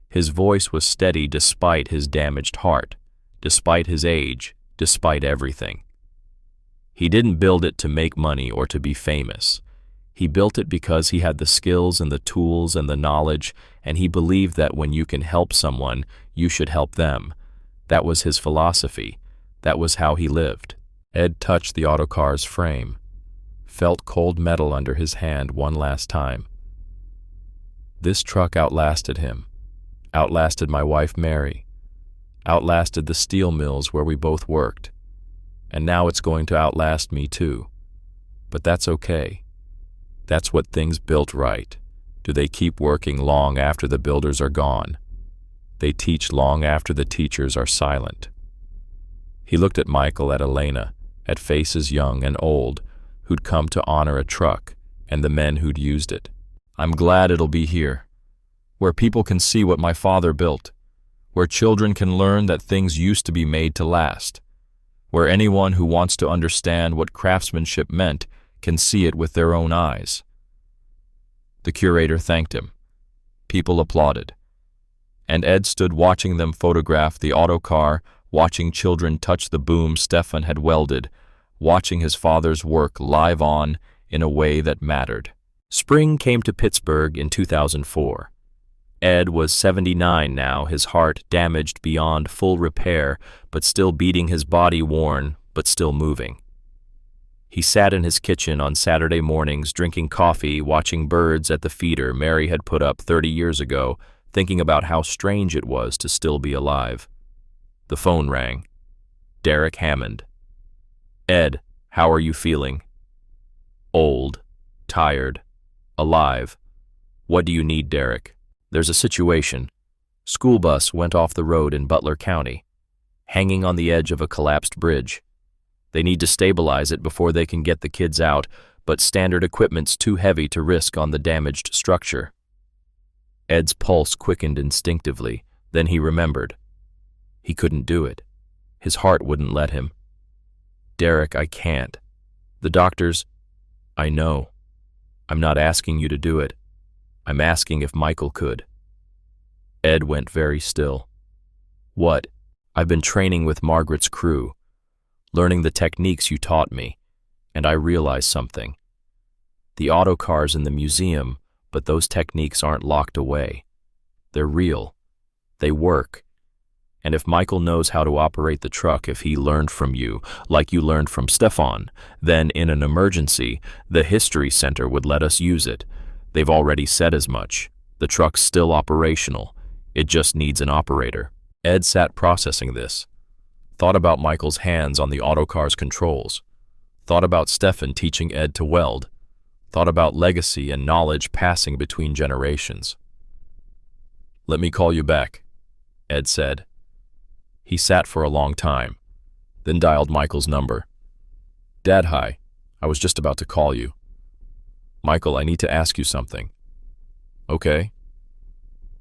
His voice was steady despite his damaged heart, despite his age, despite everything. He didn't build it to make money or to be famous. He built it because he had the skills and the tools and the knowledge, and he believed that when you can help someone, you should help them. That was his philosophy. That was how he lived. Ed touched the autocar's frame, felt cold metal under his hand one last time. This truck outlasted him, outlasted my wife Mary, outlasted the steel mills where we both worked, and now it's going to outlast me too. But that's okay. That's what things built right. Do they keep working long after the builders are gone? They teach long after the teachers are silent. He looked at Michael, at Elena, at faces young and old, who'd come to honor a truck, and the men who'd used it. I'm glad it'll be here, where people can see what my father built, where children can learn that things used to be made to last, where anyone who wants to understand what craftsmanship meant can see it with their own eyes. The curator thanked him. People applauded. And Ed stood watching them photograph the autocar, watching children touch the boom Stefan had welded, watching his father's work live on in a way that mattered. Spring came to Pittsburgh in 2004. Ed was 79 now, his heart damaged beyond full repair, but still beating, his body worn, but still moving. He sat in his kitchen on Saturday mornings, drinking coffee, watching birds at the feeder Mary had put up 30 years ago, thinking about how strange it was to still be alive. The phone rang. Derek Hammond. Ed, how are you feeling? Old, tired, alive. What do you need, Derek? There's a situation. School bus went off the road in Butler County, hanging on the edge of a collapsed bridge. They need to stabilize it before they can get the kids out, but standard equipment's too heavy to risk on the damaged structure. Ed's pulse quickened instinctively, then he remembered. He couldn't do it. His heart wouldn't let him. Derek, I can't. The doctors... I know. I'm not asking you to do it. I'm asking if Michael could. Ed went very still. What? I've been training with Margaret's crew, learning the techniques you taught me, and I realized something. The autocar's in the museum, but those techniques aren't locked away. They're real. They work. And if Michael knows how to operate the truck, if he learned from you, like you learned from Stefan, then in an emergency, the History Center would let us use it. They've already said as much. The truck's still operational. It just needs an operator. Ed sat processing this. Thought about Michael's hands on the autocar's controls. Thought about Stefan teaching Ed to weld. Thought about legacy and knowledge passing between generations. Let me call you back, Ed said. He sat for a long time, then dialed Michael's number. Dad, hi. I was just about to call you. Michael, I need to ask you something. Okay.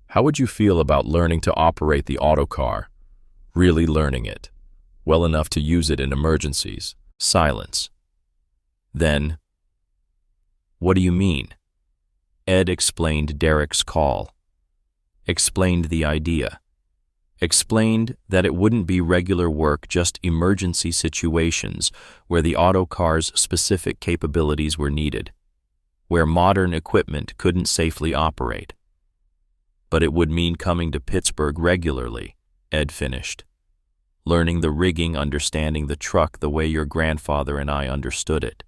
How would you feel about learning to operate the autocar? Really learning it. Well enough to use it in emergencies. Silence. Then, what do you mean? Ed explained Derek's call. Explained the idea. Explained that it wouldn't be regular work, just emergency situations where the autocar's specific capabilities were needed, where modern equipment couldn't safely operate. But it would mean coming to Pittsburgh regularly, Ed finished. Learning the rigging, understanding the truck the way your grandfather and I understood it.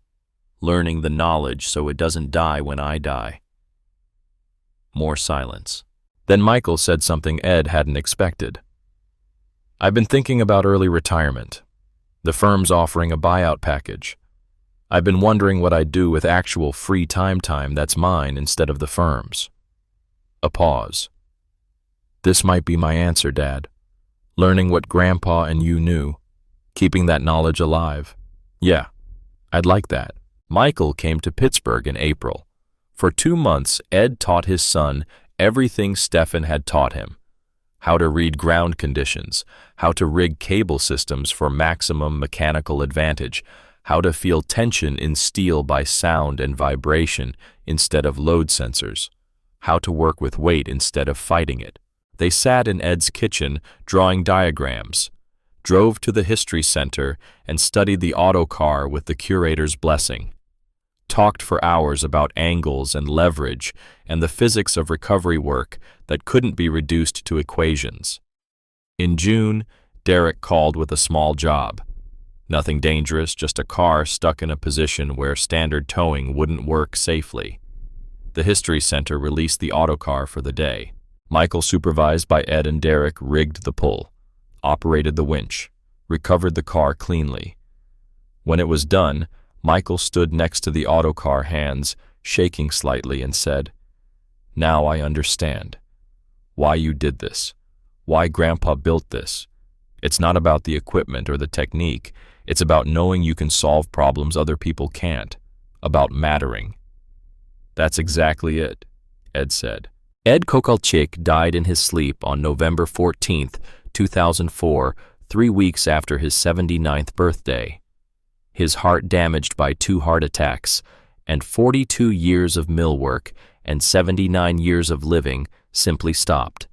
Learning the knowledge so it doesn't die when I die. More silence. Then Michael said something Ed hadn't expected. I've been thinking about early retirement. The firm's offering a buyout package. I've been wondering what I'd do with actual free time that's mine instead of the firm's. A pause. This might be my answer, Dad. Learning what Grandpa and you knew. Keeping that knowledge alive. Yeah, I'd like that. Michael came to Pittsburgh in April. For 2 months, Ed taught his son everything Stefan had taught him. How to read ground conditions, how to rig cable systems for maximum mechanical advantage, how to feel tension in steel by sound and vibration instead of load sensors, how to work with weight instead of fighting it. They sat in Ed's kitchen drawing diagrams, drove to the History Center and studied the autocar with the curator's blessing. Talked for hours about angles and leverage and the physics of recovery work that couldn't be reduced to equations. In June, Derek called with a small job. Nothing dangerous, just a car stuck in a position where standard towing wouldn't work safely. The History Center released the autocar for the day. Michael, supervised by Ed and Derek, rigged the pull, operated the winch, recovered the car cleanly. When it was done, Michael stood next to the autocar hands, shaking slightly, and said, "Now I understand why you did this, why Grandpa built this. It's not about the equipment or the technique. It's about knowing you can solve problems other people can't, about mattering." "That's exactly it," Ed said. Ed Kokalchik died in his sleep on November 14, 2004, 3 weeks after his 79th birthday. His heart damaged by 2 heart attacks, and 42 years of mill work and 79 years of living simply stopped.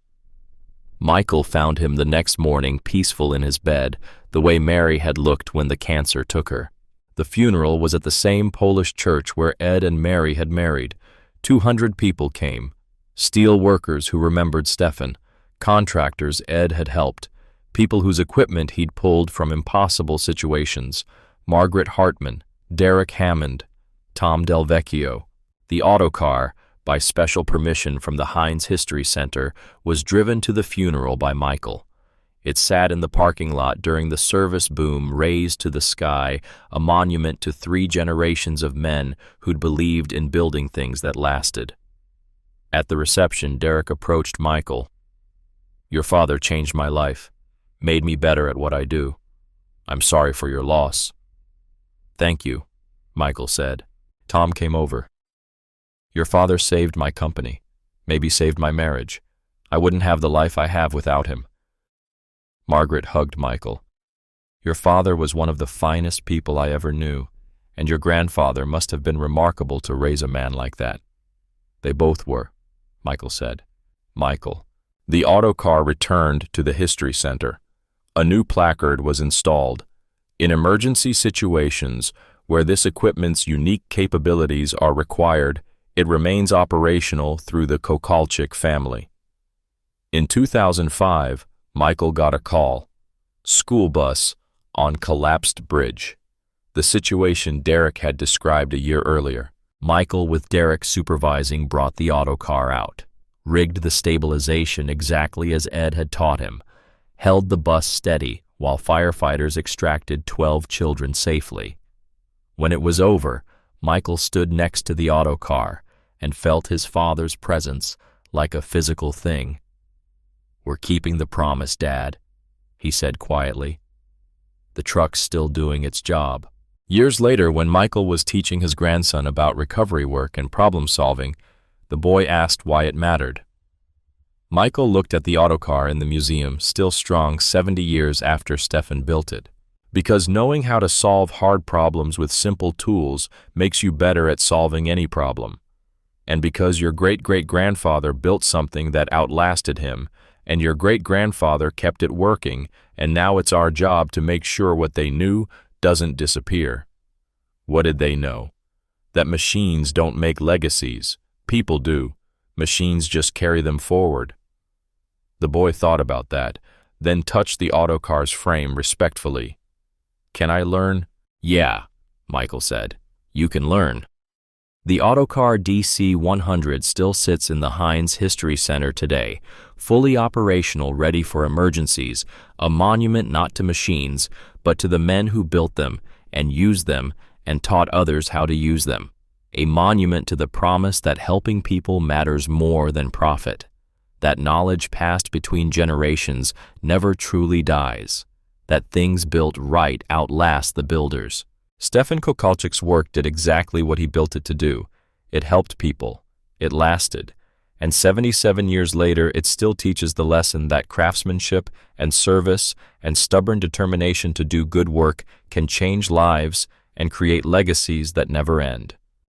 Michael found him the next morning peaceful in his bed, the way Mary had looked when the cancer took her. The funeral was at the same Polish church where Ed and Mary had married. 200 people came. Steel workers who remembered Stefan, contractors Ed had helped, people whose equipment he'd pulled from impossible situations, Margaret Hartman, Derek Hammond, Tom Delvecchio. The autocar, by special permission from the Heinz History Center, was driven to the funeral by Michael. It sat in the parking lot during the service boom raised to the sky, a monument to 3 generations of men who'd believed in building things that lasted. At the reception, Derek approached Michael. "Your father changed my life, made me better at what I do. I'm sorry for your loss." "Thank you," Michael said. Tom came over. "Your father saved my company, maybe saved my marriage. I wouldn't have the life I have without him." Margaret hugged Michael. "Your father was one of the finest people I ever knew, and your grandfather must have been remarkable to raise a man like that." "They both were," Michael said. Michael. The autocar returned to the History Center. A new placard was installed. "In emergency situations where this equipment's unique capabilities are required, it remains operational through the Kokalchik family." In 2005, Michael got a call. School bus on collapsed bridge. The situation Derek had described a year earlier. Michael, with Derek supervising, brought the autocar out, rigged the stabilization exactly as Ed had taught him, held the bus steady while firefighters extracted 12 children safely. When it was over, Michael stood next to the autocar and felt his father's presence like a physical thing. "We're keeping the promise, Dad," he said quietly. "The truck's still doing its job." Years later, when Michael was teaching his grandson about recovery work and problem solving, the boy asked why it mattered. Michael looked at the autocar in the museum, still strong 70 years after Stefan built it. "Because knowing how to solve hard problems with simple tools makes you better at solving any problem. And because your great-great-grandfather built something that outlasted him, and your great-grandfather kept it working, and now it's our job to make sure what they knew doesn't disappear." What did they know? That machines don't make legacies. People do. Machines just carry them forward. The boy thought about that, then touched the autocar's frame respectfully. "Can I learn?" "Yeah," Michael said. "You can learn." The autocar DC-100 still sits in the Heinz History Center today, fully operational, ready for emergencies, a monument not to machines, but to the men who built them and used them and taught others how to use them. A monument to the promise that helping people matters more than profit, that knowledge passed between generations never truly dies, that things built right outlast the builders. Stefan Kokalchik's work did exactly what he built it to do. It helped people. It lasted. And 77 years later, it still teaches the lesson that craftsmanship and service and stubborn determination to do good work can change lives and create legacies that never end.